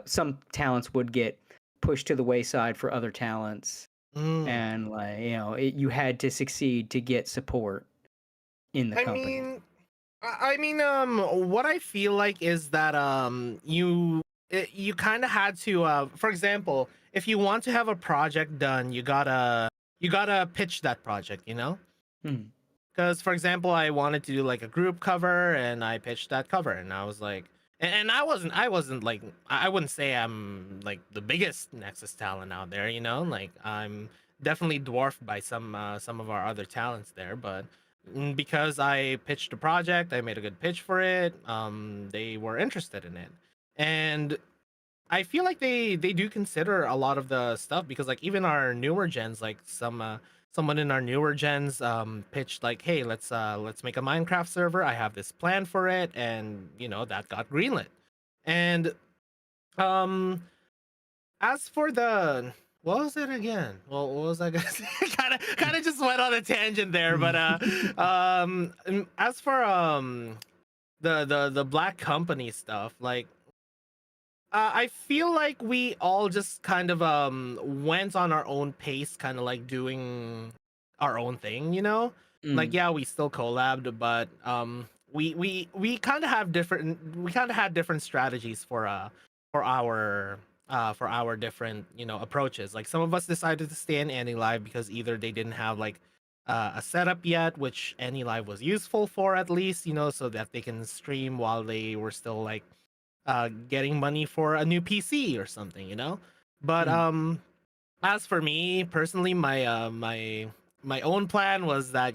some talents would get pushed to the wayside for other talents, and like you had to succeed to get support in the company. What I feel like is that you kind of had to for example, if you want to have a project done, you gotta pitch that project, because for example, I wanted to do like a group cover, and I pitched that cover, and I was like, and I wasn't like, I wouldn't say I'm like the biggest Nexus talent out there, like I'm definitely dwarfed by some of our other talents there, but because I pitched a project, I made a good pitch for it, they were interested in it. And I feel like they do consider a lot of the stuff, because like even our newer gens, like someone in our newer gens pitched like, hey, let's make a Minecraft server. I have this plan for it, and that got greenlit. And as for the, what was it again? Well, what was I gonna say? kind of just went on a tangent there, but as for the black company stuff, like I feel like we all just kind of went on our own pace, kind of like doing our own thing, like yeah, we still collabed, but we kind of had different strategies for our different approaches. Like some of us decided to stay in AnyLive because either they didn't have like a setup yet, which AnyLive was useful for, at least, so that they can stream while they were still like getting money for a new PC or something, but as for me personally, my own plan was that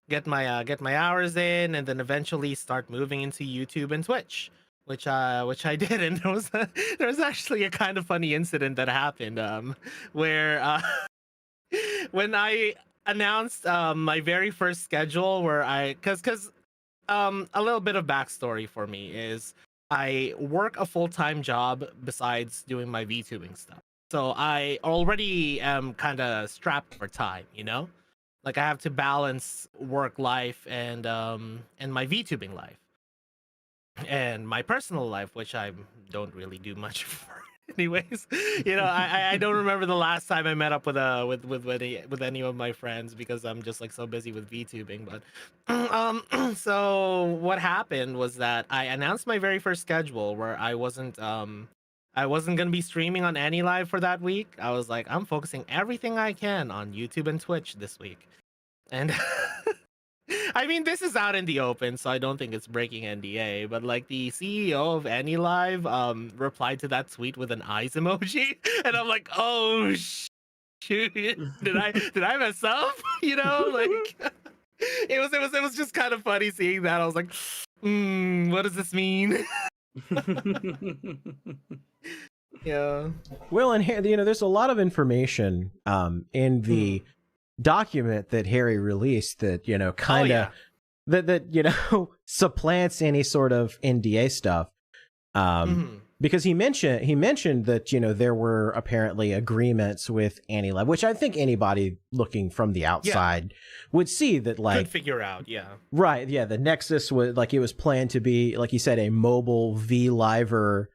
get my hours in, and then eventually start moving into YouTube and Twitch, which I did. And there was actually a kind of funny incident that happened where when I announced my very first schedule, where because a little bit of backstory for me is I work a full-time job besides doing my VTubing stuff. So I already am kind of strapped for time, Like I have to balance work life and my VTubing life and my personal life, which I don't really do much for. Anyways, I don't remember the last time I met up with any of my friends, because I'm just like so busy with VTubing. But so what happened was that I announced my very first schedule, where I wasn't gonna be streaming on AnyLive for that week. I was like, I'm focusing everything I can on YouTube and Twitch this week. And I mean, this is out in the open, so I don't think it's breaking NDA, but like the CEO of AnyLive replied to that tweet with an eyes emoji, and I'm like, oh shoot, did I mess up? Like it was just kind of funny seeing that. I was like, what does this mean? Yeah. Well, and here, there's a lot of information in the document that Harry released that kind of that supplants any sort of NDA stuff, because he mentioned that there were apparently agreements with AnyLive, which I think anybody looking from the outside would see that, like, could figure out. Right, the Nexus was like, it was planned to be, like you said, a mobile V-Liver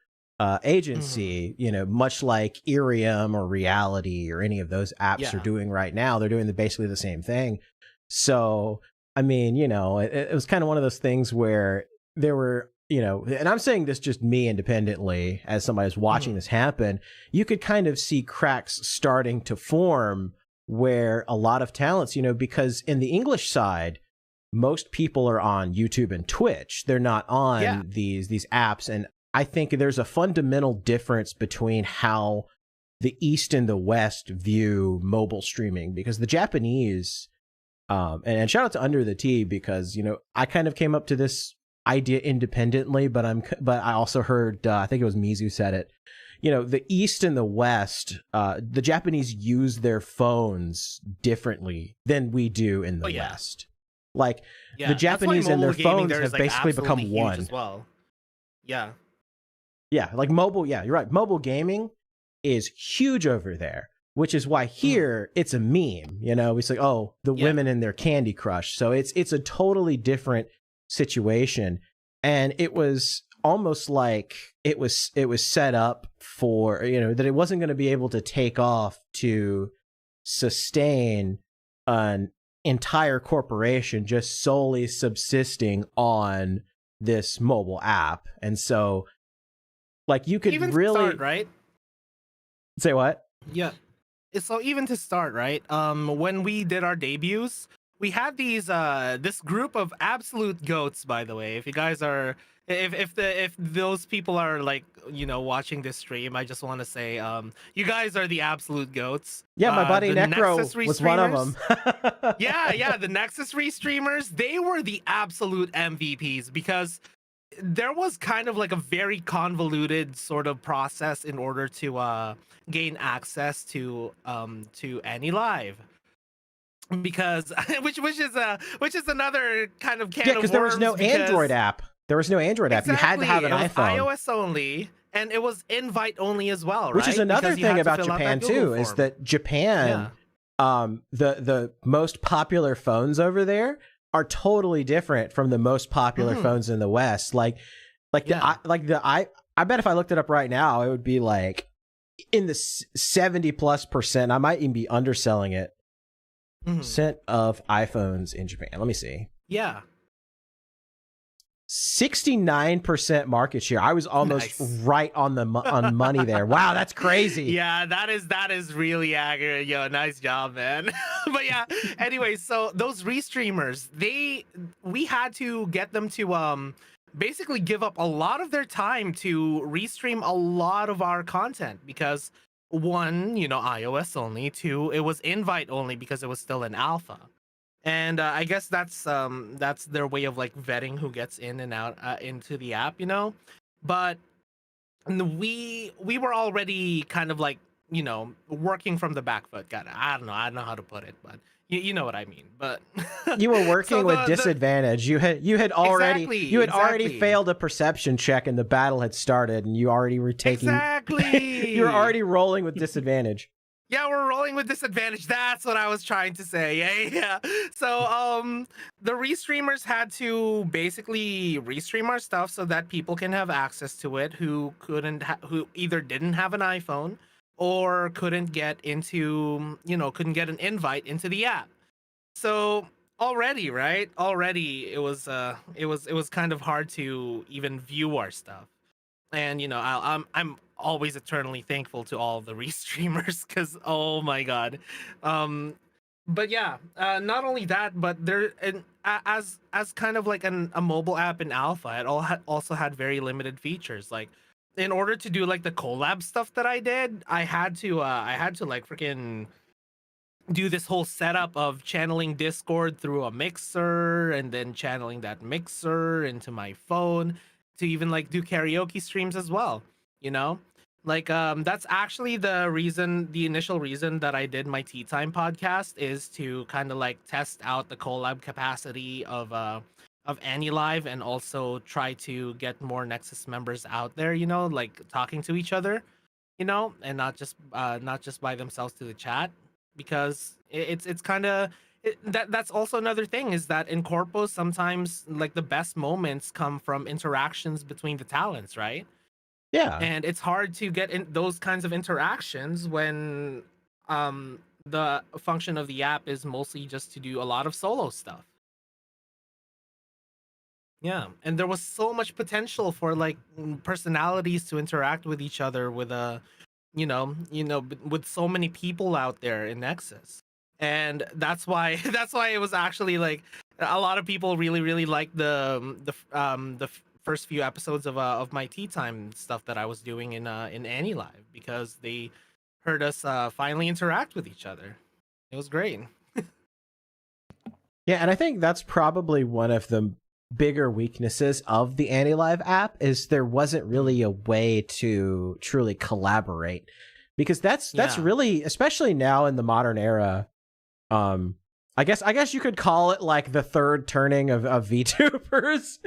agency, much like Irium or Reality or any of those apps are doing right now. They're doing basically the same thing. So, I mean, it was kind of one of those things where there were, and I'm saying this just me independently as somebody who's watching this happen, you could kind of see cracks starting to form where a lot of talents, because in the English side, most people are on YouTube and Twitch. They're not on these apps. And I think there's a fundamental difference between how the East and the West view mobile streaming, because the Japanese, and shout out to Under the T, because, I kind of came up to this idea independently, but I also heard, I think it was Mizu said it, the East and the West, the Japanese use their phones differently than we do in the West. Like the Japanese and their phones have basically become one as well. Yeah. Yeah, like mobile. Yeah, you're right. Mobile gaming is huge over there, which is why here it's a meme. It's like, oh, the women in their Candy Crush. So it's a totally different situation, and it was almost like it was set up for that it wasn't going to be able to take off to sustain an entire corporation just solely subsisting on this mobile app. And so like you could even really start, right? Say what? Yeah. So even to start, right? When we did our debuts, we had this group of absolute goats, by the way. If you guys are if those people are like, watching this stream, I just want to say you guys are the absolute goats. Yeah, my buddy Necro was one of them. yeah, the Nexus restreamers, they were the absolute MVPs because there was kind of like a very convoluted sort of process in order to gain access to Any Live, because which is another kind of can of worms. Because there was no Android app. There was no Android app. You had to have an iPhone. iOS only, and it was invite only as well, right? Which is another thing about Japan too, is that Japan, the most popular phones over there are totally different from the most popular phones in the West. I bet if I looked it up right now, it would be like in the 70+%. I might even be underselling it. Percent of iPhones in Japan. Let me see. Yeah. 69% market share. I was almost right on the on money there. Wow, that's crazy. Yeah, that is really accurate. Yo, nice job, man. But yeah, anyway, so those restreamers, we had to get them to basically give up a lot of their time to restream a lot of our content because one, iOS only, two, it was invite only because it was still an alpha. And I guess that's their way of like vetting who gets in and out into the app, But we were already kind of like, working from the back foot. I don't know how to put it, but you know what I mean. But you were working with disadvantage. You had already failed a perception check, and the battle had started, and you already were taking. Exactly. You're already rolling with disadvantage. Yeah, we're rolling with disadvantage. That's what I was trying to say. Yeah. So, the restreamers had to basically restream our stuff so that people can have access to it who either didn't have an iPhone or couldn't get into, couldn't get an invite into the app. So already, right? Already it was kind of hard to even view our stuff. And I'm always eternally thankful to all the restreamers because oh my god. But yeah, not only that, but there as kind of like a mobile app in alpha, it also had very limited features. Like in order to do like the collab stuff that I did, I had to like freaking do this whole setup of channeling Discord through a mixer and then channeling that mixer into my phone to even like do karaoke streams as well, like that's actually the initial reason that I did my Tea Time podcast, is to kind of like test out the collab capacity of Any Live and also try to get more Nexus members out there, like talking to each other, and not just by themselves to the chat, because it's kind of that's also another thing, is that in corpos sometimes like the best moments come from interactions between the talents, right? Yeah. And it's hard to get in those kinds of interactions when the function of the app is mostly just to do a lot of solo stuff. Yeah, and there was so much potential for like personalities to interact with each other with with so many people out there in Nexus. And that's why it was actually like a lot of people really liked the first few episodes of my Tea Time stuff that I was doing in Any Live, because they heard us finally interact with each other. It was great. Yeah, and I think that's probably one of the bigger weaknesses of the AniLive app is there wasn't really a way to truly collaborate, because that's really, especially now in the modern era, I guess you could call it like the third turning of VTubers.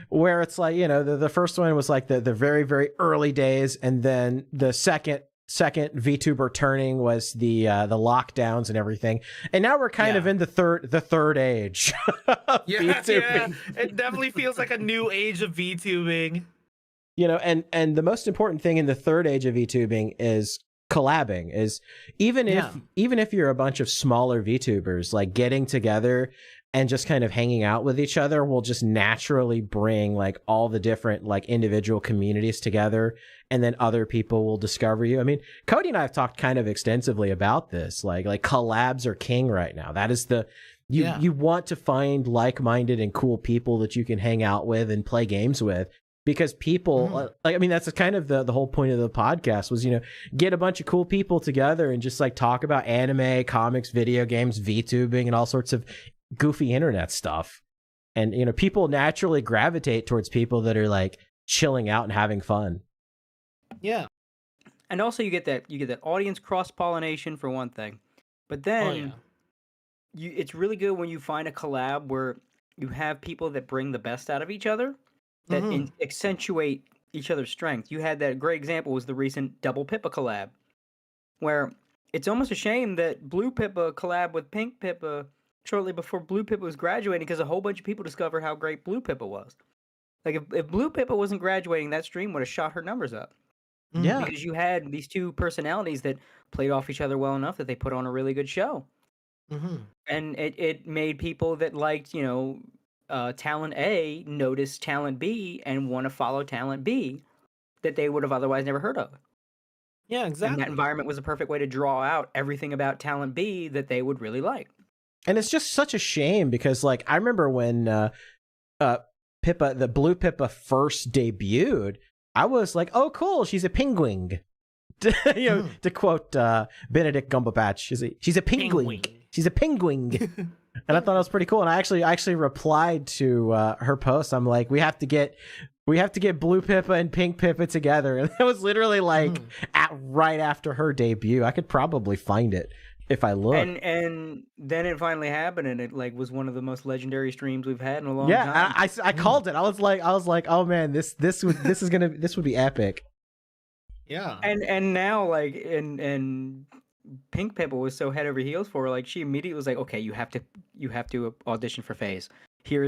Where it's like, the first one was like the very, very early days, and then the second VTuber turning was the lockdowns and everything, and now we're kind of in the third age. It definitely feels like a new age of VTubing. And the most important thing in the third age of VTubing is collabing. Is even if you're a bunch of smaller VTubers, like getting together and just kind of hanging out with each other will just naturally bring like all the different like individual communities together, and then other people will discover you. I mean, Cody and I have talked kind of extensively about this. Like collabs are king right now. That is you want to find like-minded and cool people that you can hang out with and play games with, because people that's kind of the whole point of the podcast was, get a bunch of cool people together and just like talk about anime, comics, video games, VTubing, and all sorts of goofy internet stuff. And people naturally gravitate towards people that are like chilling out and having fun. And also you get that audience cross-pollination for one thing, but then it's really good when you find a collab where you have people that bring the best out of each other, that accentuate each other's strength. You had that great example was the recent Double Pippa collab, where it's almost a shame that Blue Pippa collab with Pink Pippa shortly before Blue Pippa was graduating, because a whole bunch of people discovered how great Blue Pippa was. Like if Blue Pippa wasn't graduating, that stream would have shot her numbers up. Yeah, because you had these two personalities that played off each other well enough that they put on a really good show. And it made people that liked talent A notice talent B and want to follow talent B that they would have otherwise never heard of. Yeah, exactly. And that environment was a perfect way to draw out everything about talent B that they would really like. And it's just such a shame, because like I remember when Pippa, the Blue Pippa, first debuted, I was like, oh cool, she's a penguin. To quote Benedict Cumberbatch, she's a penguin. She's a penguin. And I thought it was pretty cool. And I actually replied to her post. I'm like, we have to get Blue Pippa and Pink Pippa together. And it was literally like right after her debut. I could probably find it if I look. And then it finally happened, and it like was one of the most legendary streams we've had in a long time. I called it. I was like, oh man, this would be epic. Yeah. And now like and Pink Pippa was so head over heels for her, like she immediately was like, okay, you have to audition for FaZe. Here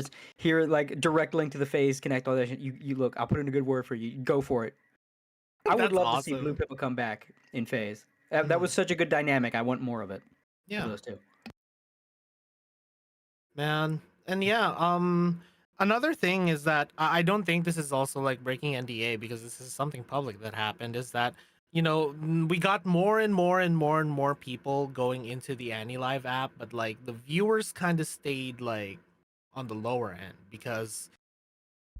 like direct link to the FaZe Connect audition. You look, I'll put in a good word for you. Go for it. I would love to see Blue Pippa come back in FaZe. That was such a good dynamic. I want more of it. Yeah, those two. Man, and another thing is that I don't think this is also like breaking NDA, because this is something public that happened. Is that we got more and more people going into the AniLive app, but like the viewers kind of stayed like on the lower end, because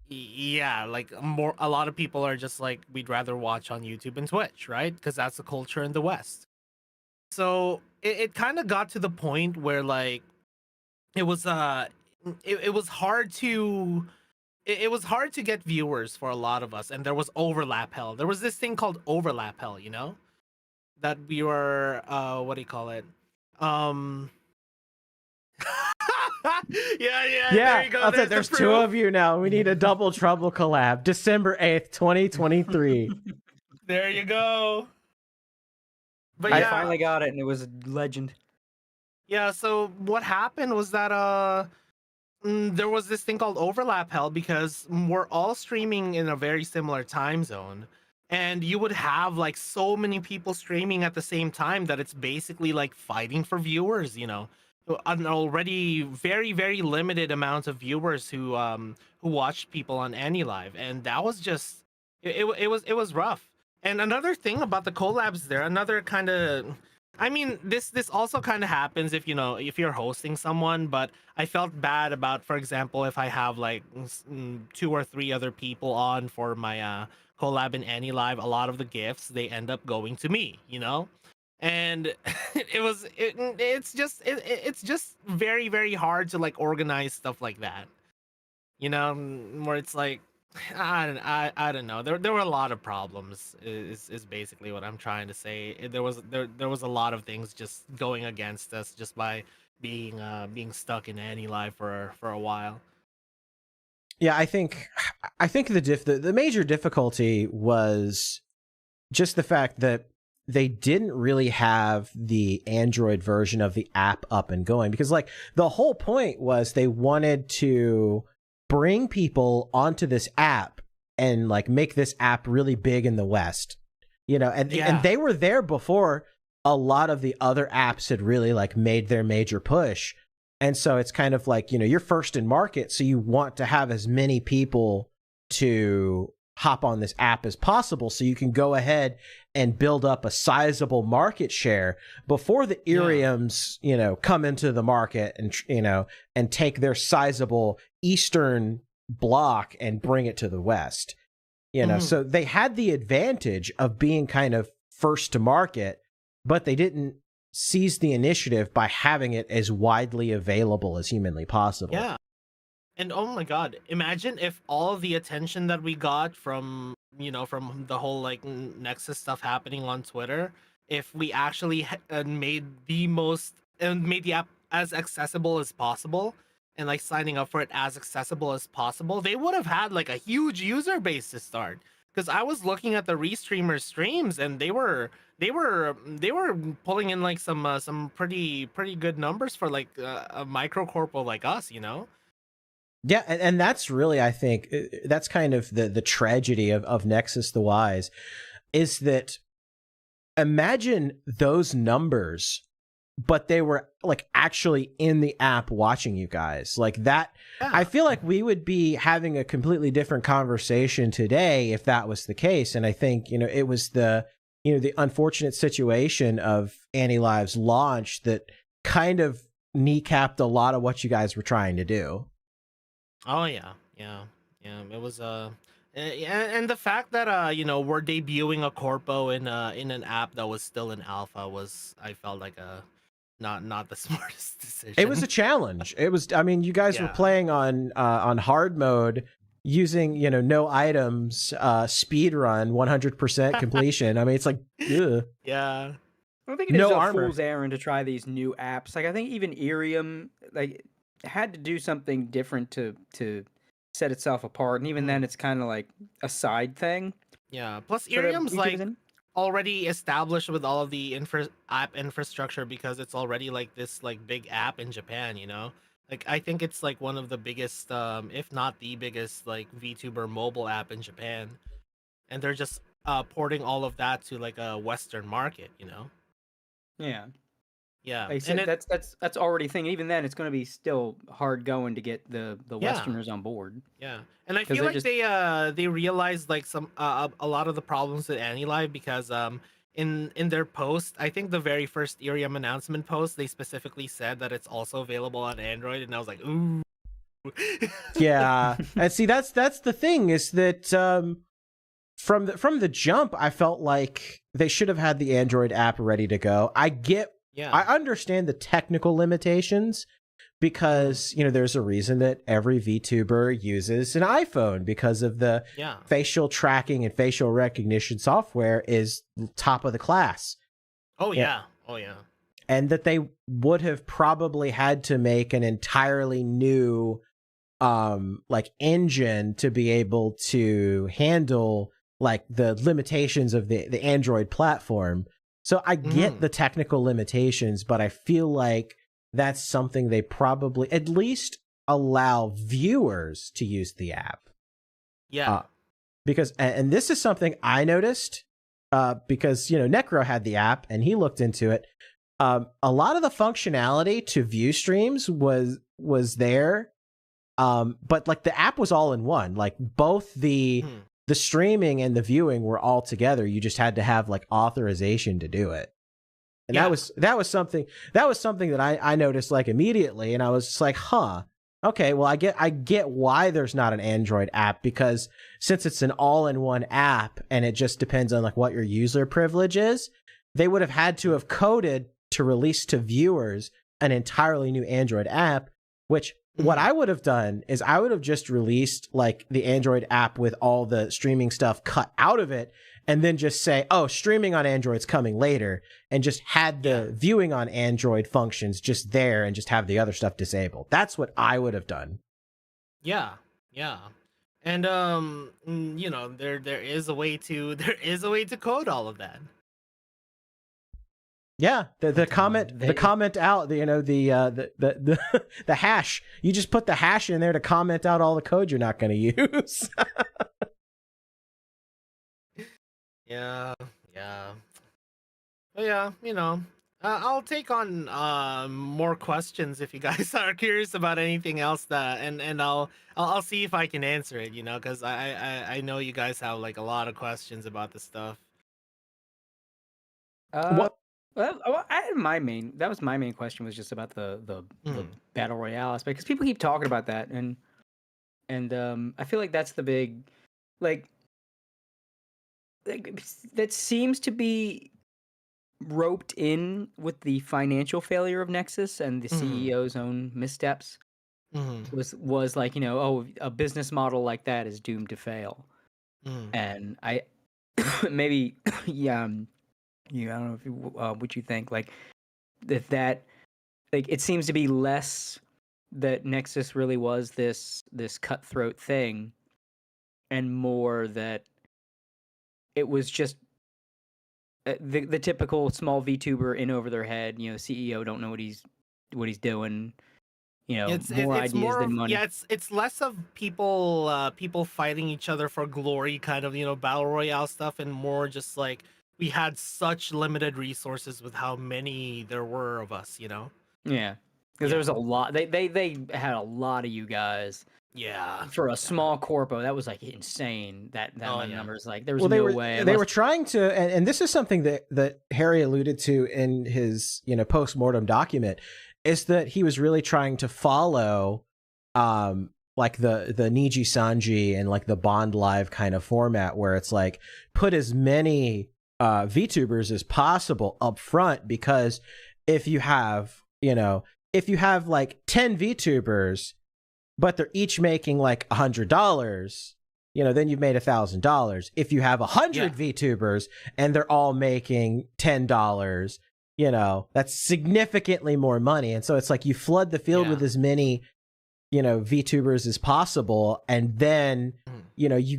like a lot of people are just like, we'd rather watch on YouTube and Twitch, right? Because that's the culture in the West. So it kind of got to the point where like it was hard to get viewers for a lot of us, and there was overlap hell. There was this thing called overlap hell, that we were what do you call it? Yeah. There you go. There's two of you now. We need a Double Trouble collab. December 8th, 2023. There you go. But I finally got it, and it was a legend. Yeah, so what happened was that there was this thing called overlap hell, because we're all streaming in a very similar time zone, and you would have like so many people streaming at the same time that it's basically like fighting for viewers, an already very, very limited amount of viewers who watched people on AniLive, and that was just it was rough. And another thing about the collabs there, another kind of, I mean, this also kind of happens if you're hosting someone, but I felt bad about, for example, if I have like 2 or 3 other people on for my collab in AniLive, a lot of the gifts, they end up going to me, and it's just very, very hard to like organize stuff like that, where it's like I don't know. There were a lot of problems. Is basically what I'm trying to say. There was a lot of things just going against us just by being stuck in Annie Live for a while. Yeah, I think the major difficulty was just the fact that they didn't really have the Android version of the app up and going, because like the whole point was they wanted to bring people onto this app and like make this app really big in the West, and they were there before a lot of the other apps had really like made their major push. And so it's kind of like, you're first in market, so you want to have as many people to hop on this app as possible so you can go ahead and build up a sizable market share before the Iriums, come into the market and take their sizable Eastern block and bring it to the West. So they had the advantage of being kind of first to market, but they didn't seize the initiative by having it as widely available as humanly possible. Yeah. And oh my god, imagine if all the attention that we got from the whole like Nexus stuff happening on Twitter, if we actually made the app as accessible as possible and like signing up for it as accessible as possible, they would have had like a huge user base to start. Because I was looking at the restreamer streams and they were pulling in like some pretty good numbers for like a micro corpo like us, Yeah, and that's really, I think, that's kind of the tragedy of Nexus the Wise, is that imagine those numbers, but they were like actually in the app watching you guys like that. Yeah. I feel like we would be having a completely different conversation today if that was the case. And I think, it was the unfortunate situation of Annie Live's launch that kind of kneecapped a lot of what you guys were trying to do. Oh yeah. It was and the fact that we're debuting a corpo in an app that was still in alpha I felt like not the smartest decision. It was a challenge. It was. I mean, you guys were playing on hard mode using no items, speed run, 100% completion. I mean, it's like, ugh. Yeah. I don't think it is a fool's errand to try these new apps. Like I think even Irium like had to do something different to set itself apart, and even then it's kind of like a side thing. Yeah. Plus Irium's like already established with all of the app infrastructure because it's already like this like big app in Japan, Like I think it's like one of the biggest, if not the biggest, like VTuber mobile app in Japan, and they're just porting all of that to like a Western market, Yeah. Yeah, like said, that's already a thing. Even then, it's going to be still hard going to get the Westerners on board. Yeah, and I feel like they realized like a lot of the problems with Annie Live because in their post, I think the very first Irium announcement post, they specifically said that it's also available on Android, and I was like, ooh. Yeah, and see that's the thing is that from the jump, I felt like they should have had the Android app ready to go. I understand the technical limitations because, there's a reason that every VTuber uses an iPhone because of the facial tracking and facial recognition software is top of the class. Oh, yeah. Oh, yeah. And that they would have probably had to make an entirely new like engine to be able to handle like the limitations of the Android platform. So I get the technical limitations, but I feel like that's something they probably at least allow viewers to use the app. Yeah. Because, and this is something I noticed because, Necro had the app and he looked into it. A lot of the functionality to view streams was there. But like the app was all in one, like both the streaming and the viewing were all together. You just had to have like authorization to do it. And that was something that I noticed like immediately. And I was just like, okay, well, I get why there's not an Android app, because since it's an all-in-one app and it just depends on like what your user privilege is, they would have had to have coded to release to viewers an entirely new Android app, which what I would have done is I would have just released like the Android app with all the streaming stuff cut out of it, and then just say, oh, streaming on Android's coming later, and just had the viewing on Android functions just there and just have the other stuff disabled. That's what I would have done. Yeah. And you know, there is a way to code all of that. Yeah, the comment out, you know, the hash. You just put the hash in there to comment out all the code you're not going to use. Yeah. But yeah, you know, I'll take on more questions if you guys are curious about anything else and I'll see if I can answer it, you know, because I know you guys have like a lot of questions about this stuff. Well, I had my main question was just about the battle royale aspect, because people keep talking about that, and I feel like that's the big like that seems to be roped in with the financial failure of Nexus and the CEO's own missteps. Was like, you know, oh, a business model like that is doomed to fail. And I maybe I don't know if you, what you think, like that like it seems to be less that Nexus really was this cutthroat thing, and more that it was just the typical small VTuber in over their head. You know, CEO don't know what he's doing. You know, more ideas than money. Yeah, it's less of people fighting each other for glory, kind of, you know, battle royale stuff, and more just like we had such limited resources with how many there were of us, you know. Yeah, because there was a lot. They had a lot of you guys. Yeah, for a small corpo, that was like insane. That numbers, like there was way. They were trying to, and this is something that Harry alluded to in his, you know, post-mortem document, is that he was really trying to follow like the Niji Sanji and like the Bond Live kind of format, where it's like put as many VTubers as possible up front, because if you have like 10 VTubers, but they're each making like $100, you know, then you've made $1,000. If you have 100 VTubers and they're all making $10, you know, that's significantly more money. And so it's like you flood the field with as many, you know, VTubers as possible, and then you know, you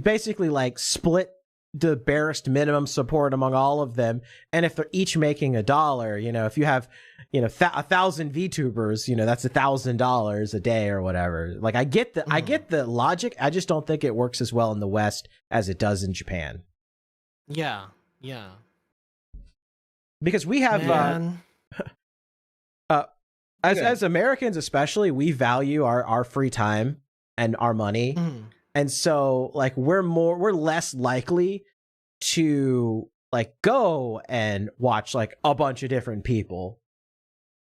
basically like split the barest minimum support among all of them. And if they're each making $1, you know, if you have, you know, 1,000 VTubers, you know, that's $1,000 a day or whatever. Like I get the logic. I just don't think it works as well in the West as it does in Japan. Yeah. Because we have as Americans especially, we value our free time and our money. And so like we're less likely to like go and watch like a bunch of different people.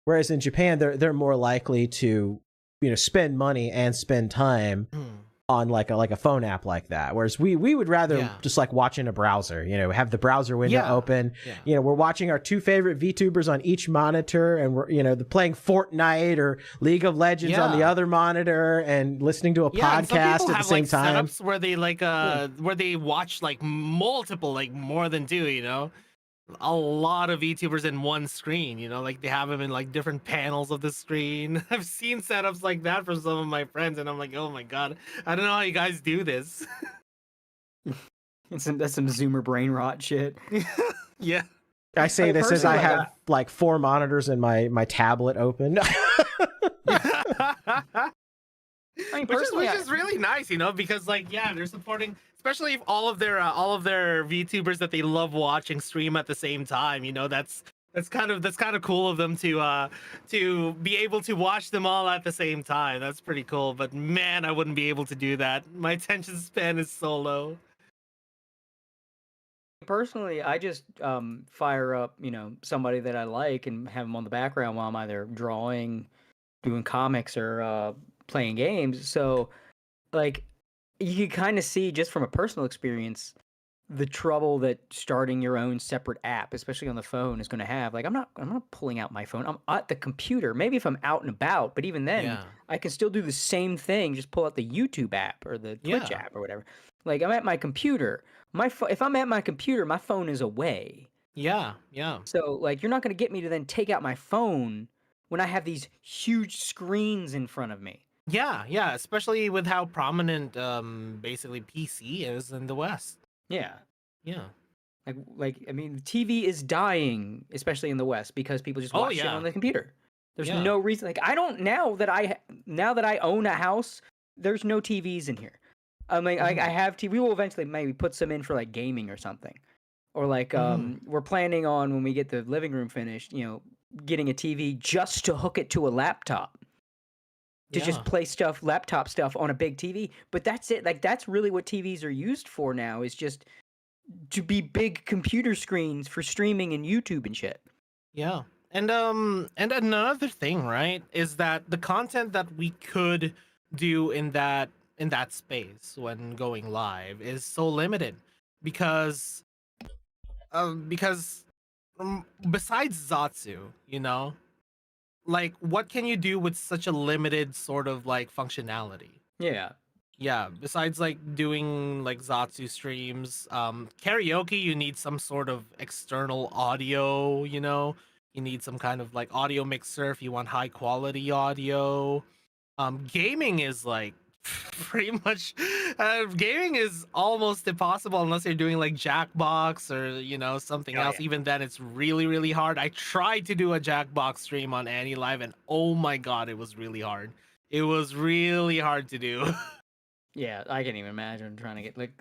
Whereas in Japan, they're more likely to, you know, spend money and spend time on like a phone app like that. Whereas we would rather just like watch in a browser, you know, have the browser window open. You know, we're watching our two favorite VTubers on each monitor, and we're, you know, playing Fortnite or League of Legends on the other monitor, and listening to a podcast at the same time. Setups where they like where they watch like multiple, like more than two, you know. A lot of VTubers in one screen, you know, like they have them in like different panels of the screen. I've seen setups like that from some of my friends, and I'm like, oh my god, I don't know how you guys do this. That's some Zoomer brain rot shit. Yeah. I say this as I have like 4 monitors and my tablet open. I mean, which is really nice, you know, because like they're supporting, especially if all of their VTubers that they love watching stream at the same time, you know. That's kind of cool of them to be able to watch them all at the same time. That's pretty cool. But man, I wouldn't be able to do that. My attention span is so low. Personally, I just fire up, you know, somebody that I like and have them on the background while I'm either drawing, doing comics, or playing games. So like you can kind of see just from a personal experience the trouble that starting your own separate app, especially on the phone, is going to have. Like, I'm not pulling out my phone. I'm at the computer. Maybe if I'm out and about, but even then, I can still do the same thing. Just pull out the YouTube app or the Twitch app or whatever. Like, I'm at my computer. If I'm at my computer, my phone is away. Yeah. So, like, you're not going to get me to then take out my phone when I have these huge screens in front of me. Yeah, especially with how prominent basically PC is in the West. Yeah. Yeah. Like I mean, TV is dying, especially in the West, because people just watch it on the computer. There's no reason. Like, I don't now that I own a house, there's no TVs in here. I mean, I have TV. We will eventually maybe put some in for like gaming or something, or like we're planning on when we get the living room finished, getting a TV just to hook it to a laptop. To just play laptop stuff on a big TV. But that's it. Like, that's really what TVs are used for now, is just to be big computer screens for streaming and YouTube and shit. Yeah. And another thing, right, is that the content that we could do in that space when going live is so limited because besides Zatsu, like, what can you do with such a limited sort of like functionality? Yeah, besides like doing like Zatsu streams, karaoke, you need some sort of external audio, you need some kind of like audio mixer if you want high quality audio. Gaming is like pretty much gaming is almost impossible unless you're doing like Jackbox or something else. Even then, it's really, really hard. I tried to do a Jackbox stream on Annie Live, and oh my god, it was really hard. It was really hard to do. Yeah, I can't even imagine trying to get like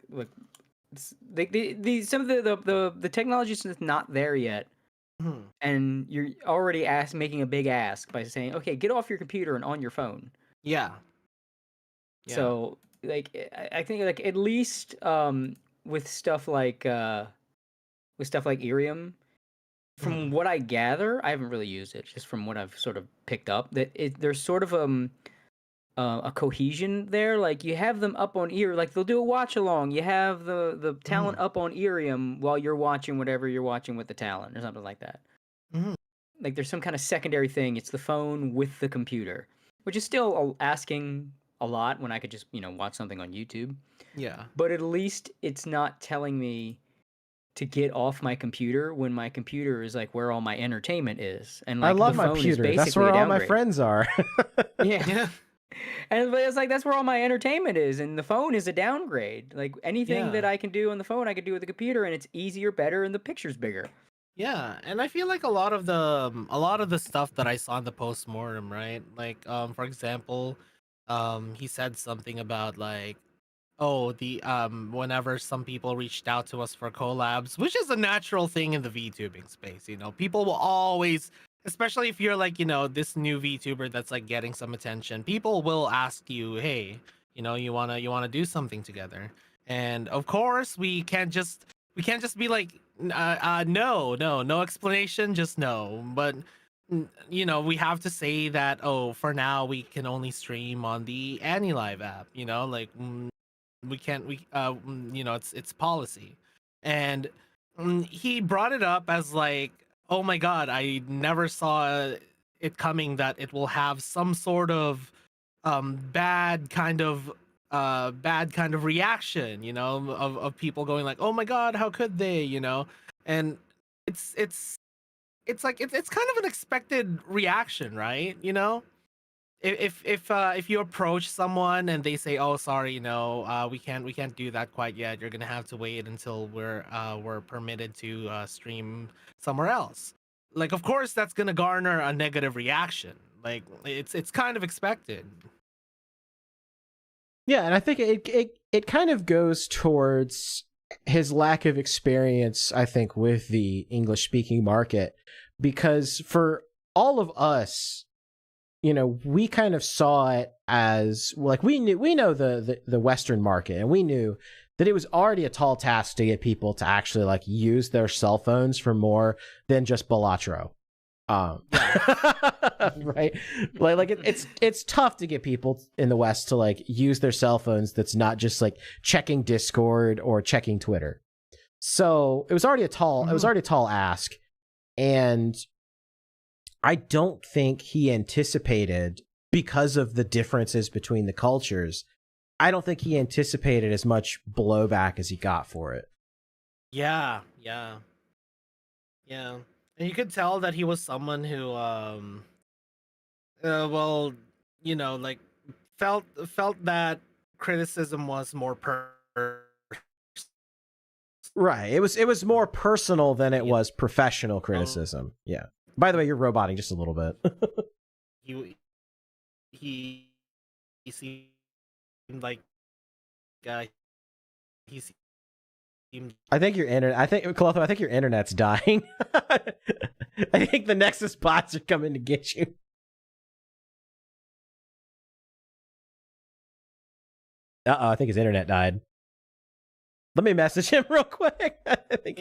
some of the technology is not there yet. And you're already making a big ask by saying, okay, get off your computer and on your phone. Yeah. So, like, I think, like, at least with stuff like Irium, from what I gather, I haven't really used it. Just from what I've sort of picked up, that there's sort of a cohesion there. Like, you have them up on like they'll do a watch along. You have the talent up on Irium while you're watching whatever you're watching with the talent or something like that. Like, there's some kind of secondary thing. It's the phone with the computer, which is still asking a lot when I could just watch something on YouTube. Yeah. But at least it's not telling me to get off my computer when my computer is like where all my entertainment is. And like, I love my computer. That's where all my friends are. Yeah. And it's like, that's where all my entertainment is, and the phone is a downgrade. Like, anything that I can do on the phone, I can do with the computer, and it's easier, better, and the picture's bigger. Yeah, and I feel like a lot of the stuff that I saw in the postmortem, right? Like, for example, he said something about like, whenever some people reached out to us for collabs, which is a natural thing in the VTubing space. People will always, especially if you're like, this new VTuber that's like getting some attention, people will ask you, hey, you wanna do something together. And of course, we can't just be like, no explanation, just no. But we have to say that, for now we can only stream on the Annie Live app. Like, we can't. It's policy. And he brought it up as like, oh my god, I never saw it coming that it will have some sort of bad kind of reaction, of people going like, oh my god, how could they, and it's like it's kind of an expected reaction, right? If you approach someone and they say, oh, sorry, we can't do that quite yet, you're gonna have to wait until we're permitted to stream somewhere else. Like, of course that's gonna garner a negative reaction. Like, it's kind of expected. Yeah, and I think it kind of goes towards his lack of experience, I think, with the English speaking market, because for all of us, we kind of saw it as like, we know the Western market, and we knew that it was already a tall task to get people to actually like use their cell phones for more than just Balatro. Right, like it's tough to get people in the West to like use their cell phones that's not just like checking Discord or checking Twitter. So it was already a tall ask, and I don't think he anticipated, because of the differences between the cultures, I don't think he anticipated as much blowback as he got for it. Yeah. And you could tell that he was someone who, well, like felt that criticism was more Right. It was more personal than it was professional criticism. Yeah. By the way, you're roboting just a little bit. he seemed like he seemed. I think Clotho, I think your internet's dying. I think the Nexus bots are coming to get you. I think his internet died. Let me message him real quick. I think...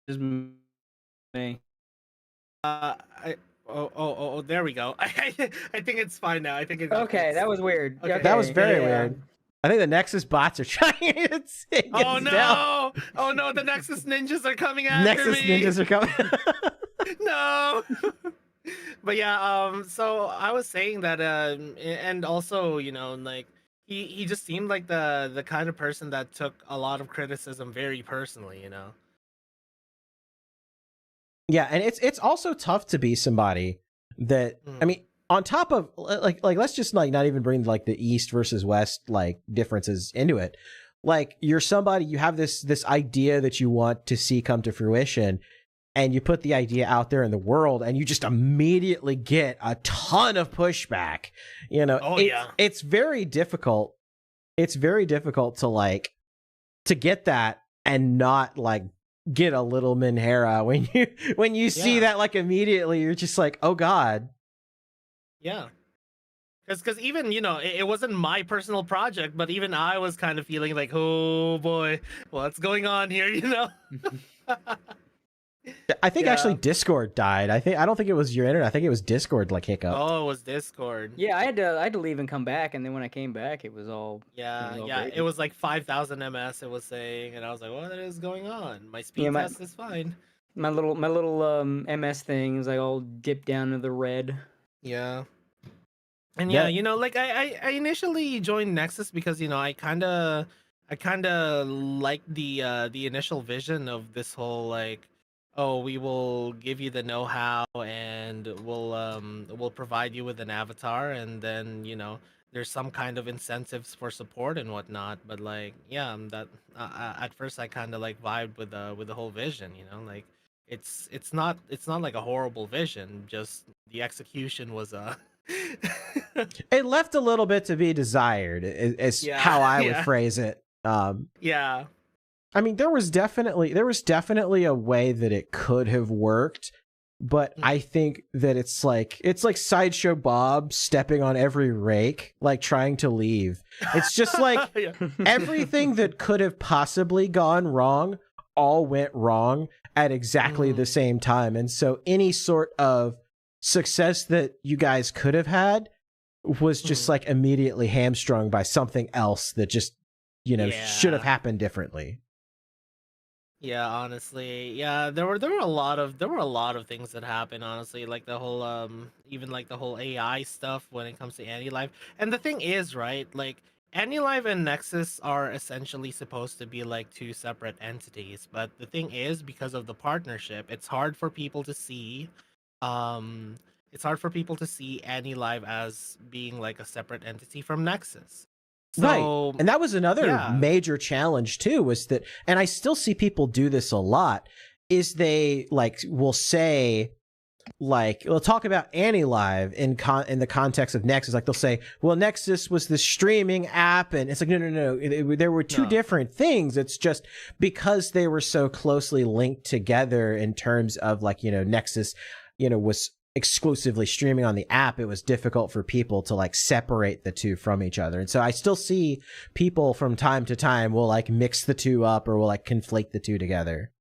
Just me. There we go. I think it's fine now. I think it's okay. That was weird. Okay. Okay. That was very weird. I think the Nexus bots are trying to get Oh no! down. Oh no! The Nexus ninjas are coming after Nexus me. ninjas are coming. No. But yeah, so I was saying that, and also, like he just seemed like the kind of person that took a lot of criticism very personally, Yeah, and it's also tough to be somebody that I mean, on top of like let's just like not even bring like the East versus West like differences into it. Like you're somebody, you have this idea that you want to see come to fruition, and you put the idea out there in the world, and you just immediately get a ton of pushback. It's very difficult. It's very difficult to get that and not like get a little Minhera when you see that, like immediately you're just like, oh god. Yeah. Because even, it wasn't my personal project, but even I was kind of feeling like, oh boy, what's going on here, I think actually Discord died. I don't think it was your internet. I think it was Discord like hiccup. Oh, it was Discord. Yeah, I had to leave and come back, and then when I came back, it was all It was like 5,000 ms. It was saying, and I was like, what is going on? My speed test is fine. My little MS thing is like all dipped down to the red. Yeah. And like I initially joined Nexus because I kind of liked the initial vision of this whole like, oh, we will give you the know-how and we'll provide you with an avatar, and then there's some kind of incentives for support and whatnot. But like that at first I kind of like vibed with the whole vision, like it's not like a horrible vision, just the execution was it left a little bit to be desired is how I would phrase it. I mean, there was definitely a way that it could have worked, but I think that it's like Sideshow Bob stepping on every rake, like trying to leave. It's just like everything that could have possibly gone wrong all went wrong at exactly the same time. And so any sort of success that you guys could have had was just like immediately hamstrung by something else that just should have happened differently. Yeah, honestly, there were a lot of things that happened, honestly, like the whole even like the whole AI stuff when it comes to Anti-Life. And the thing is, right, like Anti-Life and Nexus are essentially supposed to be like two separate entities, but the thing is, because of the partnership, it's hard for people to see Anti-Life as being like a separate entity from Nexus. So, right. And that was another major challenge too, was that, and I still see people do this a lot, is they like will say, like, we'll talk about Anti-Live in the context of Nexus. Like they'll say, well, Nexus was the streaming app, and it's like, no. There were two different things. It's just because they were so closely linked together in terms of like, Nexus, was exclusively streaming on the app, it was difficult for people to like separate the two from each other. And so I still see people from time to time will like mix the two up or will like conflate the two together.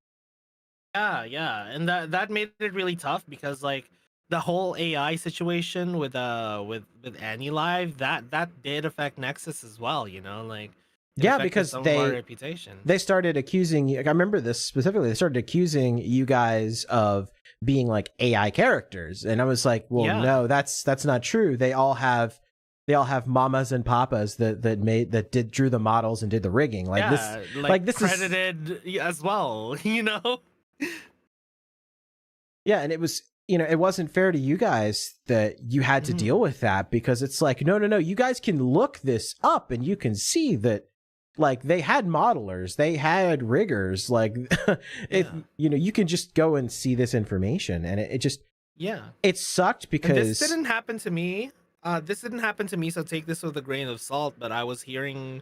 Yeah, and that made it really tough because like the whole AI situation with Annie Live, that did affect Nexus as well, you know, like it Yeah, affected because some of our reputation. they started accusing you. Like, I remember this specifically. They started accusing you guys of being like AI characters, and I was like, well, Yeah. no, that's not true. They all have mamas and papas that drew the models and did the rigging. Like yeah, this, like this credited as well, you know. yeah, and it was, it wasn't fair to you guys that you had to deal with that, because it's like, no, you guys can look this up and you can see that, like, they had modelers, they had riggers, like, you can just go and see this information, and it just, it sucked because and this didn't happen to me. So take this with a grain of salt. But I was hearing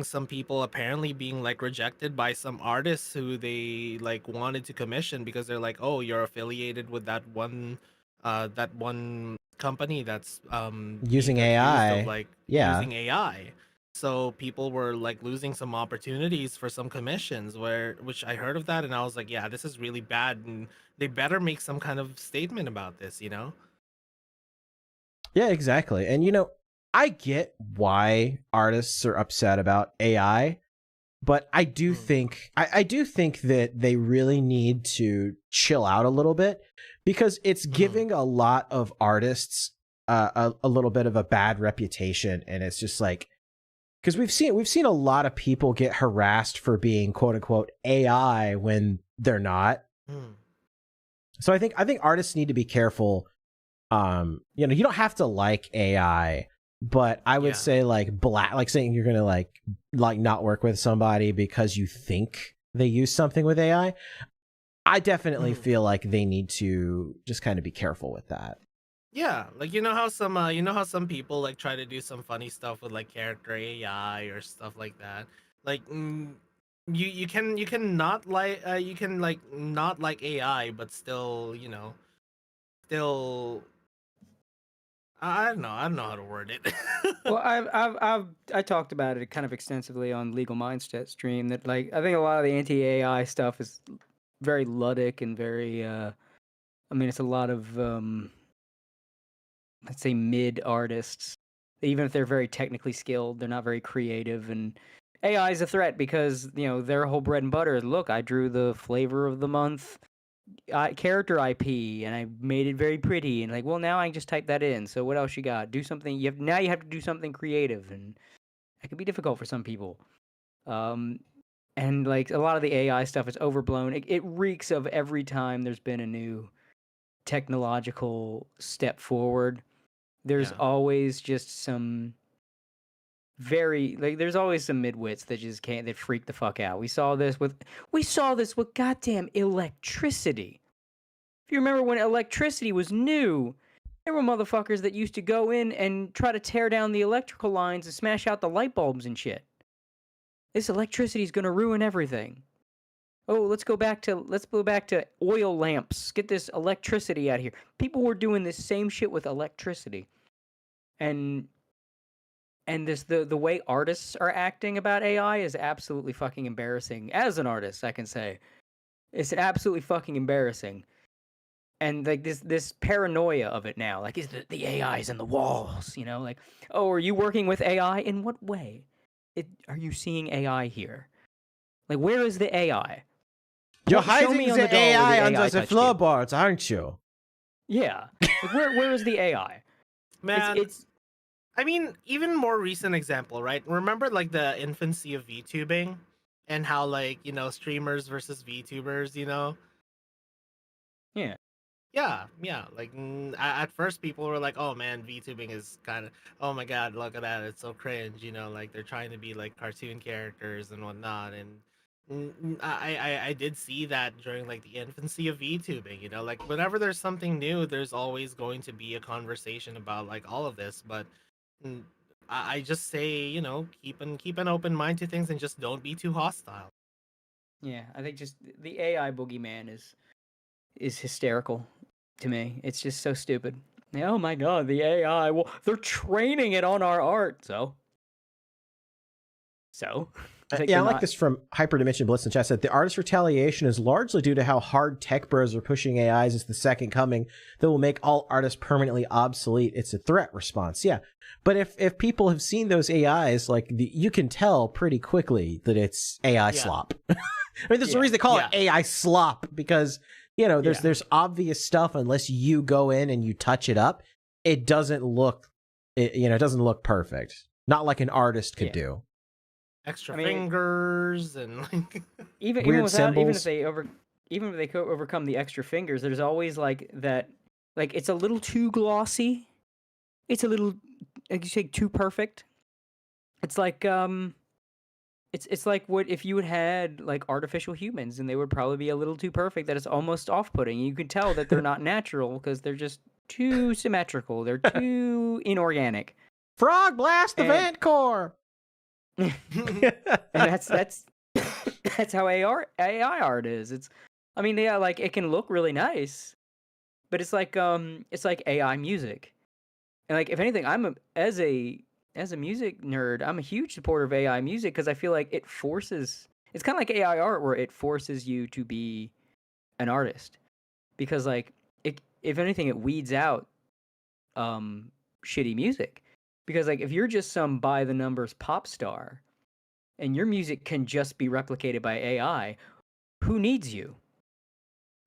some people apparently being like rejected by some artists who they like wanted to commission, because they're like, oh, you're affiliated with that one company that's using being accused AI. of, like, Yeah. using AI. So people were like losing some opportunities for some commissions, which I heard of that, and I was like, yeah, this is really bad, and they better make some kind of statement about this, you know? Yeah, exactly. And I get why artists are upset about AI, but I do think that they really need to chill out a little bit, because it's giving a lot of artists a little bit of a bad reputation, and it's just like, because we've seen a lot of people get harassed for being quote unquote AI when they're not. So I think artists need to be careful. You don't have to like AI, but I would say like saying you're gonna like not work with somebody because you think they use something with AI. I definitely feel like they need to just kind of be careful with that. Yeah, like you know how some people like try to do some funny stuff with like character AI or stuff like that. Like you can not like not like AI, but still still I don't know how to word it. Well, I talked about it kind of extensively on Legal Mindset stream, that like I think a lot of the anti-AI stuff is very ludic and very I mean, it's a lot of let's say mid artists. Even if they're very technically skilled, they're not very creative, and AI is a threat because their whole bread and butter is, look, I drew the flavor of the month character IP and I made it very pretty, and like, well, now I can just type that in. So what else you got? Do something. You have to do something creative, and that can be difficult for some people. And like a lot of the AI stuff is overblown. It reeks of every time there's been a new technological step forward. There's always just some there's always some midwits that just that freak the fuck out. We saw this with goddamn electricity. If you remember when electricity was new, there were motherfuckers that used to go in and try to tear down the electrical lines and smash out the light bulbs and shit. This electricity is gonna ruin everything. Oh, let's go back to oil lamps. Get this electricity out of here. People were doing this same shit with electricity. And the way artists are acting about AI is absolutely fucking embarrassing. As an artist, I can say it's absolutely fucking embarrassing. And like this paranoia of it now, like, is the AI's in the walls, like, oh, are you working with AI? In what way? Are you seeing AI here? Like, where is the AI? You're Show hiding me on the doll where AI the under the touched you. floorboards, aren't you? Yeah. Like, where is the AI? Man, It's I mean, even more recent example, right? Remember like the infancy of VTubing and how like, streamers versus VTubers, Yeah. Yeah. Like at first people were like, "Oh man, VTubing is kind of, oh my god, look at that, it's so cringe," like they're trying to be like cartoon characters and whatnot. And I did see that during like the infancy of VTubing. Like whenever there's something new, there's always going to be a conversation about like all of this. But mm, I just say, keep an open mind to things and just don't be too hostile. Yeah, I think just the AI boogeyman is hysterical to me. It's just so stupid. Oh my god, the AI. Well, they're training it on our art. So? I like this from Hyperdimension Blitz in chat. Said the artist retaliation is largely due to how hard tech bros are pushing AIs as the second coming that will make all artists permanently obsolete. It's a threat response. Yeah. But if people have seen those AIs, like you can tell pretty quickly that it's AI slop. I mean, there's a reason they call it AI slop because, you know, there's obvious stuff unless you go in and you touch it up. It doesn't look, it doesn't look perfect. Not like an artist could do. Extra fingers and like even if they overcome the extra fingers, there's always like that, like it's a little too glossy. It's a little, like you say, too perfect. It's like it's like what if you had like artificial humans and they would probably be a little too perfect that it's almost off-putting. You could tell that they're not natural because they're just too symmetrical. They're too inorganic. Frog blast the vent core. And that's how AI art is. It's, I mean, yeah, like it can look really nice, but it's like AI music. And like if anything, as a music nerd, I'm a huge supporter of AI music because I feel like it forces. It's kind of like AI art where it forces you to be an artist, because like if anything, it weeds out shitty music. Because like if you're just some by the numbers pop star and your music can just be replicated by AI, who needs you?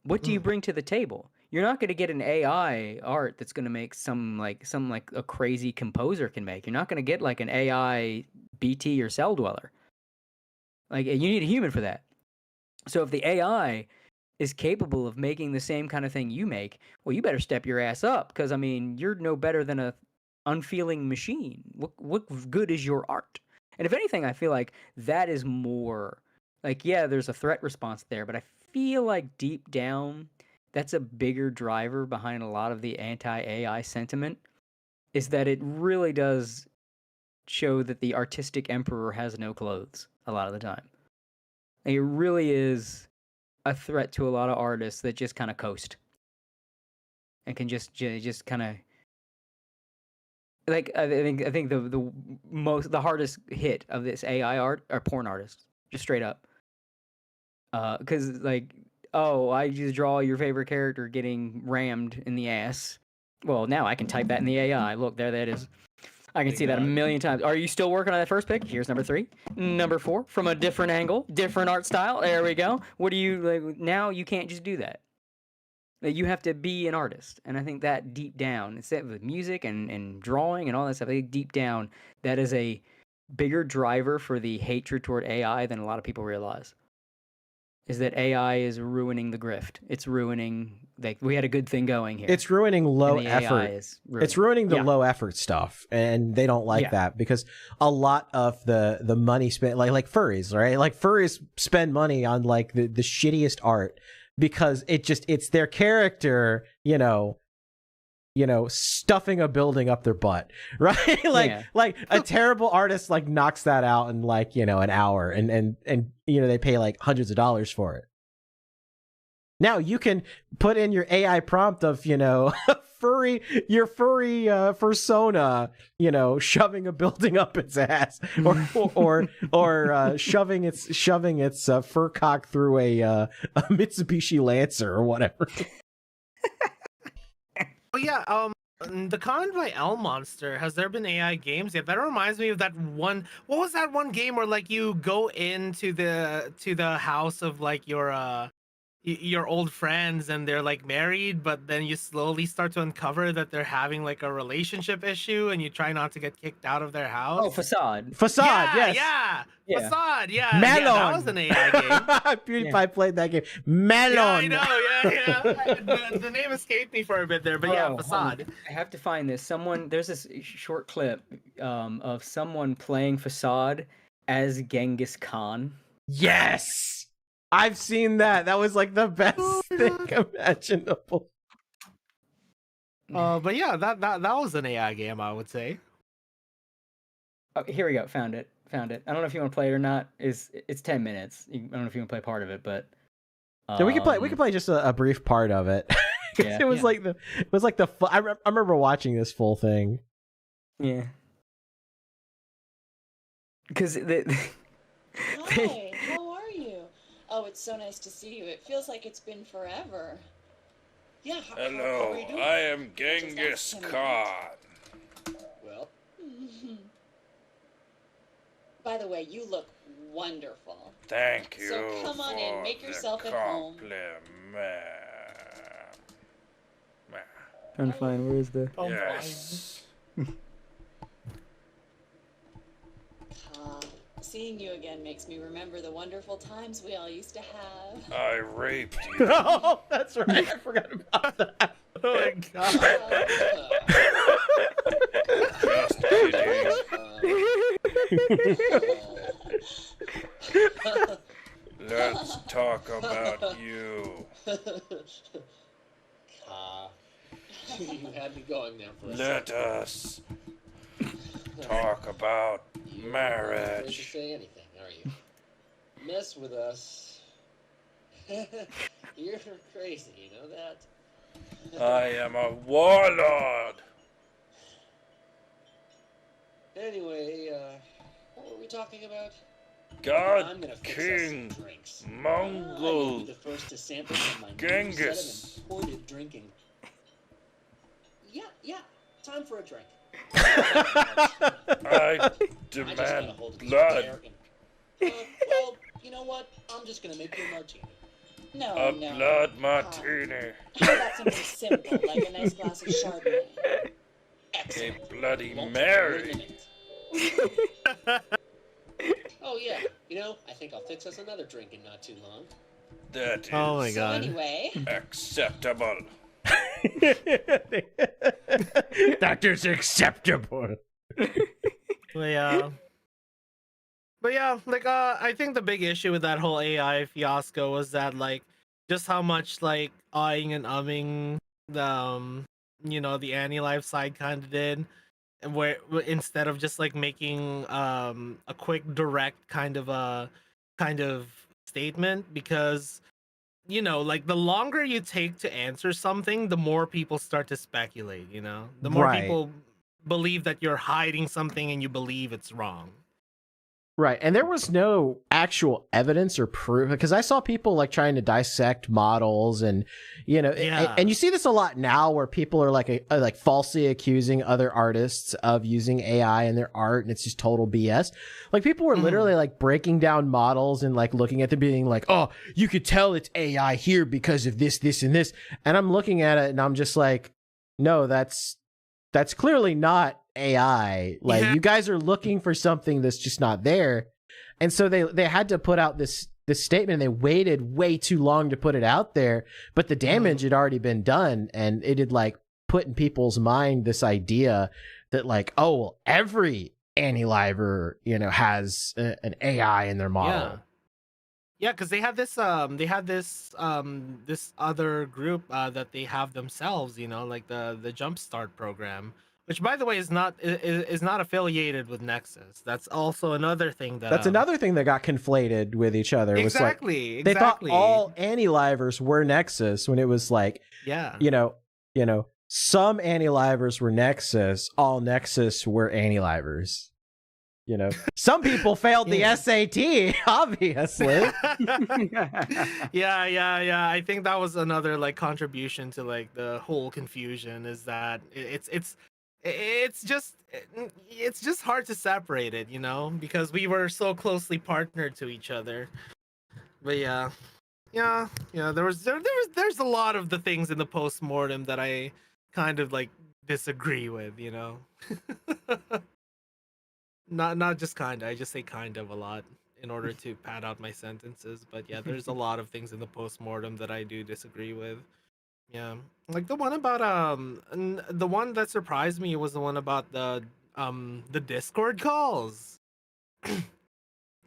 What do you bring to the table? You're not going to get an AI art that's going to make some like a crazy composer can make. You're not going to get like an AI BT or Cell Dweller. Like you need a human for that. So if the AI is capable of making the same kind of thing you make, well, you better step your ass up because I mean you're no better than a unfeeling machine. What good is your art? And if anything, I feel like that is more like, yeah, there's a threat response there, but I feel like deep down that's a bigger driver behind a lot of the anti-AI sentiment, is that it really does show that the artistic emperor has no clothes a lot of the time. Like, it really is a threat to a lot of artists that just kind of coast and can just kind of, like, I think the hardest hit of this AI art are porn artists, just straight up. Because like, oh, I just draw your favorite character getting rammed in the ass. Well, now I can type that in the AI. Look, there that is. I can see that a million times. Are you still working on that first pick? Here's number 3. Number 4, from a different angle, different art style. There we go. What do you like? Now you can't just do that. You have to be an artist. And I think that deep down, instead with music and drawing and all that stuff, I think deep down, that is a bigger driver for the hatred toward AI than a lot of people realize. Is that AI is ruining the grift. It's ruining, like, we had a good thing going here. It's ruining low effort. It's ruining the low effort stuff. And they don't like that because a lot of the money spent, like furries, right? Like furries spend money on like the shittiest art because it's their character, stuffing a building up their butt, right? like a terrible artist like knocks that out in like, an hour and they pay like hundreds of dollars for it. Now you can put in your AI prompt of, your furry persona, shoving a building up its ass or shoving its fur cock through a Mitsubishi Lancer or whatever. Oh yeah, the Con by L Monster, has there been AI games yet? That reminds me of that one. What was that one game where like you go into the house of like your old friends and they're like married, but then you slowly start to uncover that they're having like a relationship issue and you try not to get kicked out of their house? Oh, Facade. Yes. Yeah. Facade, yeah. Melon. Yeah, that was an AI game. PewDiePie played that game. Melon. Yeah, I know, yeah. The name escaped me for a bit there, but Facade. I have to find this. There's this short clip of someone playing Facade as Genghis Khan. Yes! I've seen that. That was like the best thing imaginable. But yeah, that was an AI game, I would say. Oh, here we go. Found it. I don't know if you want to play it or not. It's 10 minutes. I don't know if you want to play part of it, but yeah, we can play just a brief part of it. It was like I remember watching this full thing. Yeah. Because Hi, how are you? Oh, it's so nice to see you. It feels like it's been forever. Yeah, how are Hello, you doing? I am Genghis Khan. Well. By the way, you look wonderful. Thank you. So come on in, make yourself at home. Trying to find where is the. Yes. Seeing you again makes me remember the wonderful times we all used to have. I raped you. Oh, that's right. I forgot about that. Oh my god. Just kidding. Let's talk about you. You had me going there for a Let second. us talk about You aren't marriage. afraid to say anything, are you? Mess with us. You're crazy, you know that? I am a warlord. Anyway, what were we talking about? I'm God, gonna fix us King, some drinks. Mongol, You'll be the first to sample from my new set Genghis. of imported drinking. Yeah, time for a drink. I I just gotta demand hold it blood. there and- well, you know what? I'm just gonna make you a martini. No, A no. blood martini. How about something simple, like a nice glass of Chardonnay? A Excellent. Bloody Won't Mary. take a minute. Oh yeah, you know, I think I'll fix us another drink in not too long. That is Oh my So god. anyway, acceptable. That is acceptable. But yeah, like I think the big issue with that whole AI fiasco was that like just how much like eyeing and umming the anti-life side kind of did, and where instead of just like making a quick direct kind of statement, because like the longer you take to answer something, the more people start to speculate, the more Right. people believe that you're hiding something and you believe it's wrong. Right. And there was no actual evidence or proof, because I saw people like trying to dissect models and, Yeah. and you see this a lot now where people are like falsely accusing other artists of using AI in their art, and it's just total BS. Like people were literally like breaking down models and like looking at them being like, oh, you could tell it's AI here because of this, this, and this. And I'm looking at it and I'm just like, no, that's clearly not AI. Like Yeah. you guys are looking for something that's just not there. And so they had to put out this statement, and they waited way too long to put it out there, but the damage had already been done, and it had like put in people's mind this idea that like, oh, well, every anti-liver, has an AI in their model. Yeah, because they had this this other group that they have themselves, like the Jumpstart program, which by the way is not affiliated with Nexus. That's also another thing that That's another thing that got conflated with each other. It was like exactly. they thought all anti-livers were Nexus, when it was like, Yeah. some anti-livers were Nexus, all Nexus were anti-livers. Some people failed the SAT, obviously. Yeah. I think that was another like contribution to like the whole confusion, is that it's just hard to separate it, because we were so closely partnered to each other. But yeah, there's a lot of the things in the post-mortem that I kind of like disagree with, Not just kind of. I just say kind of a lot in order to pad out my sentences. But yeah, there's a lot of things in the postmortem that I do disagree with. Yeah, like the one about the one that surprised me was the one about the Discord calls.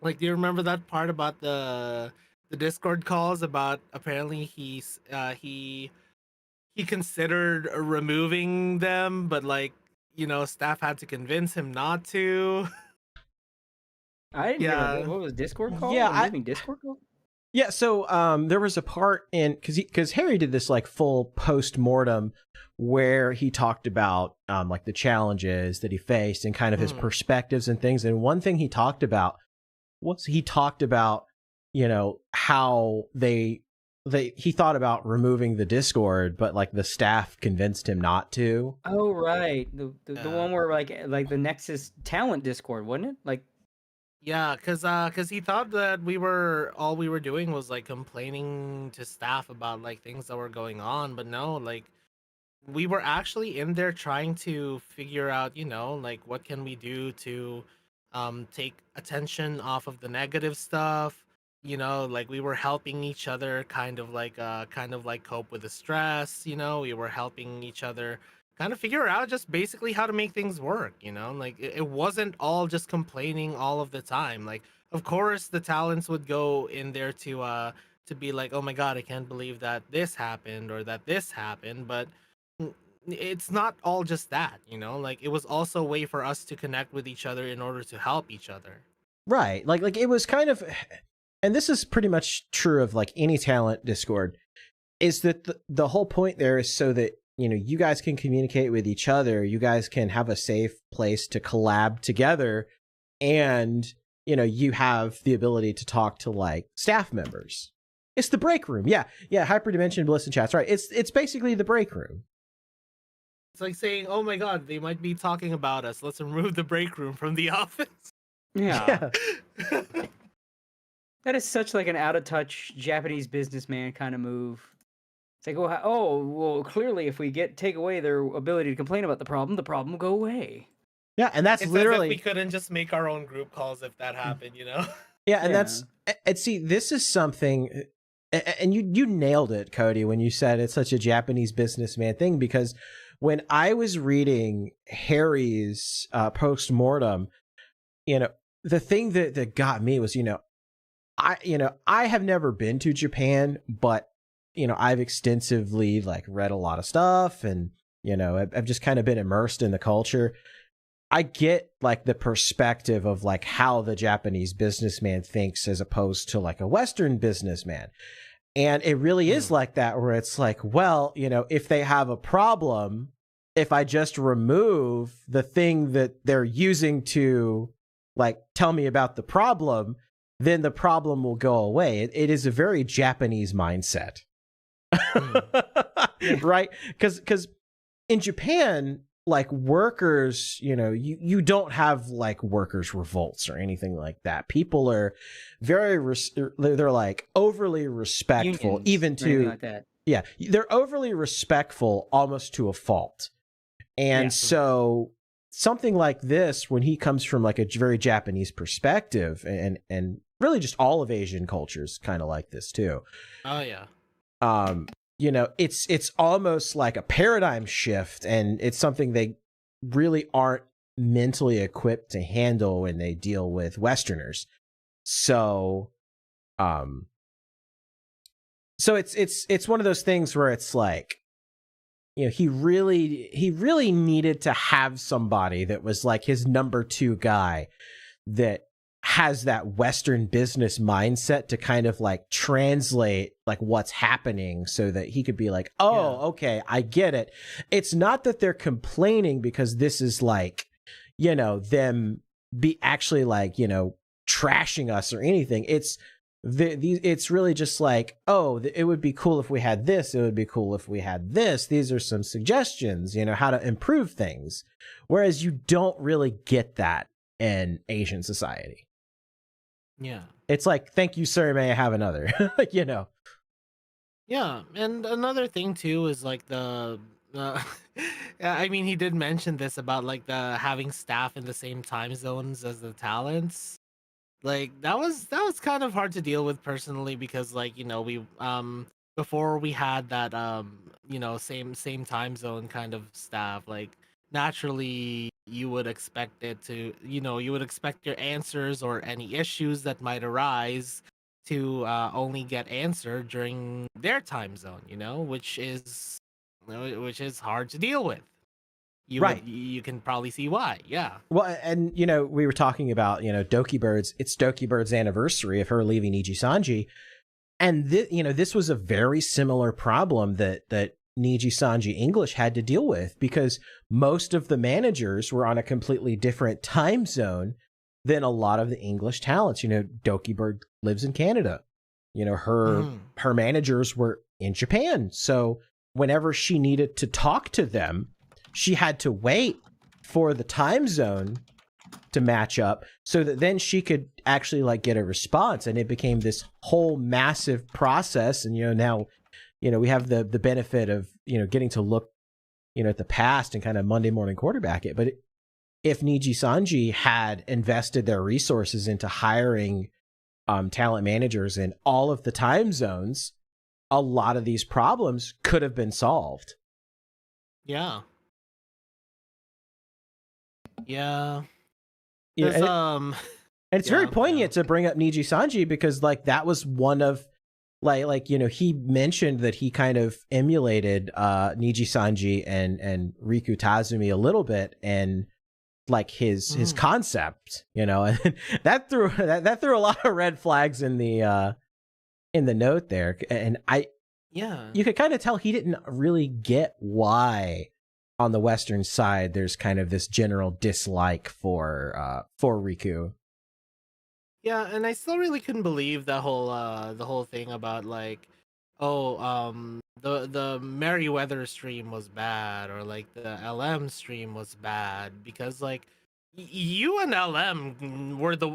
Like, do you remember that part about the Discord calls about apparently he considered removing them, but like staff had to convince him not to. I didn't Yeah. hear what was Discord call? Yeah, I'm leaving Discord call? Yeah, so there was a part in, because Harry did this like full post-mortem where he talked about like the challenges that he faced and kind of his perspectives and things. And one thing he talked about he talked about, how he thought about removing the Discord, but like the staff convinced him not to. Oh right, the one where like the Nexus talent Discord, wasn't it? Like, yeah, cause he thought that all we were doing was like complaining to staff about like things that were going on, but no, like we were actually in there trying to figure out, like what can we do to take attention off of the negative stuff. Like we were helping each other kind of like cope with the stress. We were helping each other kind of figure out just basically how to make things work. Like it wasn't all just complaining all of the time. Like, of course the talents would go in there to be like, oh my god, I can't believe that this happened or that this happened, but it's not all just that. Like it was also a way for us to connect with each other in order to help each other. Right. Like it was kind of, and this is pretty much true of like any talent Discord, is that the whole point there is so that, you guys can communicate with each other. You guys can have a safe place to collab together. And, you have the ability to talk to like staff members. It's the break room. Yeah. Hyperdimension Bliss and Chats. Right. It's basically the break room. It's like saying, oh my god, they might be talking about us. Let's remove the break room from the office. Yeah. That is such like an out of touch Japanese businessman kind of move. It's like, well, clearly if we take away their ability to complain about the problem will go away. Yeah, and that's it's literally, as if we couldn't just make our own group calls if that happened, Yeah, and see, this is something, and you nailed it, Cody, when you said it's such a Japanese businessman thing, because when I was reading Harry's post-mortem, the thing that got me was, I have never been to Japan, but, I've extensively like read a lot of stuff and, I've just kind of been immersed in the culture. I get like the perspective of like how the Japanese businessman thinks as opposed to like a Western businessman. And it really is like that, where it's like, well, if they have a problem, if I just remove the thing that they're using to like tell me about the problem, then the problem will go away. It is a very Japanese mindset. Right? Because in Japan, like workers, you don't have like workers' revolts or anything like that. People are they're like overly respectful, unions, even to like that. Yeah, they're overly respectful almost to a fault. And so something like this, when he comes from like a very Japanese perspective, and really just all of Asian cultures kind of like this too. Oh yeah. It's almost like a paradigm shift, and it's something they really aren't mentally equipped to handle when they deal with Westerners. So it's one of those things where it's like, he really needed to have somebody that was like his number two guy that has that Western business mindset to kind of like translate like what's happening, so that he could be like, okay, I get it. It's not that they're complaining because this is like, them be actually like, trashing us or anything. It's it's really just like, it would be cool if we had this. It would be cool if we had this. These are some suggestions, how to improve things. Whereas you don't really get that in Asian society. Yeah. It's like, thank you, sir, may I have another? Yeah, and another thing too is like the I mean, he did mention this about like the having staff in the same time zones as the talents. Like that was kind of hard to deal with personally, because like, we before we had that same time zone kind of staff, like naturally you would expect it to, you would expect your answers or any issues that might arise to only get answered during their time zone, which is hard to deal with. You can probably see why. Yeah. Well, and we were talking about Doki Bird's. It's Doki Bird's anniversary of her leaving Niji Sanji, and this was a very similar problem that Niji Sanji English had to deal with, because most of the managers were on a completely different time zone than a lot of the English talents. You know, Doki Bird lives in Canada. You know, her managers were in Japan. So whenever she needed to talk to them, she had to wait for the time zone to match up so that then she could actually like get a response. And it became this whole massive process. And, you know, now, you know, we have the benefit of, you know, getting to look, you know, at the past and kind of Monday morning quarterback it. But if Niji Sanji had invested their resources into hiring talent managers in all of the time zones, a lot of these problems could have been solved. Yeah. Yeah. Yeah, and it's very poignant to bring up Niji Sanji because like that was one of like you know, he mentioned that he kind of emulated Niji Sanji and Riku Tazumi a little bit, and like his concept, you know, and that threw a lot of red flags in the note there. And you could kind of tell he didn't really get why on the Western side there's kind of this general dislike for Riku. Yeah, and I still really couldn't believe the whole thing about like, the Merryweather stream was bad, or like the LM stream was bad, because like you and LM were the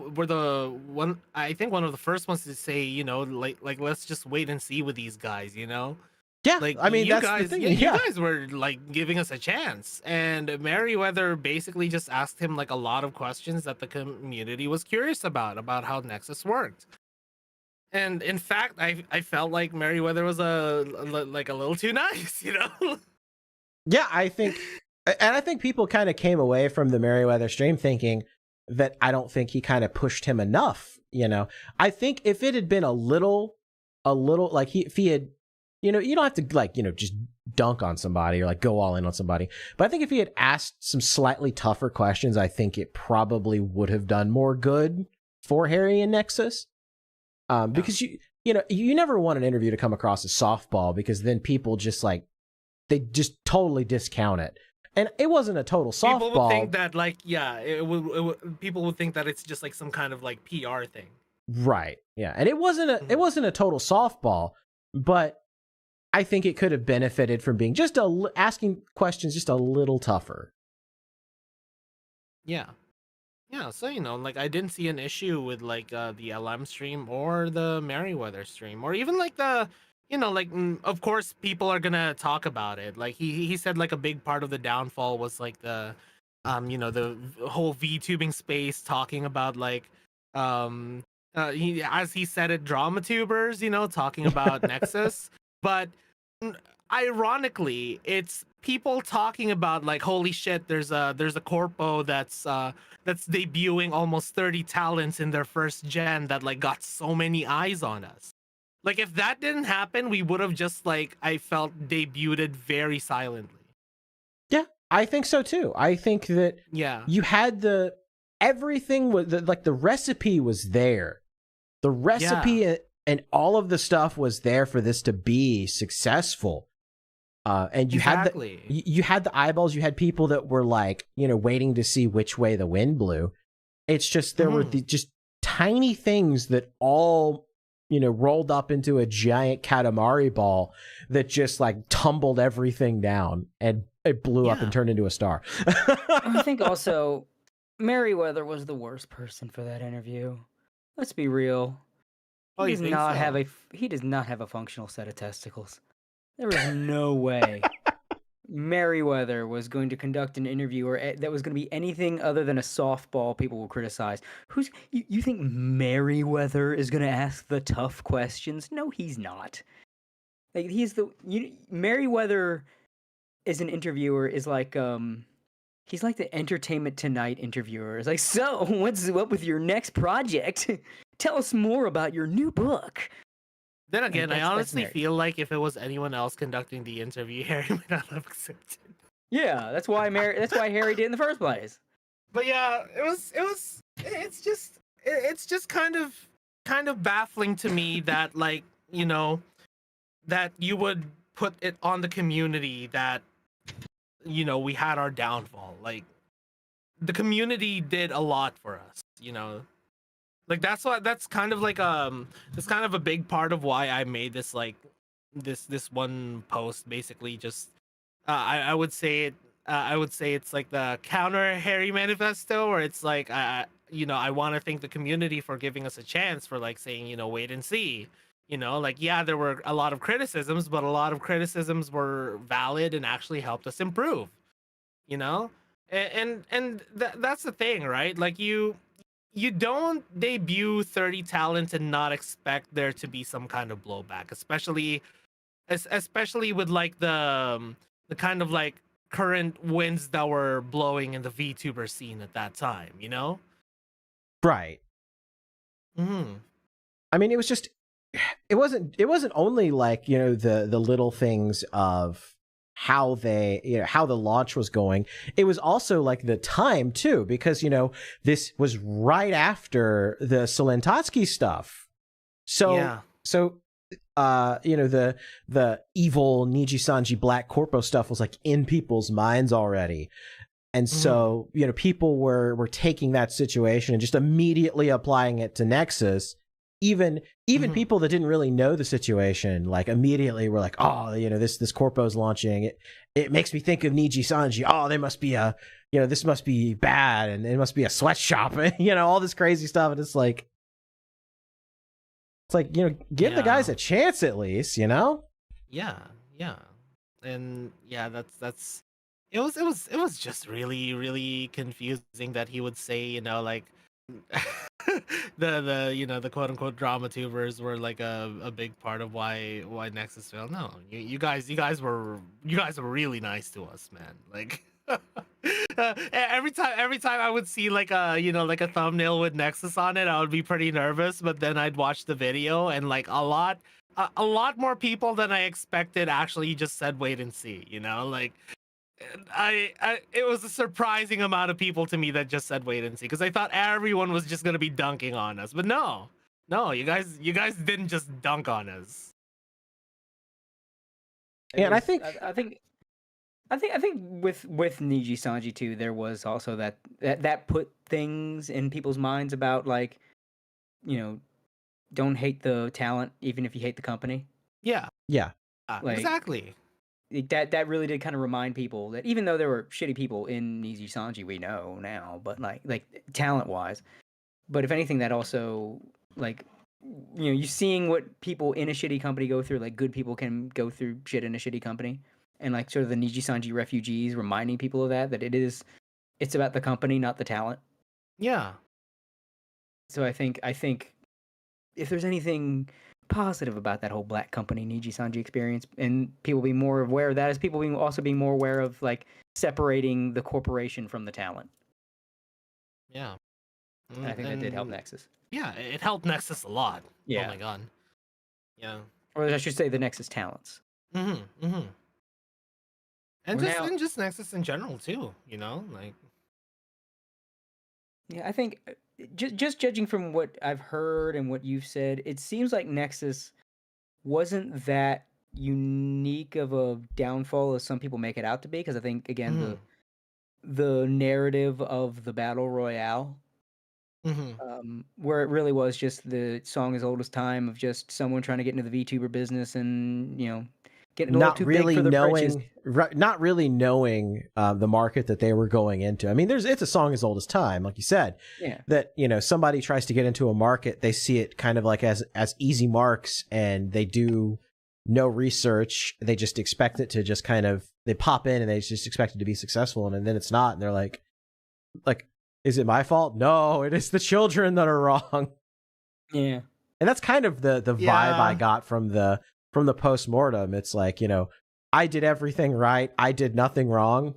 one, I think one of the first ones to say, you know, like let's just wait and see with these guys, you know. Yeah, like I mean, you that's guys, the thing. you guys were like giving us a chance, and Merryweather basically just asked him like a lot of questions that the community was curious about how Nexus worked. And in fact, I felt like Merryweather was like a little too nice, you know. Yeah, I think people kind of came away from the Merryweather stream thinking that I don't think he kind of pushed him enough. You know, I think if it had been a little like if he had, you know, you don't have to like, you know, just dunk on somebody or like go all in on somebody. But I think if he had asked some slightly tougher questions, I think it probably would have done more good for Harry and Nexus. Because you know, you never want an interview to come across as softball, because then people just like, they just totally discount it. And it wasn't a total softball. People would think that like, yeah, people would think that it's just like some kind of like PR thing. Right. Yeah. And it wasn't a total softball, but I think it could have benefited from being just asking questions just a little tougher. Yeah. Yeah, so you know, like I didn't see an issue with like the LM stream or the Merryweather stream, or even like the, you know, like of course people are gonna talk about it. Like he said like a big part of the downfall was like the you know, the whole VTubing space talking about like he, as he said it, drama tubers, you know, talking about Nexus. But ironically, it's people talking about like, holy shit, there's a corpo that's debuting almost 30 talents in their first gen that like got so many eyes on us. Like if that didn't happen, we would have just like, I felt, debuted very silently. Yeah, I think so too. I think that you had everything was like the recipe was there. The recipe and all of the stuff was there for this to be successful. And you had the eyeballs. You had people that were like, you know, waiting to see which way the wind blew. It's just there were just tiny things that all, you know, rolled up into a giant Katamari ball that just like tumbled everything down, and it blew up and turned into a star. I think also Merryweather was the worst person for that interview. Let's be real. He does not have a functional set of testicles. There was no way Merryweather was going to conduct an interview that was going to be anything other than a softball people will criticize. You think Merryweather is going to ask the tough questions? No, he's not. Like Merryweather as an interviewer is like he's like the Entertainment Tonight interviewer. It's like, so what's up with your next project? Tell us more about your new book. Then again, I honestly feel like if it was anyone else conducting the interview, Harry might not have accepted. Yeah, that's why Harry did in the first place. But yeah, it's just kind of baffling to me that, like, you know, that you would put it on the community that, you know, we had our downfall. Like, the community did a lot for us. you know, like that's kind of like that's kind of a big part of why I made this like this one post, basically just I would say it's like the counter Harry manifesto, where it's like I want to thank the community for giving us a chance, for like saying, wait and see, like, yeah, there were a lot of criticisms, but a lot of criticisms were valid and actually helped us improve, you know and that's the thing, right? Like, you don't debut 30 talents and not expect there to be some kind of blowback, especially with like the kind of like current winds that were blowing in the VTuber scene at that time, Right. Mm-hmm. I mean, it wasn't only like, the little things of how how the launch was going. It was also like the time too, because, this was right after the Solentatsky stuff. So, yeah. The evil Niji Sanji Black Corpo stuff was like in people's minds already. And so, people were taking that situation and just immediately applying it to Nexus. Even people that didn't really know the situation, like, immediately were like, oh, this Corpo's launching. It makes me think of Niji Sanji. Oh, they must be this must be bad, and it must be a sweatshop, all this crazy stuff. And it's like, give the guys a chance at least, Yeah. And yeah, that's it was just really, really confusing that he would say, like, the quote unquote drama tubers were like a big part of why Nexus failed. No, you guys were really nice to us, man. Like, every time I would see like a thumbnail with Nexus on it, I would be pretty nervous, but then I'd watch the video, and like a lot more people than I expected actually just said wait and see, like, it was a surprising amount of people to me that just said wait and see, because I thought everyone was just gonna be dunking on us, but no, you guys didn't just dunk on us. Yeah, and I think with Niji Sanji too, there was also that put things in people's minds about, like, don't hate the talent even if you hate the company. Yeah. Like, exactly. That really did kind of remind people that even though there were shitty people in Niji Sanji, we know now, but like talent wise, but if anything, that also, like, you seeing what people in a shitty company go through, like, good people can go through shit in a shitty company, and like sort of the Niji Sanji refugees reminding people of that it's about the company, not the talent. Yeah. So I think if there's anything positive about that whole Black Company Niji Sanji experience, and people being more aware of that, is people being more aware of, like, separating the corporation from the talent. Yeah. And I think that did help Nexus. Yeah, it helped Nexus a lot. Yeah. Oh my god. Yeah. Or I should say the Nexus talents. And just Nexus in general too, like. Yeah, I think just judging from what I've heard and what you've said, it seems like Nexus wasn't that unique of a downfall as some people make it out to be, because I think, again, the narrative of the Battle Royale, where it really was just the song as old as time of just someone trying to get into the VTuber business and, getting a little too big for their britches. Not really knowing the market that they were going into. I mean, it's a song as old as time, like you said. Yeah. That, somebody tries to get into a market, they see it kind of like as easy marks, and they do no research. They just expect it to just kind of, they pop in and they just expect it to be successful, and then it's not, and they're like, is it my fault? No, it is the children that are wrong. Yeah. And that's kind of the vibe I got from the post-mortem. It's like, I did everything right, I did nothing wrong.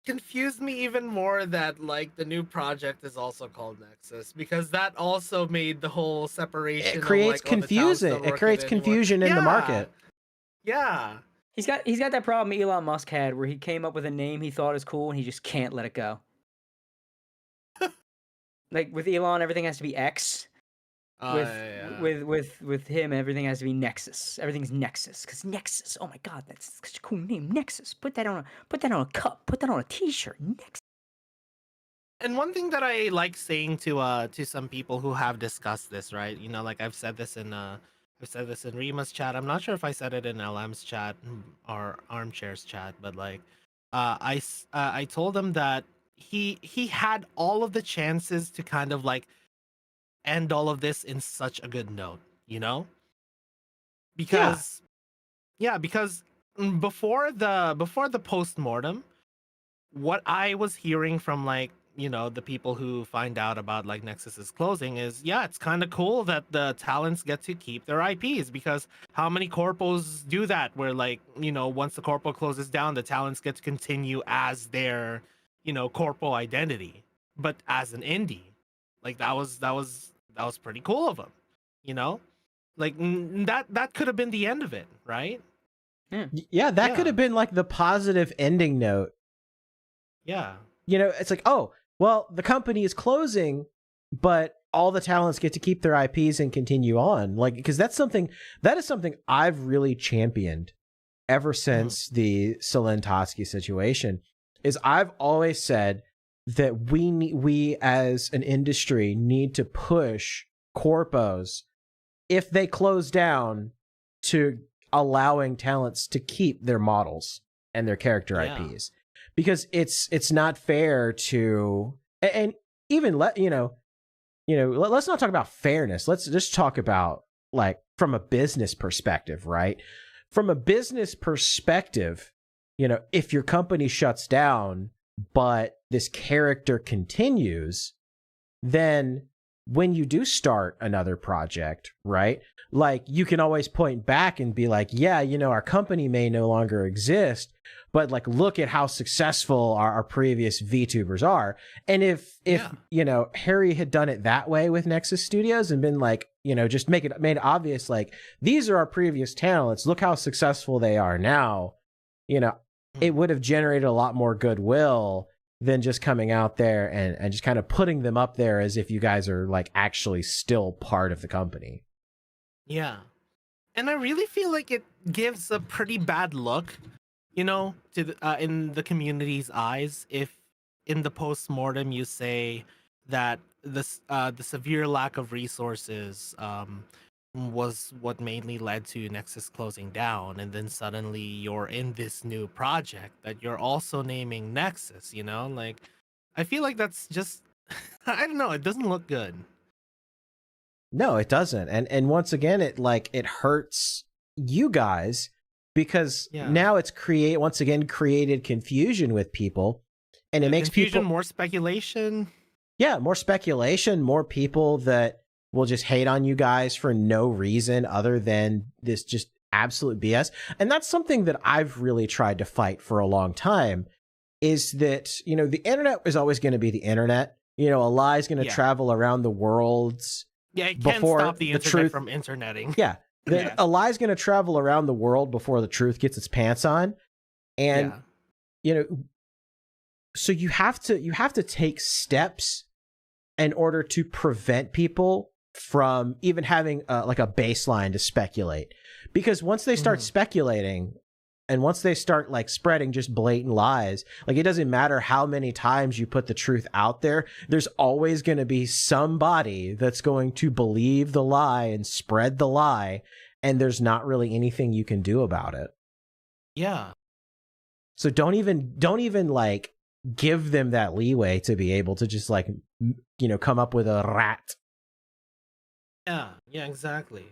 Confused me even more that, like, the new project is also called Nexus, because that also made the whole separation. It creates confusion. It creates confusion in the market. Yeah. He's got that problem Elon Musk had, where he came up with a name he thought is cool and he just can't let it go. Like, with Elon, everything has to be X. With him, everything has to be Nexus. Everything's Nexus, because Nexus. Oh my god, that's such a cool name, Nexus. Put that on a cup. Put that on a T-shirt. Nexus. And one thing that I like saying to some people who have discussed this, right? You know, like I've said this in Rima's chat. I'm not sure if I said it in LM's chat or Armchair's chat, but like I told him that he had all of the chances to kind of like end all of this in such a good note, you know? Because because before the post-mortem, what I was hearing from like, you know, the people who find out about like Nexus's closing is, yeah, it's kind of cool that the talents get to keep their IPs, because how many corpos do that where like, you know, once the corpo closes down, the talents get to continue as their, you know, corpo identity, but as an indie. Like that was pretty cool of them, you know? Like that could have been the end of it, right? Yeah, that could have been like the positive ending note. Yeah. You know, it's like, oh, well, the company is closing, but all the talents get to keep their IPs and continue on. Like, because that is something I've really championed ever since the Selentowski situation. Is I've always said that we as an industry need to push corpos, if they close down, to allowing talents to keep their models and their character IPs. Because it's not fair to, and even let's not talk about fairness. Let's just talk about like from a business perspective, right? From a business perspective, you know, if your company shuts down, but this character continues, then when you do start another project, right? Like you can always point back and be like, yeah, you know, our company may no longer exist, but like, look at how successful our previous VTubers are. And if you know, Harry had done it that way with Nexus Studios and been like, you know, just made it obvious, like, these are our previous talents, look how successful they are now, you know, it would have generated a lot more goodwill than just coming out there and just kind of putting them up there as if you guys are like actually still part of the company. Yeah. And I really feel like it gives a pretty bad look, you know, to the, in the community's eyes, if in the post-mortem you say that the severe lack of resources was what mainly led to Nexus closing down, and then suddenly you're in this new project that you're also naming Nexus, you know? Like, I feel like that's just I don't know, it doesn't look good. No, it doesn't. And once again, it hurts you guys, because now it's created confusion with people, and it makes people more speculation. Yeah, more speculation, more people that will just hate on you guys for no reason other than this just absolute BS. And that's something that I've really tried to fight for a long time, is that, you know, the internet is always going to be the internet. You know, a lie is going to travel around the world. Yeah, it can't stop the internet from interneting. Yeah. A lie is going to travel around the world before the truth gets its pants on. And, you know, so you have to take steps in order to prevent people from even having like a baseline to speculate. Because once they start speculating, and once they start like spreading just blatant lies, like it doesn't matter how many times you put the truth out there, there's always going to be somebody that's going to believe the lie and spread the lie, and there's not really anything you can do about it. Yeah. So don't even like give them that leeway to be able to just like, you know, come up with a rat. Yeah, exactly.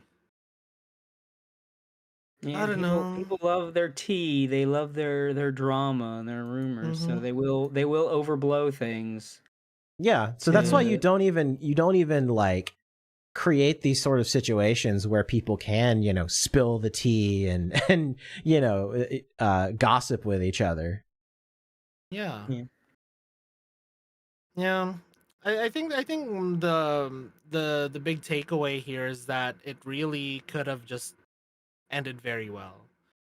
Yeah, I don't know. People love their tea. They love their drama and their rumors. So they will overblow things. Yeah, so that's why you don't even like create these sort of situations where people can, you know, spill the tea and you know, gossip with each other. Yeah. I think the big takeaway here is that it really could have just ended very well,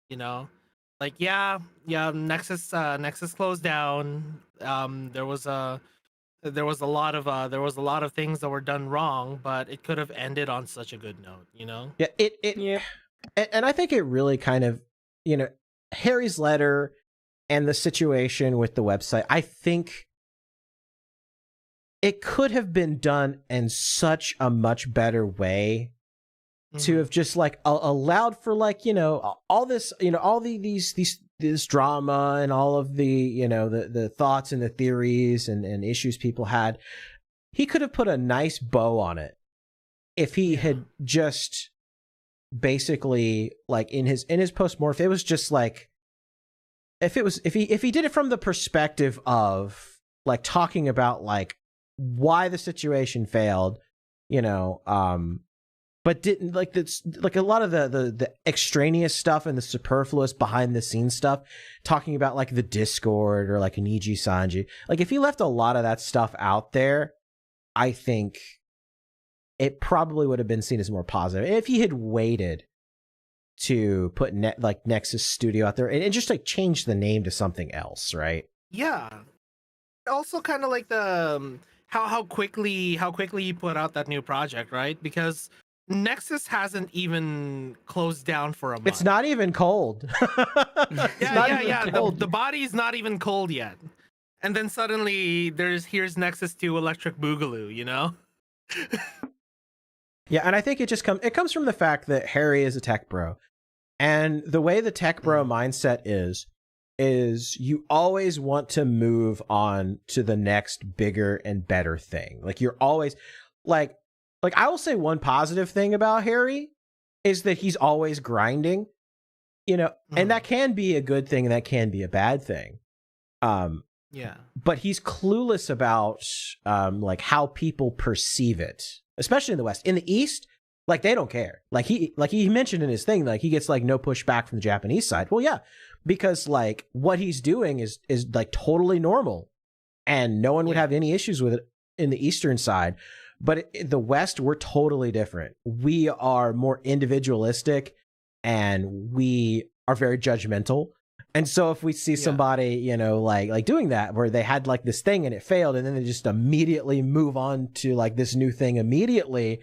you know? Like Nexus closed down. There was a lot of things that were done wrong, but it could have ended on such a good note, you know? Yeah, and I think it really kind of, you know, Harry's letter and the situation with the website, I think it could have been done in such a much better way to have just like allowed for like, you know, all this, you know, all this drama and all of the, you know, the thoughts and the theories and issues people had. He could have put a nice bow on it if he had just basically like in his post-morph, it was just like if he did it from the perspective of like talking about like why the situation failed, you know, but didn't like this, like a lot of the extraneous stuff and the superfluous behind the scenes stuff, talking about like the Discord or like Niji Sanji. Like if he left a lot of that stuff out there, I think it probably would have been seen as more positive if he had waited to put like Nexus Studio out there and just like change the name to something else, right? Yeah. Also, kind of like the how quickly he put out that new project, right? Because Nexus hasn't even closed down for a month. It's not even cold. The body's not even cold yet. And then suddenly here's Nexus 2 Electric Boogaloo, you know? Yeah, and I think it comes from the fact that Harry is a tech bro. And the way the tech bro mindset is you always want to move on to the next bigger and better thing. Like you're always like I will say one positive thing about Harry is that he's always grinding, you know, and that can be a good thing and that can be a bad thing. Yeah. But he's clueless about like how people perceive it, especially in the West. In the East, like they don't care. Like he mentioned in his thing, like he gets like no pushback from the Japanese side. Well, yeah, because like what he's doing is like totally normal, and no one would have any issues with it in the Eastern side. But in the West, we're totally different. We are more individualistic, and we are very judgmental. And so if we see somebody, you know, like doing that, where they had like this thing and it failed, and then they just immediately move on to like this new thing immediately,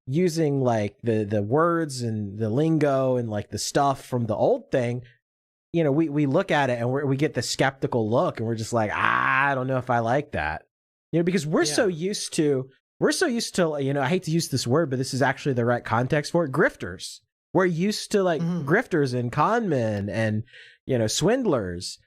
using like the words and the lingo and like the stuff from the old thing, you know, we look at it and we get the skeptical look, and we're just like, I don't know if I like that, you know, because we're so used to, you know, I hate to use this word, but this is actually the right context for it, grifters. We're used to like grifters and con men and, you know, swindlers.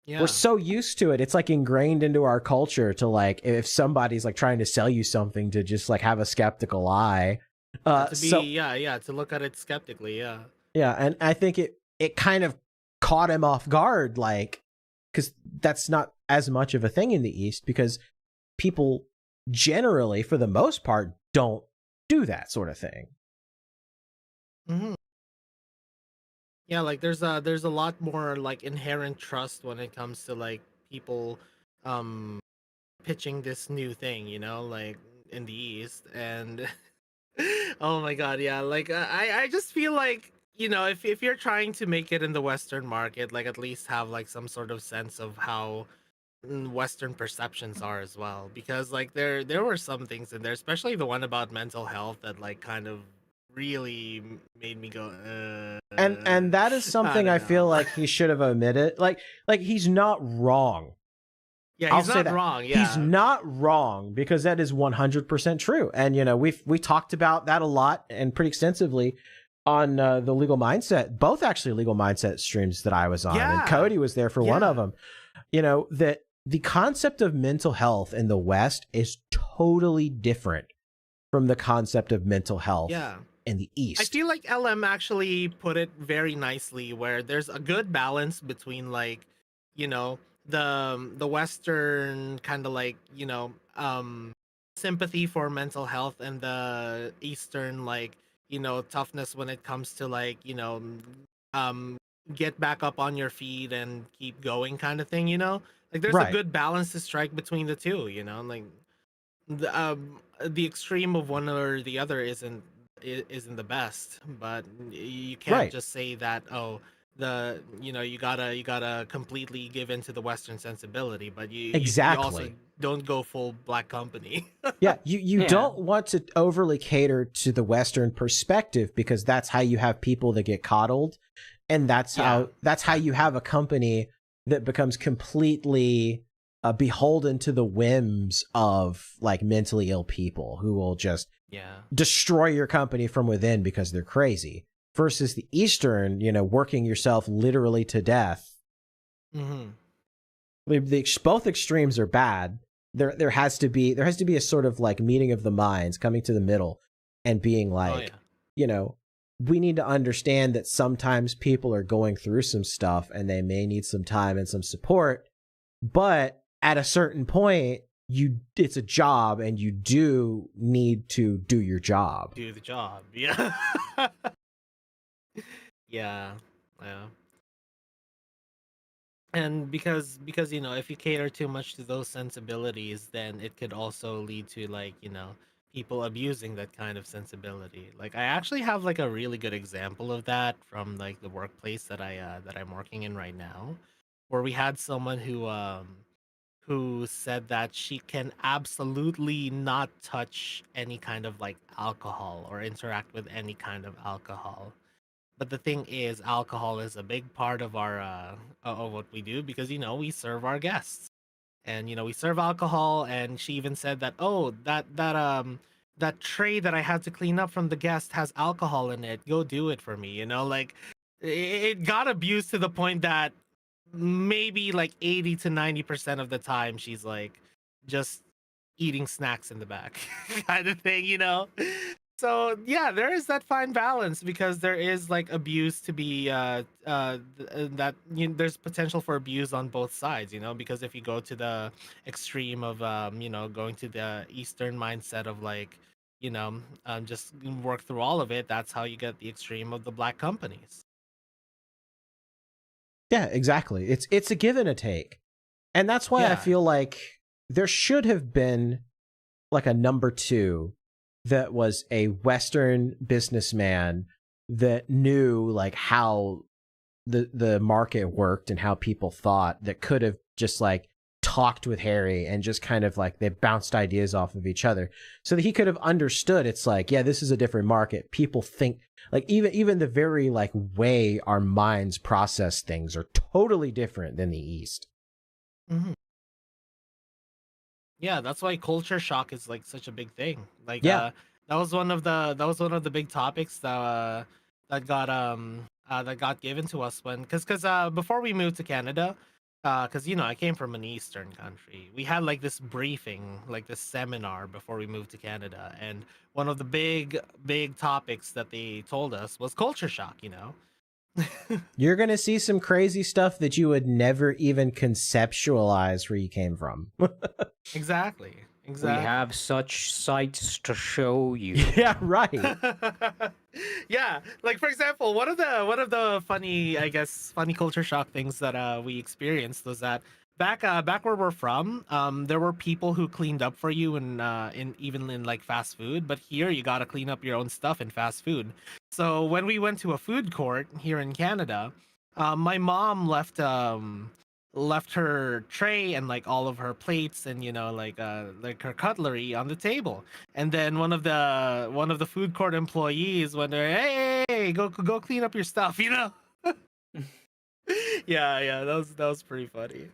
Yeah. We're so used to it. It's like ingrained into our culture to like, if somebody's like trying to sell you something, to just like have a skeptical eye. To look at it skeptically. Yeah. Yeah. And I think it kind of caught him off guard, like, because that's not as much of a thing in the East, because people generally, for the most part, don't do that sort of thing. Mm-hmm. Yeah, like there's a lot more like inherent trust when it comes to like people pitching this new thing, you know, like in the East. And oh my god, yeah, like I just feel like, you know, if you're trying to make it in the Western market, like at least have like some sort of sense of how Western perceptions are as well, because like there were some things in there, especially the one about mental health, that like kind of really made me go and that is something I feel like he should have omitted. Like he's not wrong. Yeah, he's not wrong. Yeah, he's not wrong, because that is 100% true. And you know, we talked about that a lot and pretty extensively on the Legal Mindset, both actually Legal Mindset streams that I was on, and Cody was there for one of them. You know, that the concept of mental health in the West is totally different from the concept of mental health in the East. I feel like LM actually put it very nicely, where there's a good balance between like, you know, the Western kind of like, you know, sympathy for mental health, and the Eastern like, you know, toughness when it comes to like, you know, get back up on your feet and keep going kind of thing, you know? Like there's a good balance to strike between the two, you know? Like the extreme of one or the other isn't the best, but you can't just say that, oh, you gotta completely give into the Western sensibility, but you also don't go full black company. you don't want to overly cater to the Western perspective, because that's how you have people that get coddled, and that's how you have a company that becomes completely beholden to the whims of like mentally ill people who will just destroy your company from within because they're crazy, versus the Eastern, working yourself literally to death. Both extremes are bad. There has to be a sort of like meeting of the minds, coming to the middle and being like, we need to understand that sometimes people are going through some stuff and they may need some time and some support, but at a certain point, it's a job and you do need to do your job. Do the job. Yeah. Yeah. And because if you cater too much to those sensibilities, then it could also lead to like, people abusing that kind of sensibility. Like I actually have like a really good example of that from like the workplace that I'm working in right now, where we had someone who said that she can absolutely not touch any kind of like alcohol or interact with any kind of alcohol. But the thing is, alcohol is a big part of our of what we do because we serve our guests, and we serve alcohol. And she even said that, oh, that tray that I had to clean up from the guest has alcohol in it. Go do it for me. Like it got abused to the point that maybe like 80 to 90% of the time she's like just eating snacks in the back kind of thing. So yeah, there is that fine balance because there is like abuse to be that there's potential for abuse on both sides, because if you go to the extreme of going to the Eastern mindset of like just work through all of it, that's how you get the extreme of the black companies. Yeah, exactly. It's a give and a take. And that's why I feel like there should have been like a number 2 that was a Western businessman that knew like how the market worked and how people thought, that could have just like talked with Harry and just kind of like they bounced ideas off of each other so that he could have understood. It's like, yeah, this is a different market. People think like even the very like way our minds process things are totally different than the East. Yeah, that's why culture shock is like such a big thing. Like that was one of the big topics that got given to us because before we moved to Canada, because I came from an Eastern country, we had like this briefing, like this seminar before we moved to Canada, and one of the big topics that they told us was culture shock. You're gonna see some crazy stuff that you would never even conceptualize where you came from. Exactly. We have such sights to show you. Yeah, right. Yeah, like for example, one of the funny culture shock things that we experienced was that back where we're from, there were people who cleaned up for you in even in like fast food, but here you got to clean up your own stuff in fast food. So when we went to a food court here in Canada, my mom left her tray and like all of her plates and like her cutlery on the table, and then one of the food court employees went there, hey, go clean up your stuff. Yeah, that was pretty funny.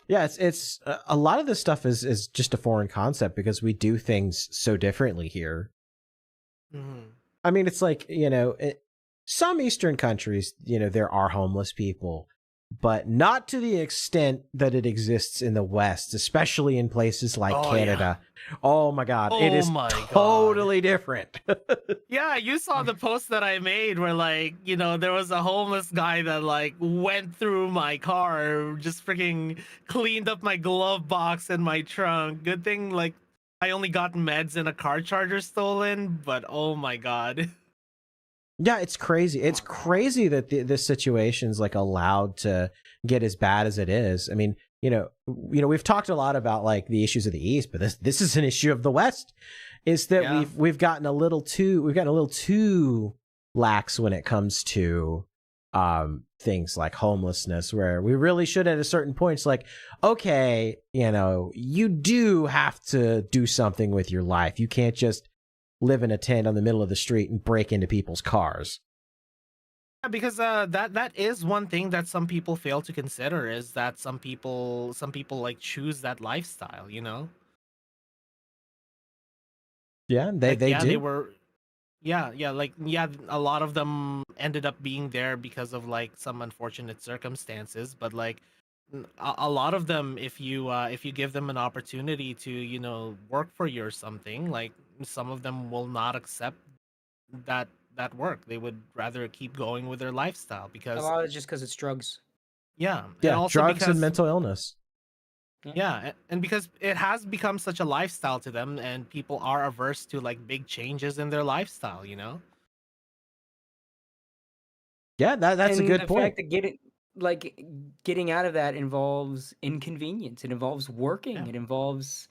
Yeah, it's a lot of this stuff is just a foreign concept because we do things so differently here. I mean, it's like, some Eastern countries, there are homeless people, but not to the extent that it exists in the West, especially in places like Canada. Yeah. Oh my God, it is totally different. Yeah, you saw the post that I made where like, there was a homeless guy that like went through my car, just freaking cleaned up my glove box and my trunk. Good thing like I only got meds and a car charger stolen, but oh my God. Yeah, it's crazy. It's crazy that this situation's like allowed to get as bad as it is. I mean, we've talked a lot about like the issues of the East, but this is an issue of the West. Is that we've gotten a little too lax when it comes to things like homelessness, where we really should at a certain point. It's like, okay, you do have to do something with your life. You can't just live in a tent on the middle of the street and break into people's cars. Yeah, because that is one thing that some people fail to consider is that some people like choose that lifestyle, you know? Yeah, Like they yeah, they do. were like yeah, a lot of them ended up being there because of like some unfortunate circumstances, but like a lot of them if you give them an opportunity to, you know, work for you or something, like some of them will not accept that work. They would rather keep going with their lifestyle A because lot of it's just because it's drugs. yeah, and Yeah, also drugs and because mental illness. yeah, and because it has become such a lifestyle to them and people are averse to like big changes in their lifestyle, you know? Yeah, that's a And good the point. fact that getting out of that involves inconvenience. It involves working. Yeah. It involves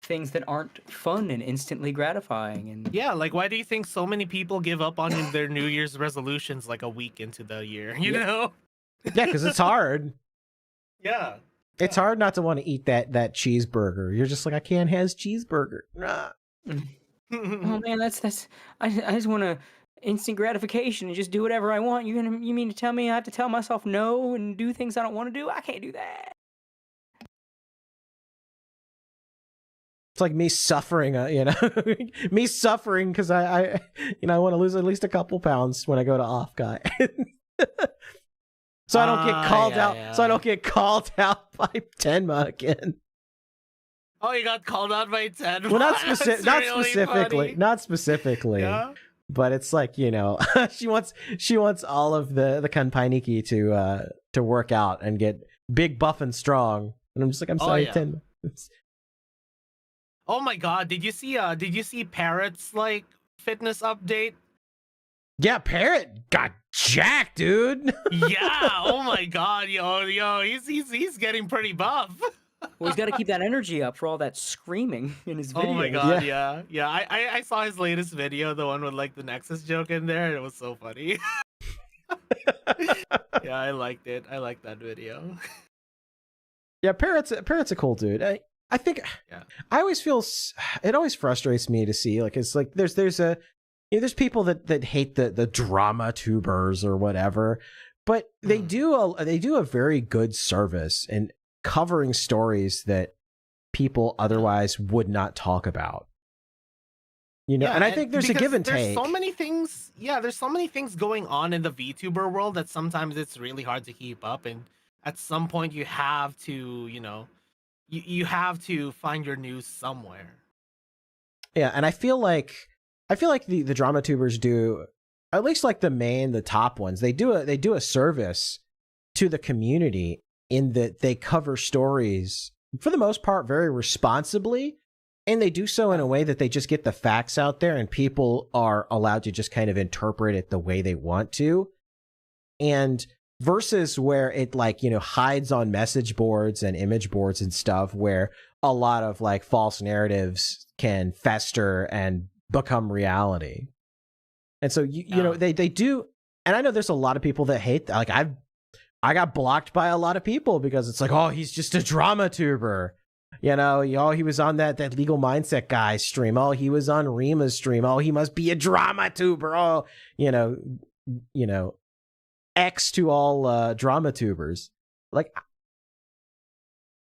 things that aren't fun and instantly gratifying. And Yeah, like why do you think so many people give up on their New Year's resolutions like a week into the year, you Yeah. know? Yeah, because it's hard. Yeah. It's hard not to want to eat that cheeseburger. You're just like, I can't have cheeseburger. Nah. oh man, that's I just want to instant gratification and just do whatever I want. You mean to tell me I have to tell myself no and do things I don't want to do? I can't do that. It's like me suffering, you know, me suffering because I I want to lose at least a couple pounds when I go to off guy. So I don't get called out. yeah. So I don't get called out by Tenma again. Oh, you got called out by 10. Well, not That's really specifically, funny. not specifically. Yeah. But it's like, you know, she wants all of the kanpainiki to work out and get big, buff, and strong. And I'm just like, I'm sorry, yeah. Tenma. Oh my god, did you see Parrot's like fitness update? Yeah, Parrot got jacked, dude. Yeah, oh my god, yo, he's getting pretty buff. Well, he's got to keep that energy up for all that screing in his videos. Oh my god, yeah. I saw his latest video, the one with like the Nexus joke in there, and it was so funny. Yeah, I liked it. I liked that video. Yeah, Parrot's a cool dude. I think I always feel it always frustrates me to see like it's like there's people that hate the drama tubers or whatever, but they do a very good service in covering stories that people otherwise would not talk about. You know, and I think there's a give and take. There's so many things. Yeah, there's so many things going on in the VTuber world that sometimes it's really hard to keep up, and at some point you have to, you know, you have to find your news somewhere. Yeah, and I feel like the drama tubers do, at least like the top ones, they do a service to the community in that they cover stories for the most part very responsibly, and they do so in a way that they just get the facts out there and people are allowed to just kind of interpret it the way they want to. And versus where it like, you know, hides on message boards and image boards and stuff where a lot of like false narratives can fester and become reality. And so you know they do, and I know there's a lot of people that hate that. Like I got blocked by a lot of people because it's like, oh, he's just a drama tuber. You know, oh, he was on that legal mindset guy's stream. Oh, he was on Rima's stream. Oh, he must be a drama tuber. Oh, you know, X to all drama tubers. Like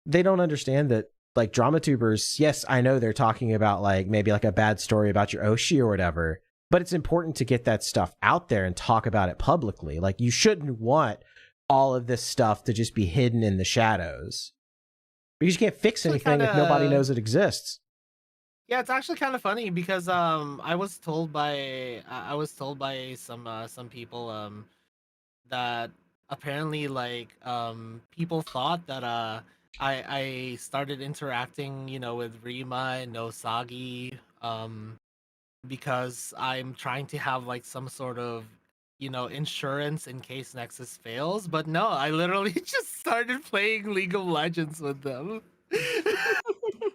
they don't understand that like drama tubers, yes, I know they're talking about like maybe like a bad story about your Oshi or whatever, but it's important to get that stuff out there and talk about it publicly. Like you shouldn't want all of this stuff to just be hidden in the shadows because you can't fix anything if nobody knows it exists. Yeah, it's actually kind of funny because I was told by some people that apparently like people thought that I started interacting, you know, with Rima and Nosagi because I'm trying to have like some sort of, you know, insurance in case Nexus fails. But no, I literally just started playing League of Legends with them.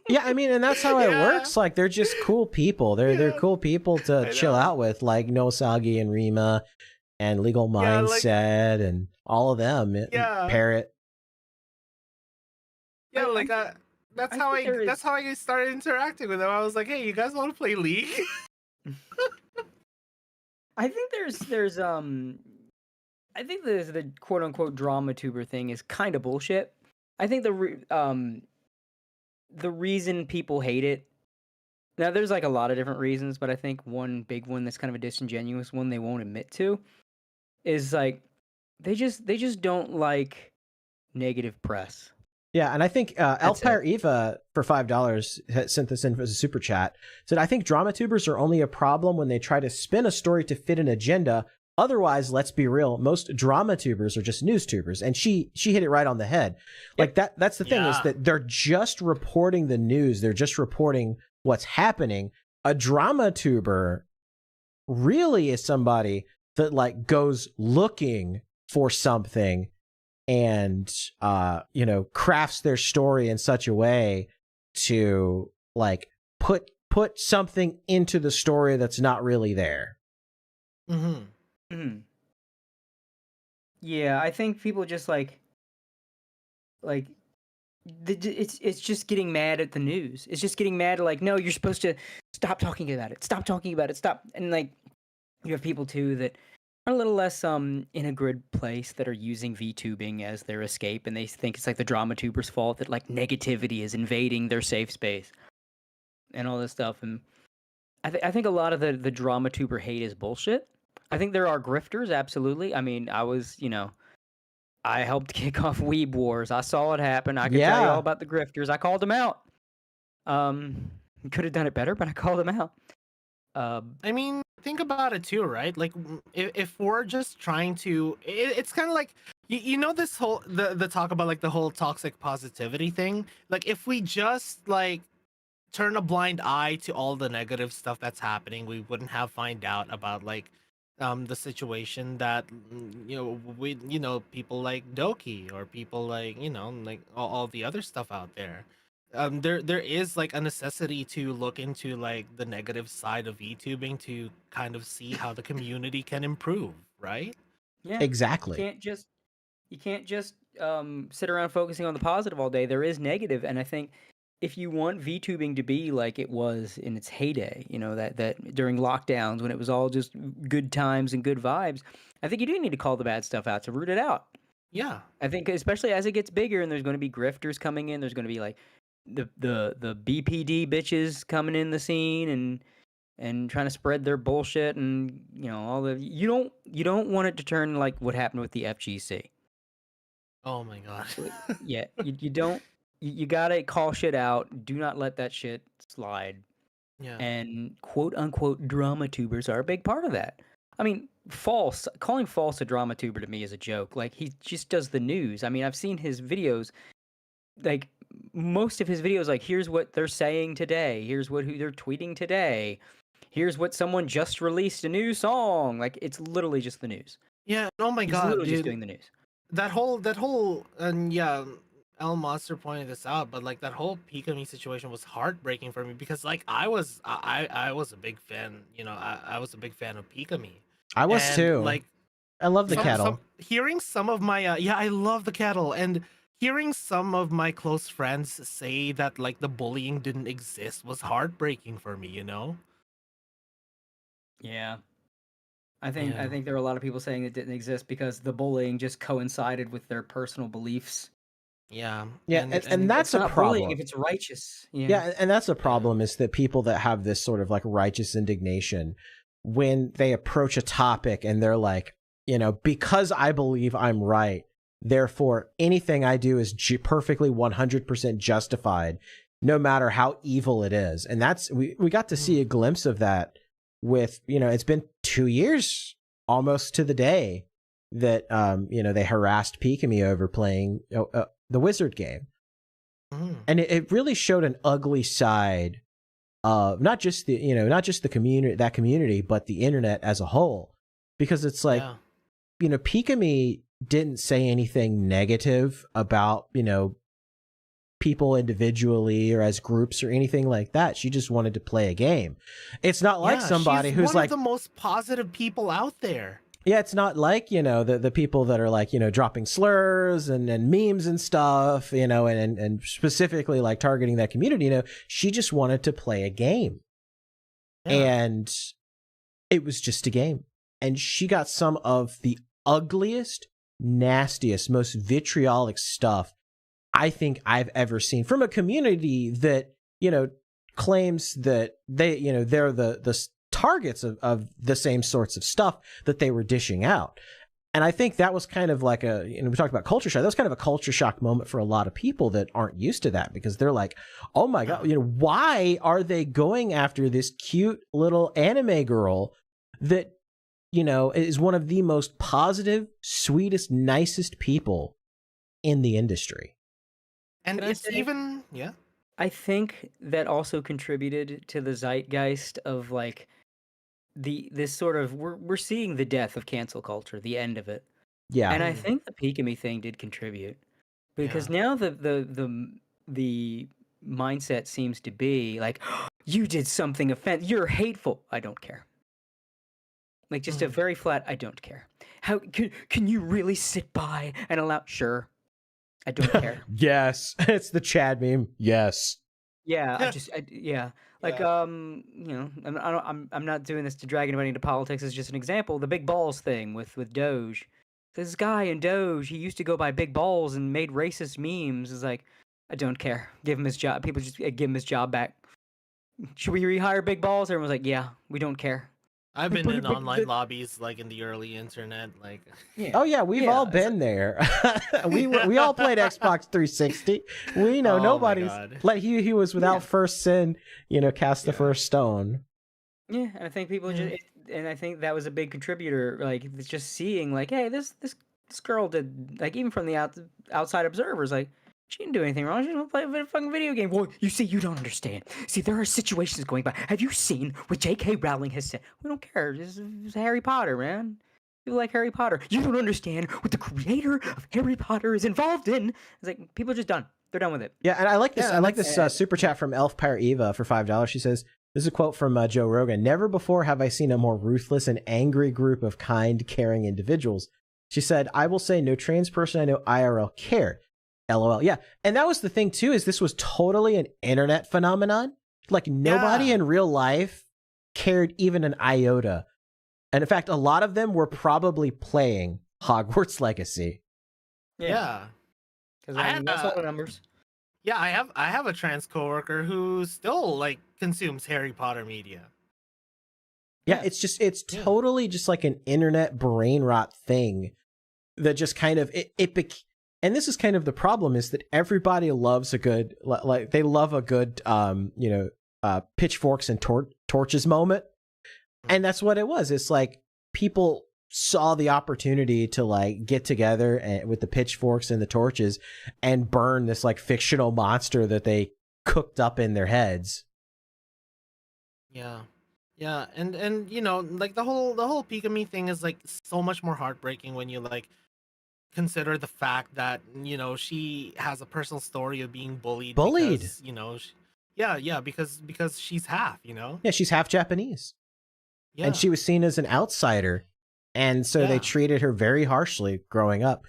Yeah, I mean, and that's how it works. Like they're just cool people. They're cool people to chill out with, like Nosagi and Rima and Legal Mindset and all of them. Parrot. Yeah, like that's how I started interacting with them. I was like, hey, you guys want to play League? I think there's I think the quote unquote drama tuber thing is kind of bullshit. I think the reason people hate it, now there's like a lot of different reasons, but I think one big one that's kind of a disingenuous one they won't admit to is like they just don't like negative press. Yeah, and I think Elfire Eva for $5 sent this in as a super chat. Said, I think drama tubers are only a problem when they try to spin a story to fit an agenda. Otherwise, let's be real, most drama tubers are just news tubers. And she hit it right on the head. Like that's the thing is that they're just reporting the news. They're just reporting what's happening. A drama tuber really is somebody that like goes looking for something and crafts their story in such a way to like put something into the story that's not really there. Yeah, I think people just like it's just getting mad at the news. It's just getting mad at like, no, you're supposed to stop talking about it. Stop talking about it. Stop. And like you have people too that are a little less in a good place that are using VTubing as their escape, and they think it's like the drama tubers' fault that like negativity is invading their safe space and all this stuff. And I think a lot of the drama tuber hate is bullshit. I think there are grifters, absolutely. I mean, I helped kick off Weeb Wars. I saw it happen. I can tell you all about the grifters. I called them out. Could have done it better, but I called them out. I mean, think about it too, right? Like, if we're just trying to, it's kind of like, this whole the talk about like the whole toxic positivity thing. Like, if we just like turn a blind eye to all the negative stuff that's happening, we wouldn't have find out about like the situation that people like Doki or people like like all the other stuff out there. There is like a necessity to look into like the negative side of VTubing to kind of see how the community can improve, right? Yeah, exactly. You can't just sit around focusing on the positive all day. There is negative, and I think if you want VTubing to be like it was in its heyday, that during lockdowns when it was all just good times and good vibes, I think you do need to call the bad stuff out to root it out. Yeah, I think especially as it gets bigger and there's going to be grifters coming in, there's going to be like the BPD bitches coming in the scene and trying to spread their bullshit and all the you don't want it to turn like what happened with the FGC. Oh my god. Yeah, you don't. You gotta call shit out. Do not let that shit slide. Yeah. And quote unquote drama tubers are a big part of that. I mean, calling false a drama tuber to me is a joke. Like he just does the news. I mean, I've seen his videos. Like most of his videos, like here's what they're saying today. Here's who they're tweeting today. Here's what someone just released a new song. Like it's literally just the news. Yeah. Oh my god, literally dude. just doing the news. That whole and yeah. El Monster pointed this out, but like that whole Pikami situation was heartbreaking for me because like I was a big fan, I was a big fan of Pikami. I was too. Like I love the kettle. Hearing some of my I love the kettle, and hearing some of my close friends say that like the bullying didn't exist was heartbreaking for me, Yeah. I think there are a lot of people saying it didn't exist because the bullying just coincided with their personal beliefs. Yeah. And that's a problem if it's righteous. Yeah, and that's a problem is that people that have this sort of like righteous indignation when they approach a topic and they're like, because I believe I'm right, therefore anything I do is perfectly 100% justified, no matter how evil it is. And that's we got to see a glimpse of that with, it's been 2 years almost to the day that they harassed Pikami over playing the Wizard game. And it really showed an ugly side of not just the community, but the internet as a whole, because it's like, Pikami didn't say anything negative about, people individually or as groups or anything like that. She just wanted to play a game. It's not like somebody who's one like of the most positive people out there. Yeah, it's not like, the people that are like, dropping slurs and memes and stuff, and specifically like targeting that community, she just wanted to play a game. Yeah. And it was just a game. And she got some of the ugliest, nastiest, most vitriolic stuff I think I've ever seen from a community that, claims that they're the targets of the same sorts of stuff that they were dishing out. And I think that was kind of like we talked about culture shock. That was kind of a culture shock moment for a lot of people that aren't used to that, because they're like, oh my God, why are they going after this cute little anime girl that, is one of the most positive, sweetest, nicest people in the industry. And it's even, yeah. I think that also contributed to the zeitgeist of like this sort of we're seeing the death of cancel culture, the end of it. Yeah. And I think the Pikami thing did contribute, because now the mindset seems to be like, you did something offensive, you're hateful. I don't care. Like just a very flat, I don't care. How can you really sit by and allow? Sure, I don't care. Yes, it's the Chad meme. Yes. Yeah, Like I'm not doing this to drag anybody into politics. It's just an example. The big balls thing with Doge. This guy in Doge, he used to go by big balls and made racist memes. It's like, I don't care. Give him his job. People just give him his job back. Should we rehire big balls? Everyone's like, yeah, we don't care. I've been in online lobbies like in the early internet, like. Yeah. Oh yeah, we've all been there. we all played Xbox 360. We know nobody's like he was without first sin, cast the first stone. Yeah, and I think people and I think that was a big contributor. Like it's just seeing like, hey, this girl did, like, even from the outside observers, like, she didn't do anything wrong. She didn't play a fucking video game. Well, you see, you don't understand. See, there are situations going by. Have you seen what J.K. Rowling has said? We don't care. This is Harry Potter, man. People like Harry Potter. You don't understand what the creator of Harry Potter is involved in. It's like, people are just done. They're done with it. Yeah, and I like this. I like this super chat from Elf Pirate Eva for $5. She says, this is a quote from Joe Rogan. Never before have I seen a more ruthless and angry group of kind, caring individuals. She said, I will say no trans person I know IRL cared. LOL. Yeah. And that was the thing too, is this was totally an internet phenomenon. Like nobody in real life cared even an iota. And in fact, a lot of them were probably playing Hogwarts Legacy. Yeah. Because that's all the numbers. Yeah, I have a trans coworker who still like consumes Harry Potter media. Yeah, it's totally just like an internet brain rot thing that just kind of and this is kind of the problem, is that everybody loves a good, like they love a good pitchforks and torches moment. And that's what it was. It's like people saw the opportunity to like get together and with the pitchforks and the torches and burn this like fictional monster that they cooked up in their heads. Yeah. Yeah, and like the whole Pikami thing is like so much more heartbreaking when you like consider the fact that she has a personal story of being bullied because, because she's half, yeah, she's half Japanese, and she was seen as an outsider, and so they treated her very harshly growing up.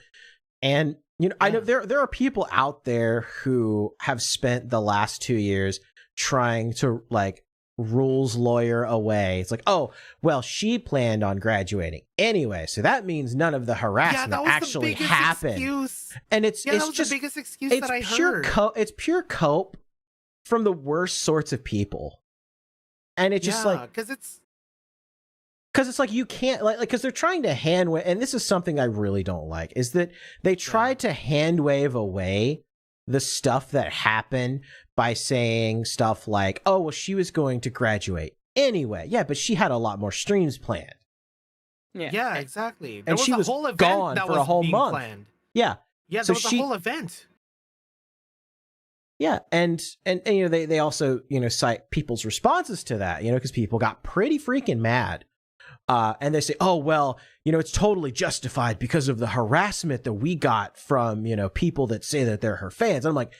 And I know there are people out there who have spent the last 2 years trying to like rules lawyer away. It's like, oh well, she planned on graduating anyway, so that means none of the harassment actually happened. Excuse. And it's just the biggest excuse that I heard. It's pure cope from the worst sorts of people. And it's just like, because it's like you can't like because they're trying to hand wave, and this is something I really don't like, is that they tried to hand wave away the stuff that happened by saying stuff like, oh, well, she was going to graduate anyway. Yeah, but she had a lot more streams planned. Yeah, exactly. And she was gone for a whole month. Planned. Yeah. Yeah, there was a whole event. Yeah, and they also, cite people's responses to that, because people got pretty freaking mad. And they say, oh, well, it's totally justified because of the harassment that we got from, people that say that they're her fans. And I'm like,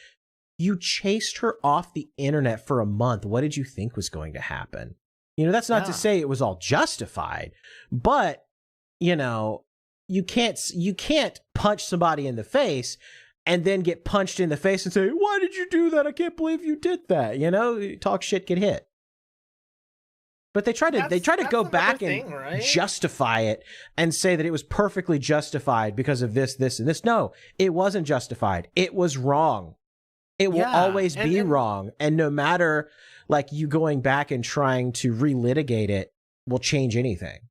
you chased her off the internet for a month. What did you think was going to happen? That's not to say it was all justified, but, you can't punch somebody in the face and then get punched in the face and say, why did you do that? I can't believe you did that. Talk shit, get hit. But they try to go back and thing, right? justify it and say that it was perfectly justified because of this, and this. No, it wasn't justified. It was wrong. It will always be wrong. And no matter like you going back and trying to relitigate it will change anything.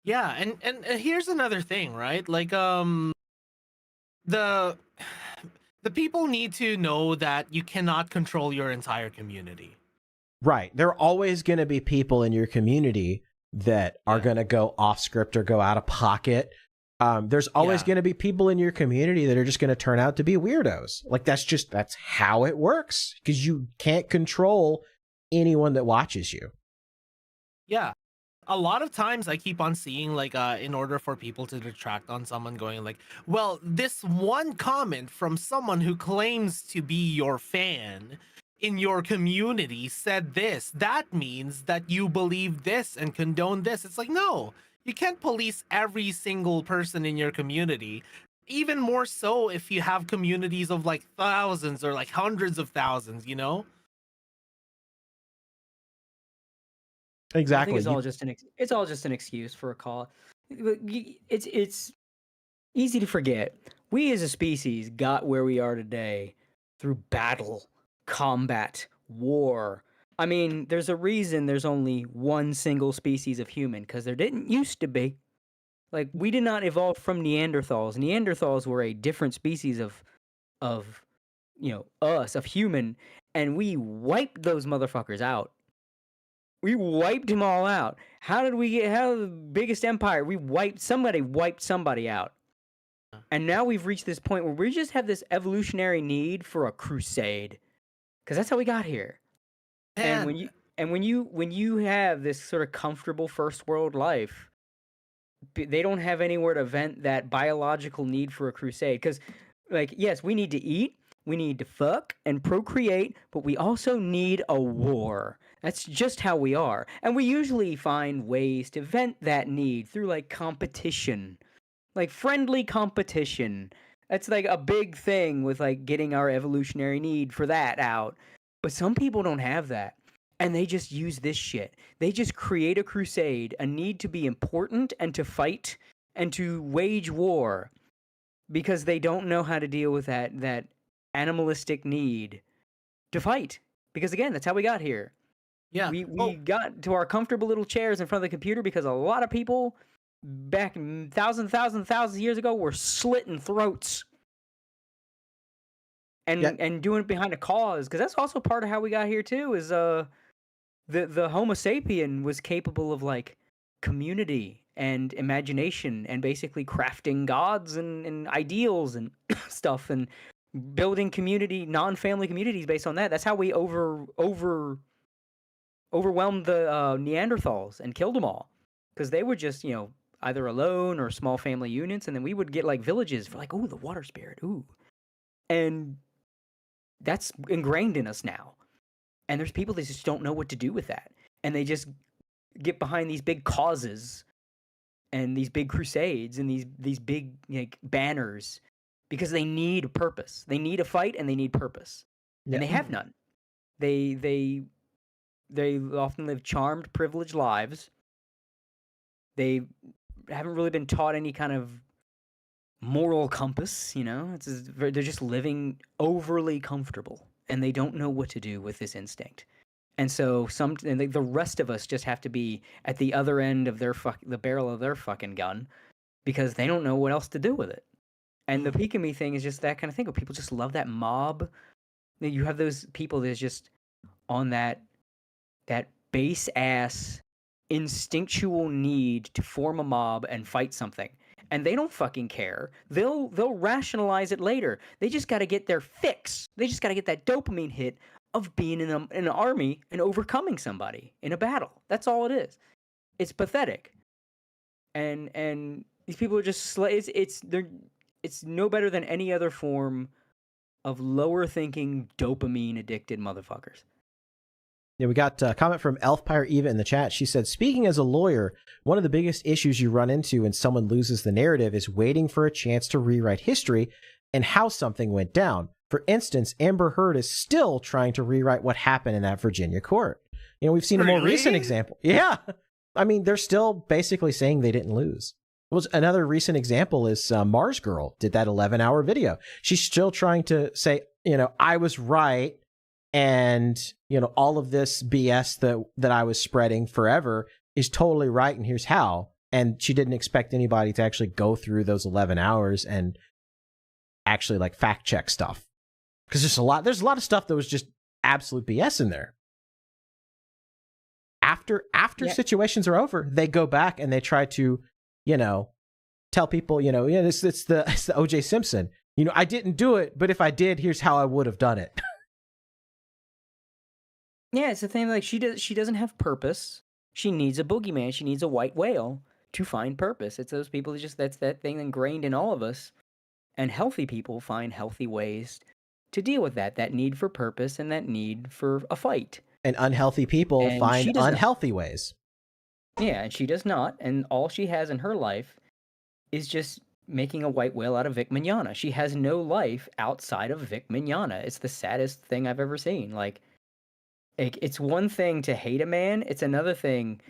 Yeah, and here's another thing, right? Like the people need to know that you cannot control your entire community. Right. There are always going to be people in your community that are going to go off script or go out of pocket. There's always going to be people in your community that are just going to turn out to be weirdos. Like that's how it works, because you can't control anyone that watches you. Yeah. A lot of times I keep on seeing like in order for people to detract on someone going like, well, this one comment from someone who claims to be your fan in your community said this, that means that you believe this and condone this. It's like, no, you can't police every single person in your community. Even more so if you have communities of like thousands or like hundreds of thousands, you know? Exactly. I think it's all just an excuse for a call. It's easy to forget. We as a species got where we are today through battle, combat, war. I mean, there's a reason there's only one single species of human, because there didn't used to be. Like, we did not evolve from Neanderthals. Neanderthals were a different species of of human, and we wiped those motherfuckers out. We wiped them all out. How did we get the biggest empire? Somebody wiped somebody out. And now we've reached this point where we just have this evolutionary need for a crusade. Because that's how we got here. And when you have this sort of comfortable first world life, they don't have anywhere to vent that biological need for a crusade. Because, like, yes, we need to eat, we need to fuck and procreate, but we also need a war. That's just how we are. And we usually find ways to vent that need through, like, competition. Like, friendly competition. That's, like, a big thing with, like, getting our evolutionary need for that out. But some people don't have that. And they just use this shit. They just create a crusade, a need to be important and to fight and to wage war. Because they don't know how to deal with that animalistic need to fight. Because, again, that's how we got here. Yeah. We got to our comfortable little chairs in front of the computer because a lot of people back thousands of years ago were slitting throats and doing it behind a cause. Because that's also part of how we got here too. Is the Homo sapien was capable of like community and imagination and basically crafting gods and ideals and stuff and building non-family communities based on that. That's how we overwhelmed the Neanderthals and killed them all, because they were just, either alone or small family units, and then we would get like villages for like, the water spirit, and that's ingrained in us now. And there's people that just don't know what to do with that, and they just get behind these big causes and these big crusades and these big banners because they need a purpose. They need a fight and they need purpose, and they have none. They often live charmed, privileged lives. They haven't really been taught any kind of moral compass, they're just living overly comfortable, and they don't know what to do with this instinct. And so the rest of us just have to be at the other end of the barrel of their fucking gun, because they don't know what else to do with it. And the peak of me thing is just that kind of thing where people just love that mob. You have those people that's just on that base ass instinctual need to form a mob and fight something, and they don't fucking care. They'll rationalize it later. They just got to get their fix. They just got to get that dopamine hit of being in an army and overcoming somebody in a battle. That's all it is. It's pathetic. And these people are just it's no better than any other form of lower thinking dopamine addicted motherfuckers. Yeah, we got a comment from Elfpire Eva in the chat. She said, speaking as a lawyer, one of the biggest issues you run into when someone loses the narrative is waiting for a chance to rewrite history and how something went down. For instance, Amber Heard is still trying to rewrite what happened in that Virginia court. You know, we've seen a more recent example. Yeah. I mean, they're still basically saying they didn't lose. Well, another recent example is Mars Girl did that 11-hour video. She's still trying to say, you know, I was right. And, you know, all of this BS that I was spreading forever is totally right. And here's how. And she didn't expect anybody to actually go through those 11 hours and actually like fact check stuff. Because there's a lot of stuff that was just absolute BS in there. After situations are over, they go back and they try to, you know, tell people, you know, yeah, it's the OJ Simpson. You know, I didn't do it, but if I did, here's how I would have done it. Yeah, it's the thing. Like she doesn't have purpose. She needs a boogeyman. She needs a white whale to find purpose. It's those people that's that thing ingrained in all of us. And healthy people find healthy ways to deal with that need for purpose and that need for a fight. And unhealthy people find unhealthy ways. Yeah, and she does not. And all she has in her life is just making a white whale out of Vic Mignogna. She has no life outside of Vic Mignogna. It's the saddest thing I've ever seen. Like, it's one thing to hate a man. It's another thing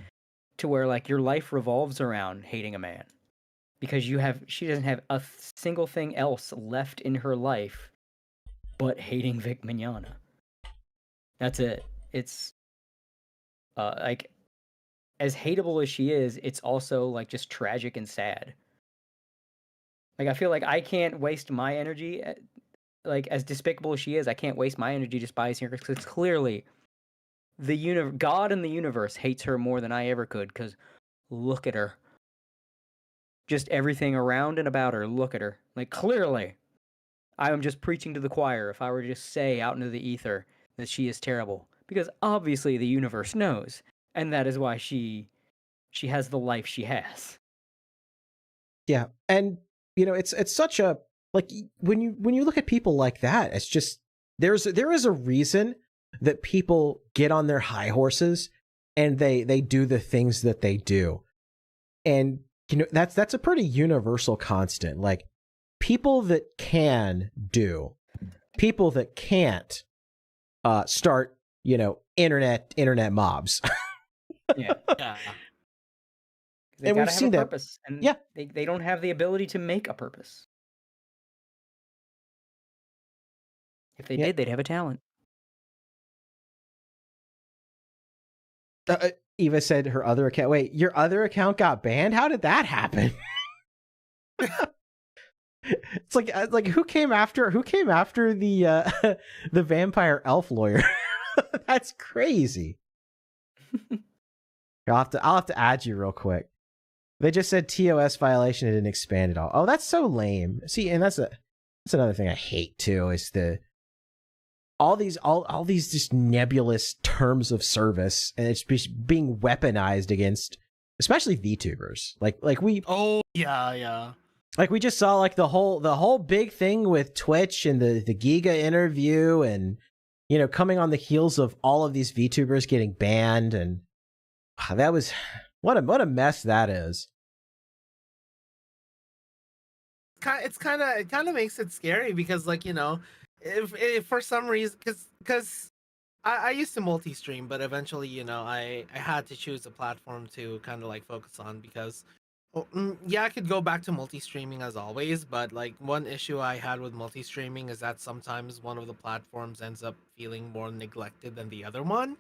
to where, like, your life revolves around hating a man. Because she doesn't have a single thing else left in her life but hating Vic Mignogna. That's it. It's like, as hateable as she is, it's also like just tragic and sad. Like, I feel like I can't waste my energy, like, as despicable as she is, I can't waste my energy just biasing her, because it's clearly God in the universe hates her more than I ever could, because look at her. Just everything around and about her, look at her. Like, clearly, I am just preaching to the choir if I were to just say out into the ether that she is terrible. Because obviously the universe knows, and that is why she has the life she has. Yeah, and you know, it's such a, like, when you look at people like that, it's just there is a reason that people get on their high horses and they do the things that they do. And you know, that's a pretty universal constant. Like, people that can do, people that can't start, you know, internet mobs. Yeah. And we've seen that. Purpose, and yeah, they don't have the ability to make a purpose. If they did, they'd have a talent. Eva said her other account. Wait, your other account got banned? How did that happen? It's like who came after the the vampire elf lawyer? That's crazy. I'll have to add you real quick. They just said TOS violation, it didn't expand at all. Oh, that's so lame. See, and that's another thing I hate too, is all these just nebulous terms of service, and it's just being weaponized against especially VTubers. Like we Like, we just saw, like, the whole big thing with Twitch and the Giga interview, and, you know, coming on the heels of all of these VTubers getting banned, and that was what a mess that is. It kind of makes it scary, because, like, you know, if for some reason, because I used to multi-stream, but eventually, you know, I had to choose a platform to kind of like focus on, because yeah, I could go back to multi-streaming as always, but like, one issue I had with multi-streaming is that sometimes one of the platforms ends up feeling more neglected than the other one,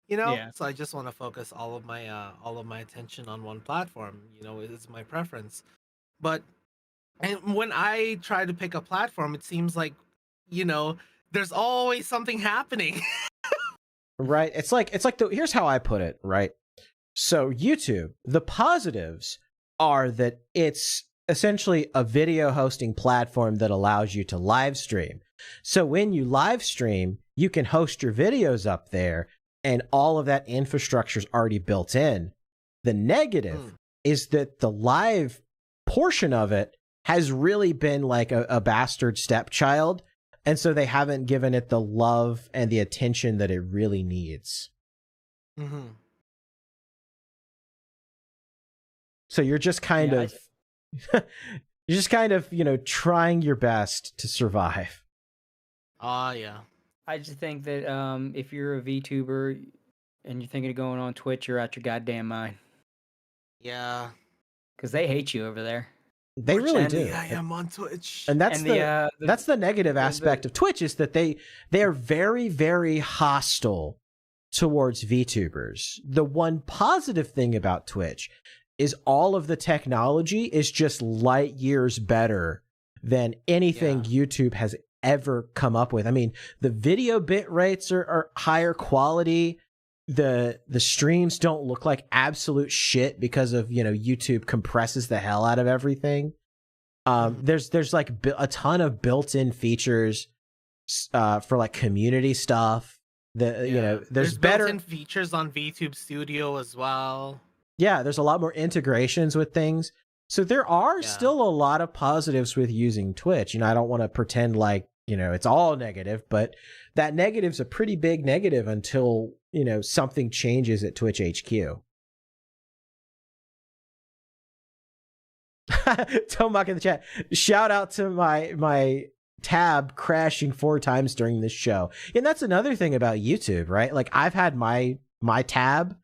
you know? Yeah. So I just want to focus all of my attention on one platform, you know, it's my preference. But and when I try to pick a platform, it seems like, you know, there's always something happening. Right. It's like here's how I put it, right? So YouTube, the positives are that it's essentially a video hosting platform that allows you to live stream. So when you live stream, you can host your videos up there, and all of that infrastructure is already built in. The negative is that the live portion of it has really been like a bastard stepchild, and so they haven't given it the love and the attention that it really needs. Mm-hmm. So you're just kind of, you know, trying your best to survive. Yeah. I just think that if you're a VTuber, and you're thinking of going on Twitch, you're out your goddamn mind. Yeah. Because they hate you over there. They really do. I am on Twitch. And that's And that's the negative aspect of Twitch, is that they are very, very hostile towards VTubers. The one positive thing about Twitch is all of the technology is just light years better than anything YouTube has ever come up with. I mean, the video bit rates are higher quality. The streams don't look like absolute shit because of, YouTube compresses the hell out of everything. There's like a ton of built-in features for like community stuff. There's better built-in features on VTube Studio as well. Yeah, there's a lot more integrations with things. So there are still a lot of positives with using Twitch. I don't want to pretend like, it's all negative, but that negative's a pretty big negative until, something changes at Twitch HQ. Tomac in the chat. Shout out to my tab crashing 4 times during this show. And that's another thing about YouTube, right? Like I've had my tab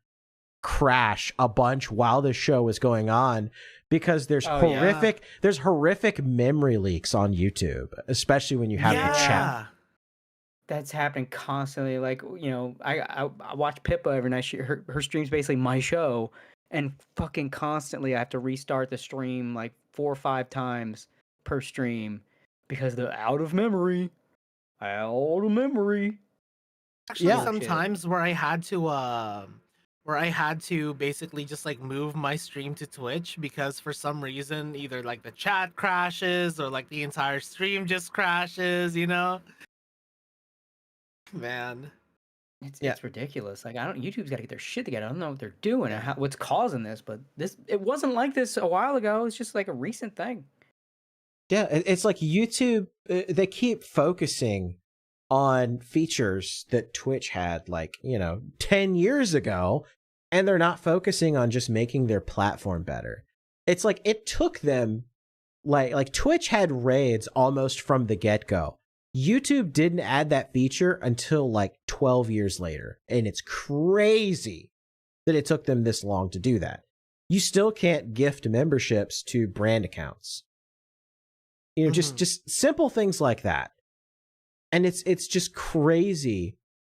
crash a bunch while this show was going on because there's horrific memory leaks on YouTube, especially when you have the chat. That's happening constantly. Like, I watch Pippa every night. Her stream's basically my show, and fucking constantly I have to restart the stream like 4 or 5 times per stream because they're out of memory. Actually, sometimes where I had to basically just like move my stream to Twitch because for some reason either like the chat crashes or like the entire stream just crashes, Man, it's ridiculous. Like YouTube's got to get their shit together. I don't know what they're doing and what's causing this, but it wasn't like this a while ago. It's just like a recent thing. Yeah, it's like YouTube. They keep focusing on features that Twitch had like 10 years ago, and they're not focusing on just making their platform better. It's like it took them like Twitch had raids almost from the get-go. YouTube didn't add that feature until like 12 years later. And it's crazy that it took them this long to do that. You still can't gift memberships to brand accounts. Just simple things like that. And it's just crazy,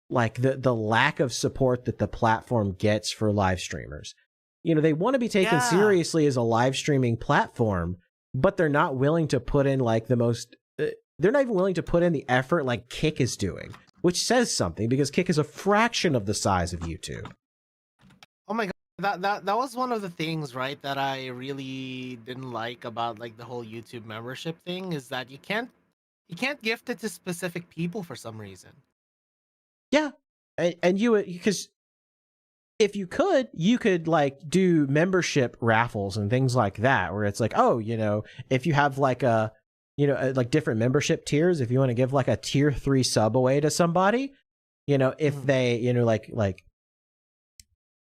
like the lack of support that the platform gets for live streamers. They want to be taken seriously as a live streaming platform, but they're not willing to put in like they're not even willing to put in the effort like Kick is doing, which says something because Kick is a fraction of the size of YouTube. Oh my god, that was one of the things, right, that I really didn't like about like the whole YouTube membership thing is that you can't gift it to specific people for some reason. Yeah, and because if you could like do membership raffles and things like that, where it's like, if you have like like different membership tiers, if you want to give like a tier 3 sub away to somebody, if they,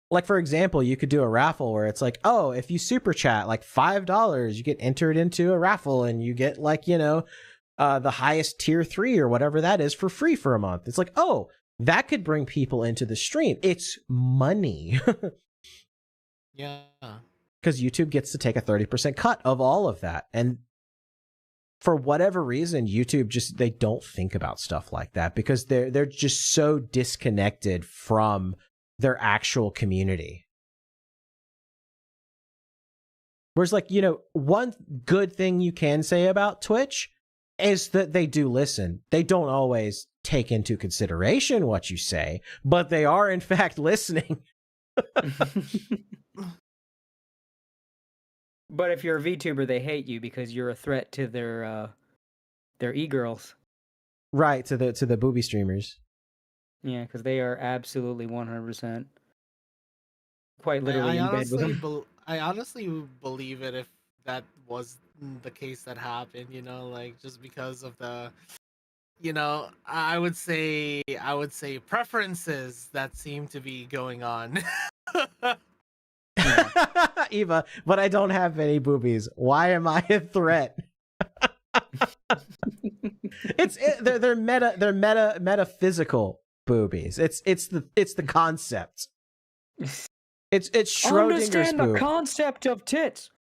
like for example, you could do a raffle where it's like, if you super chat like $5, you get entered into a raffle and you get like, the highest tier 3 or whatever that is for free for a month. It's like, that could bring people into the stream. It's money. Yeah. Because YouTube gets to take a 30% cut of all of that. And for whatever reason, YouTube they don't think about stuff like that because they're just so disconnected from their actual community. Whereas like, one good thing you can say about Twitch is that they do listen. They don't always take into consideration what you say, but they are in fact listening. But if you're a VTuber, they hate you because you're a threat to their e-girls. Right, to the booby streamers. Yeah, because they are absolutely 100% quite literally in bed with them. I honestly believe it if that was the case that happened, like just because of the I would say preferences that seem to be going on. Eva, but I don't have any boobies. Why am I a threat? They're metaphysical boobies. It's the concept. It's Schrodinger's Understand the boob. concept of tits.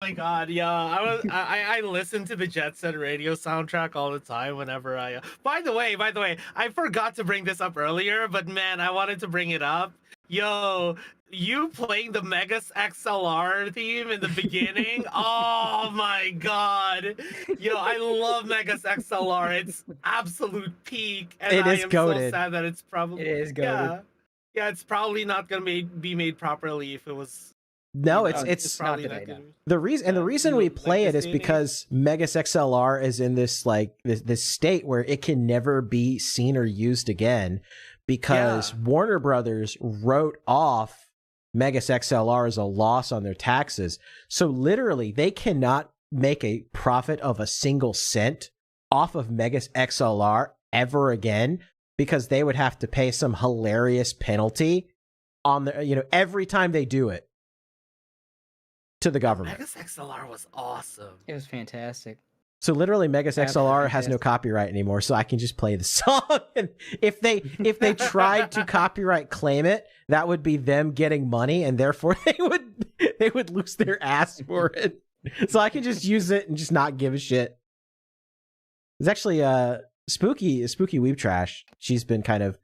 My God, yeah. I listen to the Jet Set Radio soundtrack all the time whenever I. By the way, I forgot to bring this up earlier, but man, I wanted to bring it up. Yo, you playing the Megas XLR theme in the beginning? Oh my God, yo, I love Megas XLR. It's absolute peak, and It I is am goated. so sad that it's probably It is goated. Yeah, it's probably not gonna be made properly if it was. No, you know, it's probably not not today, gonna. the reason we like play it this is day and age. because Megas XLR is in this like this state where it can never be seen or used again because Yeah. Warner Brothers wrote off Megas XLR as a loss on their taxes. So literally they cannot make a profit of a single cent off of Megas XLR ever again because they would have to pay some hilarious penalty on the every time they do it to the government. Megas XLR was awesome. It was fantastic. So literally Megas Absolutely XLR has no fantastic. copyright anymore, so I can just play the song. And if they tried to copyright claim it, that would be them getting money, and therefore they would lose their ass for it. So I can just use it and just not give a shit. It's actually Spooky Weeb Trash. She's been kind of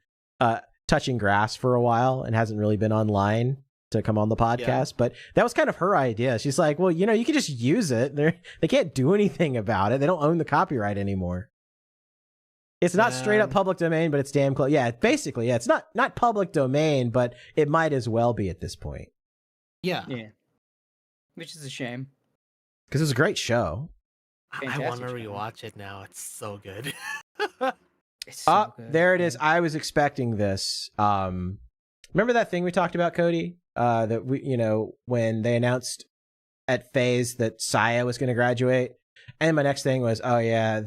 touching grass for a while and hasn't really been online to come on the podcast, but that was kind of her idea. She's like, well, you can just use it. They can't do anything about it. They don't own the copyright anymore. It's not straight up public domain, but it's damn close. Yeah, basically, yeah, it's not public domain, but it might as well be at this point. Yeah. Yeah. Which is a shame. Because it was a great show. I want Fantastic to show. rewatch it now. It's so good. It's so good. There it is. I was expecting this. Remember that thing we talked about, Cody? That we, when they announced at Phase that Saya was going to graduate, and my next thing was, oh yeah,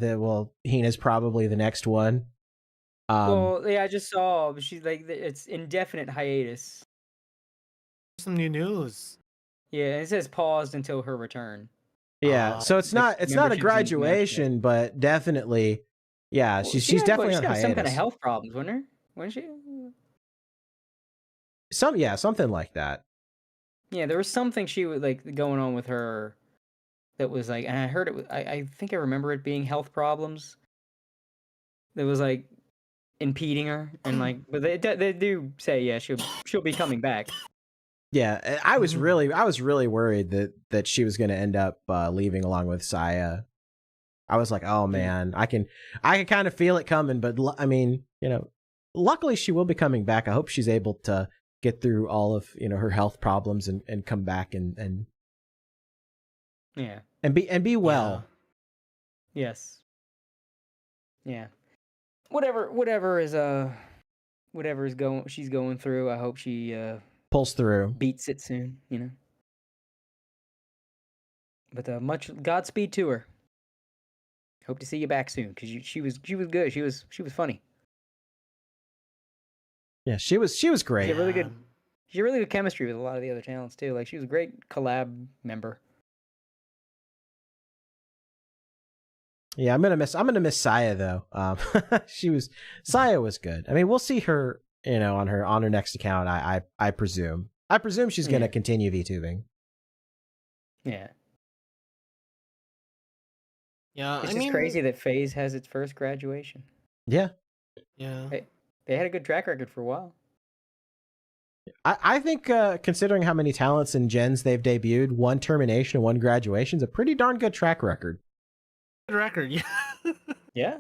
Hina's probably the next one. Well, yeah, I just saw. But she's like, it's indefinite hiatus. Some new news. Yeah, it says paused until her return. Yeah, so it's not a membership's graduation, but definitely, yeah, Well, she's definitely on got hiatus. some kind of health problems, wasn't she? Something like that. Yeah, there was something she was like going on with her that was like, and I heard it. I think I remember it being health problems. That was like impeding her, and like, but they do say, yeah, she'll be coming back. Yeah, I was really worried that she was going to end up leaving along with Saya. I was like, oh man, I can kind of feel it coming, but I mean, luckily she will be coming back. I hope she's able to get through all of her health problems and come back and Yeah. and be well. Yeah. Yes. Yeah. Whatever is she's going through, I hope she Pulls through. beats it soon, But much Godspeed to her. Hope to see you back soon because she was good. She was funny. Yeah, she was great. She had really good chemistry with a lot of the other talents too. Like she was a great collab member. Yeah, I'm gonna miss Saya though. Saya was good. I mean, we'll see her, on her next account. I presume. I presume she's gonna continue VTubing. Yeah. Yeah, It's just crazy that FaZe has its first graduation. Yeah. Yeah. They had a good track record for a while. I think considering how many talents and gens they've debuted, one termination and one graduation is a pretty darn good track record. Good record, yeah. Yeah.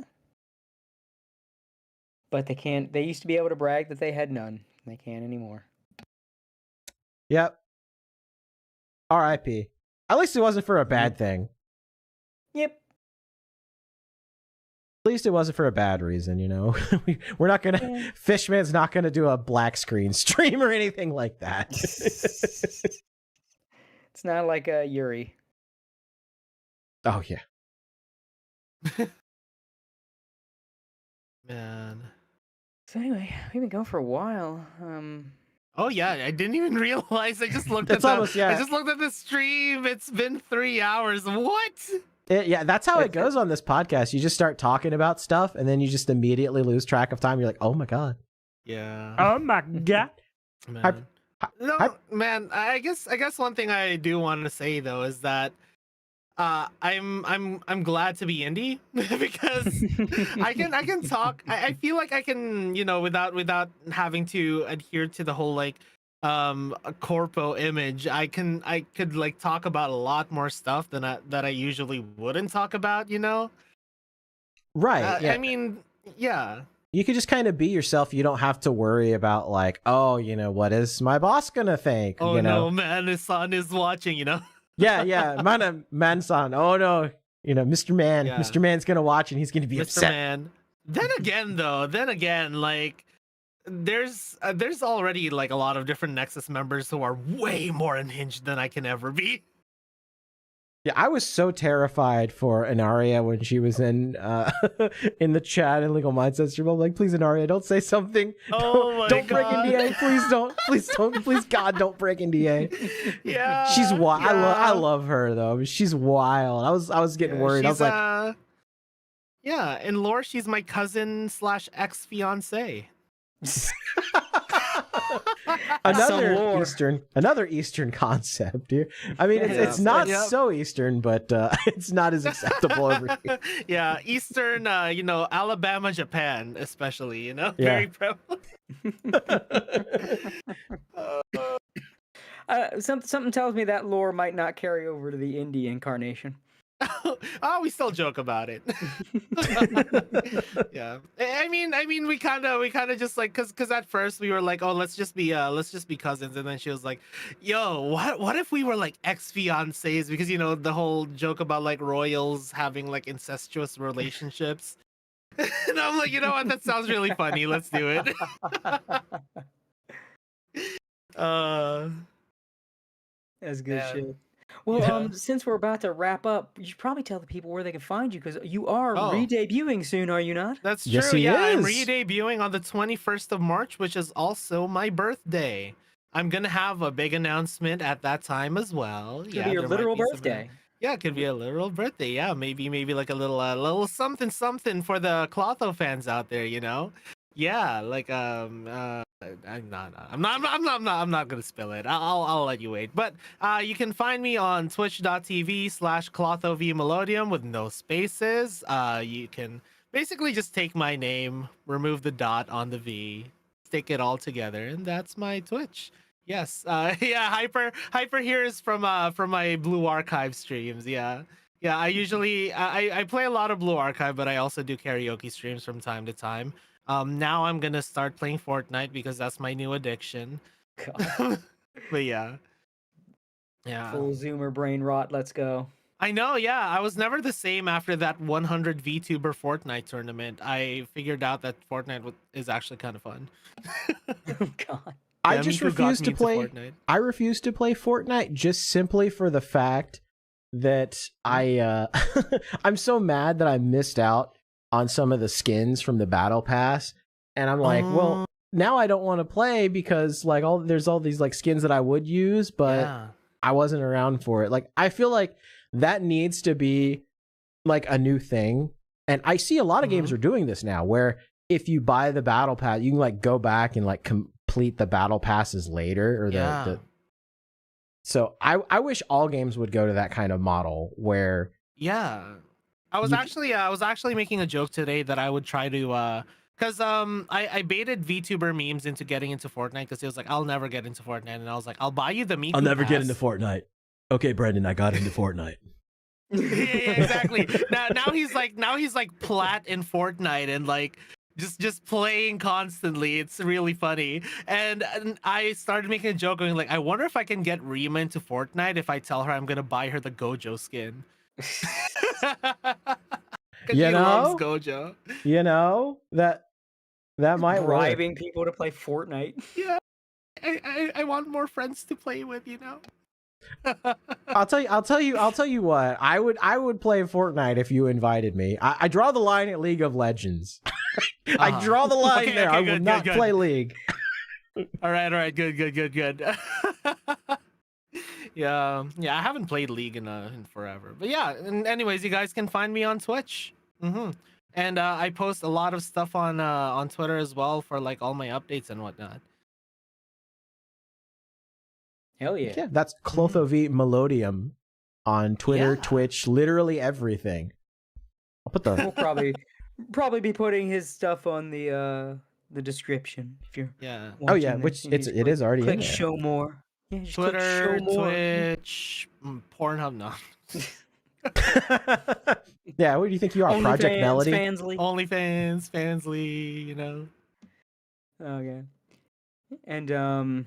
But they can't. They used to be able to brag that they had none. They can't anymore. Yep. R.I.P. At least it wasn't for a bad thing. Yep. At least it wasn't for a bad reason, We're not gonna. Yeah. Fishman's not gonna do a black screen stream or anything like that. It's not like Yuri. Oh yeah. Man. So anyway, we've been going for a while. Oh yeah, I didn't even realize. I just looked It's at almost, yeah. I just looked at the stream. It's been 3 hours. What? Yeah, that's how it goes on this podcast. You just start talking about stuff, and then you just immediately lose track of time. You're like, oh my god. Yeah. Oh my god. Man. Man. I guess one thing I do want to say though is that I'm glad to be indie because I can talk. I feel like I can, you know, without having to adhere to the whole like a corpo image. I could like talk about a lot more stuff than I usually wouldn't talk about, you know. Right. Yeah. I mean, yeah. You could just kind of be yourself. You don't have to worry about like, oh, you know, what is my boss gonna think? Oh you know? no, man, his son is watching, you know. Yeah. Man-san. Oh no, you know, Mr. Man. Yeah. Mr. Man's gonna watch and he's gonna be Mr. upset. Man. Then again, like there's already like a lot of different Nexus members who are way more unhinged than I can ever be. Yeah, I was so terrified for Inaria when she was in in the chat in Legal Mindset stream. I'm like, please, Inaria, don't say something. Don't break NDA. Please don't. Please don't. Please, God, don't break NDA. Yeah. She's wild. Yeah. I love her though. I mean, she's wild. I was getting worried. I was like, yeah, in lore, she's my cousin / ex-fiance. another Eastern concept here. I mean, it's not so Eastern, but it's not as acceptable over here. Yeah, Eastern, you know, Alabama, Japan, especially, you know, Yeah. very prevalent. Something tells me that lore might not carry over to the indie incarnation. Oh, we still joke about it. Yeah, I mean, we kind of just like, cause at first we were like, oh, let's just be cousins, and then she was like, yo, what if we were like ex-fiancés, because you know the whole joke about like royals having like incestuous relationships. And I'm like, you know what, that sounds really funny. Let's do it. That's good shit. Well, since we're about to wrap up, you should probably tell the people where they can find you, because you are re-debuting soon, are you not? That's true. Yes, he yeah, is. I'm re-debuting on the 21st of March, which is also my birthday. I'm gonna have a big announcement at that time as well. It's gonna be your literal birthday. Yeah, it could be a literal birthday. Yeah, maybe like a little something for the Clotho fans out there, you know. Yeah, like I'm not gonna spill it. I'll let you wait. But you can find me on twitch.tv/ClothoVMelodium with no spaces. You can basically just take my name, remove the dot on the V, stick it all together, and that's my Twitch. Yes. Yeah, Hyper here is from my Blue Archive streams. Yeah. Yeah, I usually I play a lot of Blue Archive, but I also do karaoke streams from time to time. Now I'm gonna start playing Fortnite because that's my new addiction. But yeah. Full Zoomer brain rot. Let's go. I know. Yeah, I was never the same after that 100 VTuber Fortnite tournament. I figured out that Fortnite is actually kind of fun. Oh God. I just refuse to play. I refuse to play Fortnite just simply for the fact that I'm so mad that I missed out on some of the skins from the battle pass, and I'm like, well, now I don't want to play because like there's all these like skins that I would use, but I wasn't around for it. Like I feel like that needs to be like a new thing, and I see a lot of games are doing this now, where if you buy the battle pass, you can like go back and like complete the battle passes later, or the so I wish all games would go to that kind of model where I was actually making a joke today that I would try to because I baited VTuber memes into getting into Fortnite, because he was like, I'll never get into Fortnite, and I was like, I'll buy you the Miku I'll never pass. get into Fortnite. Okay, Brendan, I got into Fortnite. Yeah, exactly. now he's like plat in Fortnite and like just playing constantly. It's really funny. And I started making a joke going like, I wonder if I can get Rima into Fortnite if I tell her I'm gonna buy her the Gojo skin. You know, loves Gojo. You know, that might bribing people to play Fortnite. Yeah, I want more friends to play with, you know. I'll tell you what. I would play Fortnite if you invited me. I draw the line at League of Legends. I draw the line there. I will not play League. All right, good. Yeah, I haven't played League in forever, but yeah. And anyways, you guys can find me on Twitch. And I post a lot of stuff on Twitter as well for like all my updates and whatnot. Hell yeah. Yeah, that's Clotho v Melodiam on Twitter, Twitch, literally everything. I'll put the. We'll probably be putting his stuff on the description if you're. Oh yeah, which it is already in click there. show more. Yeah, just Twitter, click show more. Twitch, Pornhub, no. Yeah, what do you think you are, Project Melody? OnlyFans, Fansly, you know. Okay. And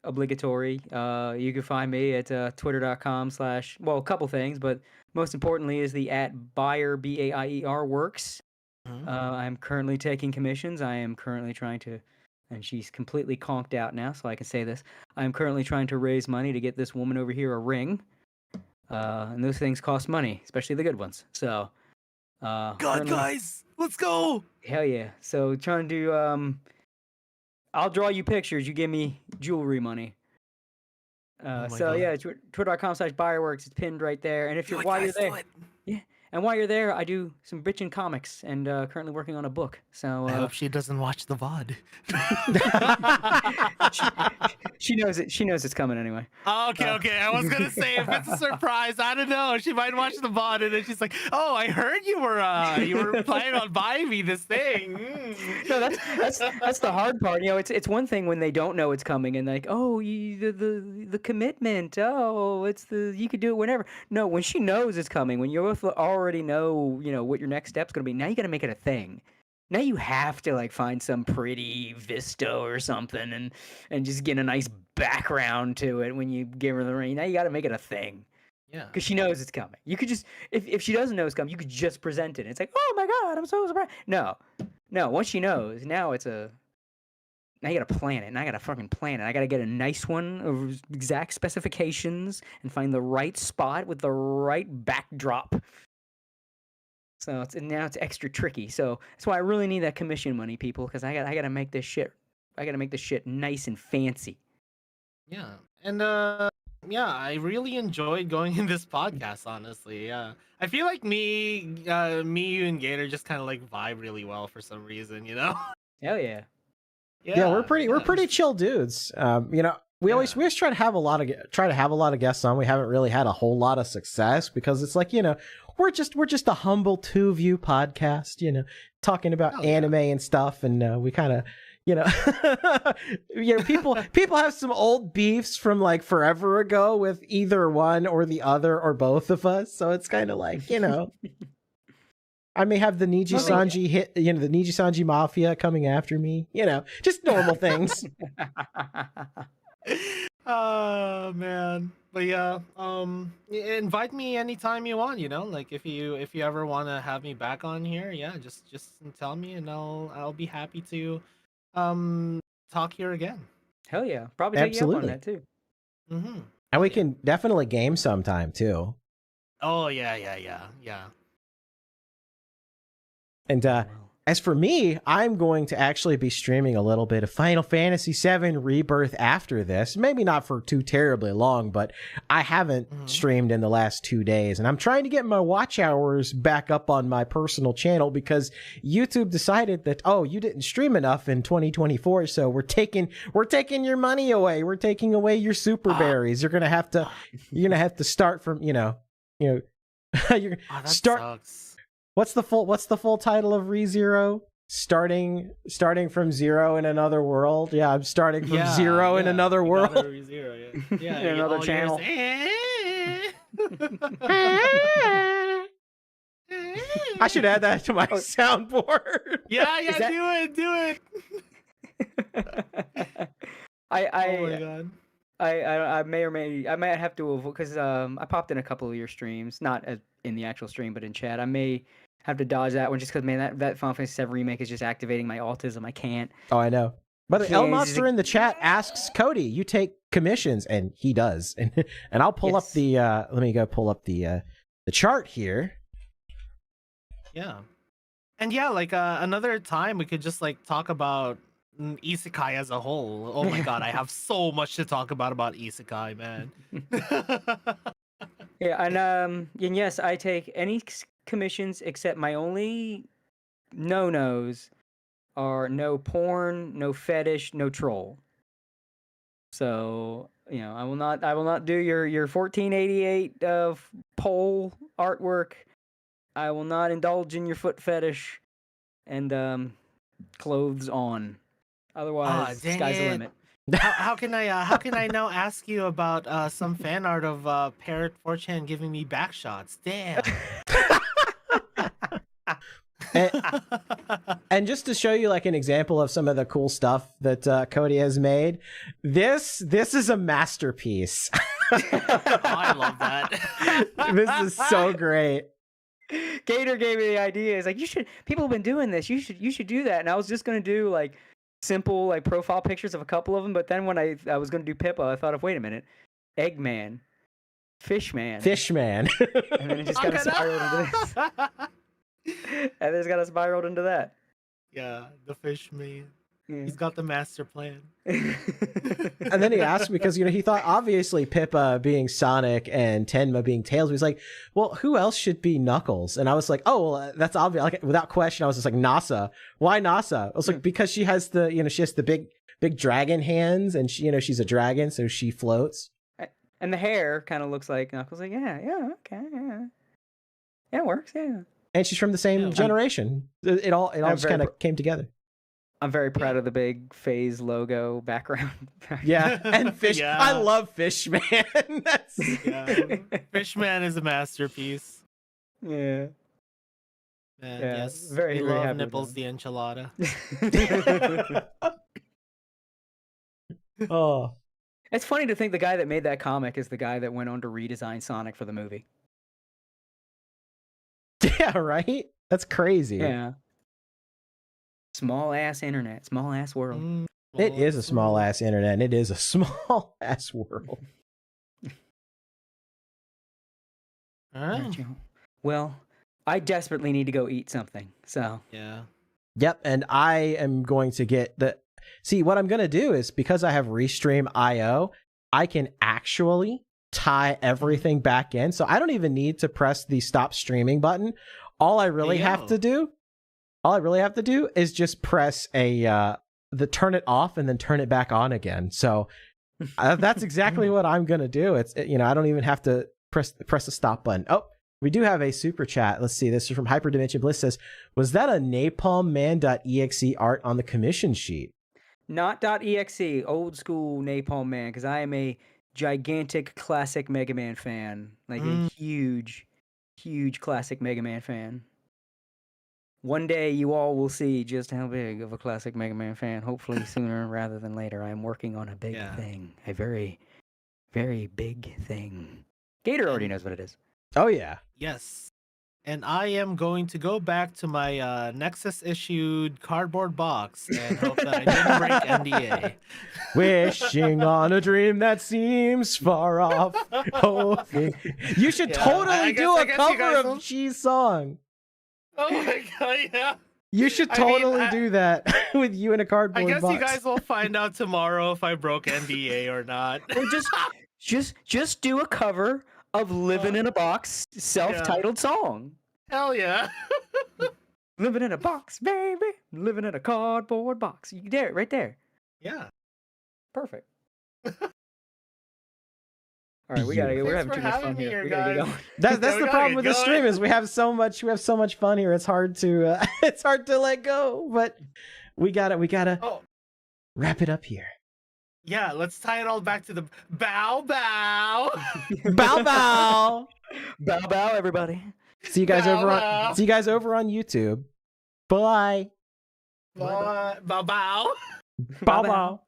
obligatory. You can find me at twitter.com/ well, a couple things, but most importantly is the @Bayer BAIER works. I'm currently taking commissions. I am currently trying to, and she's completely conked out now, so I can say this. I'm currently trying to raise money to get this woman over here a ring. And those things cost money, especially the good ones. So, guys, let's go! Hell yeah! So trying to do I'll draw you pictures. You give me jewelry money. So yeah, twitter.com/Bayerworks. It's pinned right there. And if you're while you're there, and while you're there, I do some bitchin' comics and currently working on a book. So I hope she doesn't watch the VOD. she knows it. She knows it's coming anyway. Okay. I was gonna say if it's a surprise, I don't know. She might watch the VOD and then she's like, "Oh, I heard you were planning on buying me this thing." No, that's the hard part. You know, it's one thing when they don't know it's coming and like, oh, the commitment. Oh, you could do it whenever. No, when she knows it's coming, when you both already know, what your next step's gonna be. Now you got to make it a thing. Now you have to like find some pretty vista or something and just get a nice background to it when you give her the ring. Now you got to make it a thing. Yeah. Because she knows it's coming. You could just if she doesn't know it's coming, you could just present it. It's like, oh my god, I'm so surprised. No. Once she knows, now now you gotta plan it. Now I gotta fucking plan it. I gotta get a nice one of exact specifications and find the right spot with the right backdrop. So now it's extra tricky. So that's why I really need that commission money, people, because I gotta make this shit. I gotta make this shit nice and fancy. Yeah, and I really enjoyed going in this podcast. Honestly, yeah, I feel like me, you, and Gator just kind of like vibe really well for some reason. Hell yeah. Yeah, we're pretty chill dudes. We always try to have a lot of guests on. We haven't really had a whole lot of success because it's like, we're just a humble two-view podcast, talking about anime and stuff, and we kind of, people have some old beefs from like forever ago with either one or the other or both of us, so it's kind of like, I may have the Niji-Sanji hit, the Niji-Sanji Mafia coming after me, just normal things. Oh man, but yeah, invite me anytime you want. Like if you ever want to have me back on here, just tell me and I'll be happy to talk here again. Hell yeah, probably take you up on that too. And we can definitely game sometime too. Oh yeah. And as for me, I'm going to actually be streaming a little bit of Final Fantasy VII Rebirth after this. Maybe not for too terribly long, but I haven't streamed in the last 2 days. And I'm trying to get my watch hours back up on my personal channel because YouTube decided that, you didn't stream enough in 2024, so we're taking your money away. We're taking away your super berries. You're gonna have to start from, you're start. Sucks. What's the full title of ReZero? Starting from zero in another world. Yeah, I'm starting from zero in another world. ReZero, yeah. In another channel. I should add that to my soundboard. Yeah, do it. Oh my god. I might have to avoid because I popped in a couple of your streams, not in the actual stream, but in chat. I may have to dodge that one just because, man, that Final Fantasy VII Remake is just activating my autism. I can't. Oh, I know. But El Monster in the chat asks Cody, you take commissions, and he does. And I'll pull up the let me go pull up the chart here. Yeah. And yeah, like another time we could just like talk about isekai as a whole. Oh my god, I have so much to talk about isekai, man. Yeah, and yes, I take any commissions except my only no-nos are no porn, no fetish, no troll. So, I will not do your 1488 pole artwork. I will not indulge in your foot fetish and clothes on. Otherwise, sky's the limit. How can I now ask you about some fan art of Parrot 4chan giving me back shots? Damn. And just to show you like an example of some of the cool stuff that Cody has made, this is a masterpiece. I love that. This is so great. Gator gave me the idea. He's like, people have been doing this. You should do that. And I was just gonna do like simple like profile pictures of a couple of them, but then when I was gonna do Pippa, I thought of, wait a minute, Eggman, Fishman, and then it just kind of spiraled into this. And it's got us spiraled into that. Yeah, the fish man. Yeah. He's got the master plan. And then he asked because he thought obviously Pippa being Sonic and Tenma being Tails. He was like, well, who else should be Knuckles? And I was like, oh, well, that's obvious. Like without question, I was just like, Nasa. Why Nasa? I was like, because she has the big dragon hands, and she's a dragon, so she floats. And the hair kind of looks like Knuckles. Like, yeah, okay, yeah, it works, yeah. And she's from the same generation. It all just kind of came together. I'm very proud of the big phase logo background. Yeah, and Fish. Yeah. I love Fishman. Fishman is a masterpiece. Yeah. Man, Yeah, yes. very, we very love happy with Nipples the enchilada. Oh. It's funny to think the guy that made that comic is the guy that went on to redesign Sonic for the movie. Yeah, right? That's crazy. Yeah. Small ass internet, small ass world. It is a small ass internet, and it is a small ass world. All right. Well, I desperately need to go eat something. So yeah. Yep, and I am going to get see, what I'm going to do is, because I have Restream.io, I can actually tie everything back in. So I don't even need to press the stop streaming button. All I really have to do is just press the turn it off and then turn it back on again. So that's exactly what I'm going to do. It's, I don't even have to press the stop button. Oh, we do have a super chat. Let's see. This is from Hyperdimension Bliss. Says, was that a napalmman.exe art on the commission sheet? Not .exe, old school Napalm Man, because I am a gigantic classic Mega Man fan. Like a huge, huge classic Mega Man fan. One day you all will see just how big of a classic Mega Man fan. Hopefully sooner rather than later. I am working on a big thing. A very, very big thing. Gator already knows what it is. Oh, yeah. Yes. And I am going to go back to my Nexus issued cardboard box and hope that I didn't break NDA. Wishing on a dream that seems far off. Hoping. You should totally do a cover of G's song. Oh my god, yeah. You should totally do that with you in a cardboard box. I guess you guys will find out tomorrow if I broke NDA or not. Or just do a cover of Living in a Box self-titled song. Hell yeah. Living in a box, baby. Living in a cardboard box. You dare it right there. Yeah. Perfect. All right, we're having too much fun here. We gotta get going. That's the problem with the stream is we have so much fun here. It's hard to let go, but we gotta wrap it up here. Yeah, let's tie it all back to the bow bow. Bow bow. Bow bow, everybody. See you guys over on YouTube. Bye. Bye. Bow bow. Bow bow.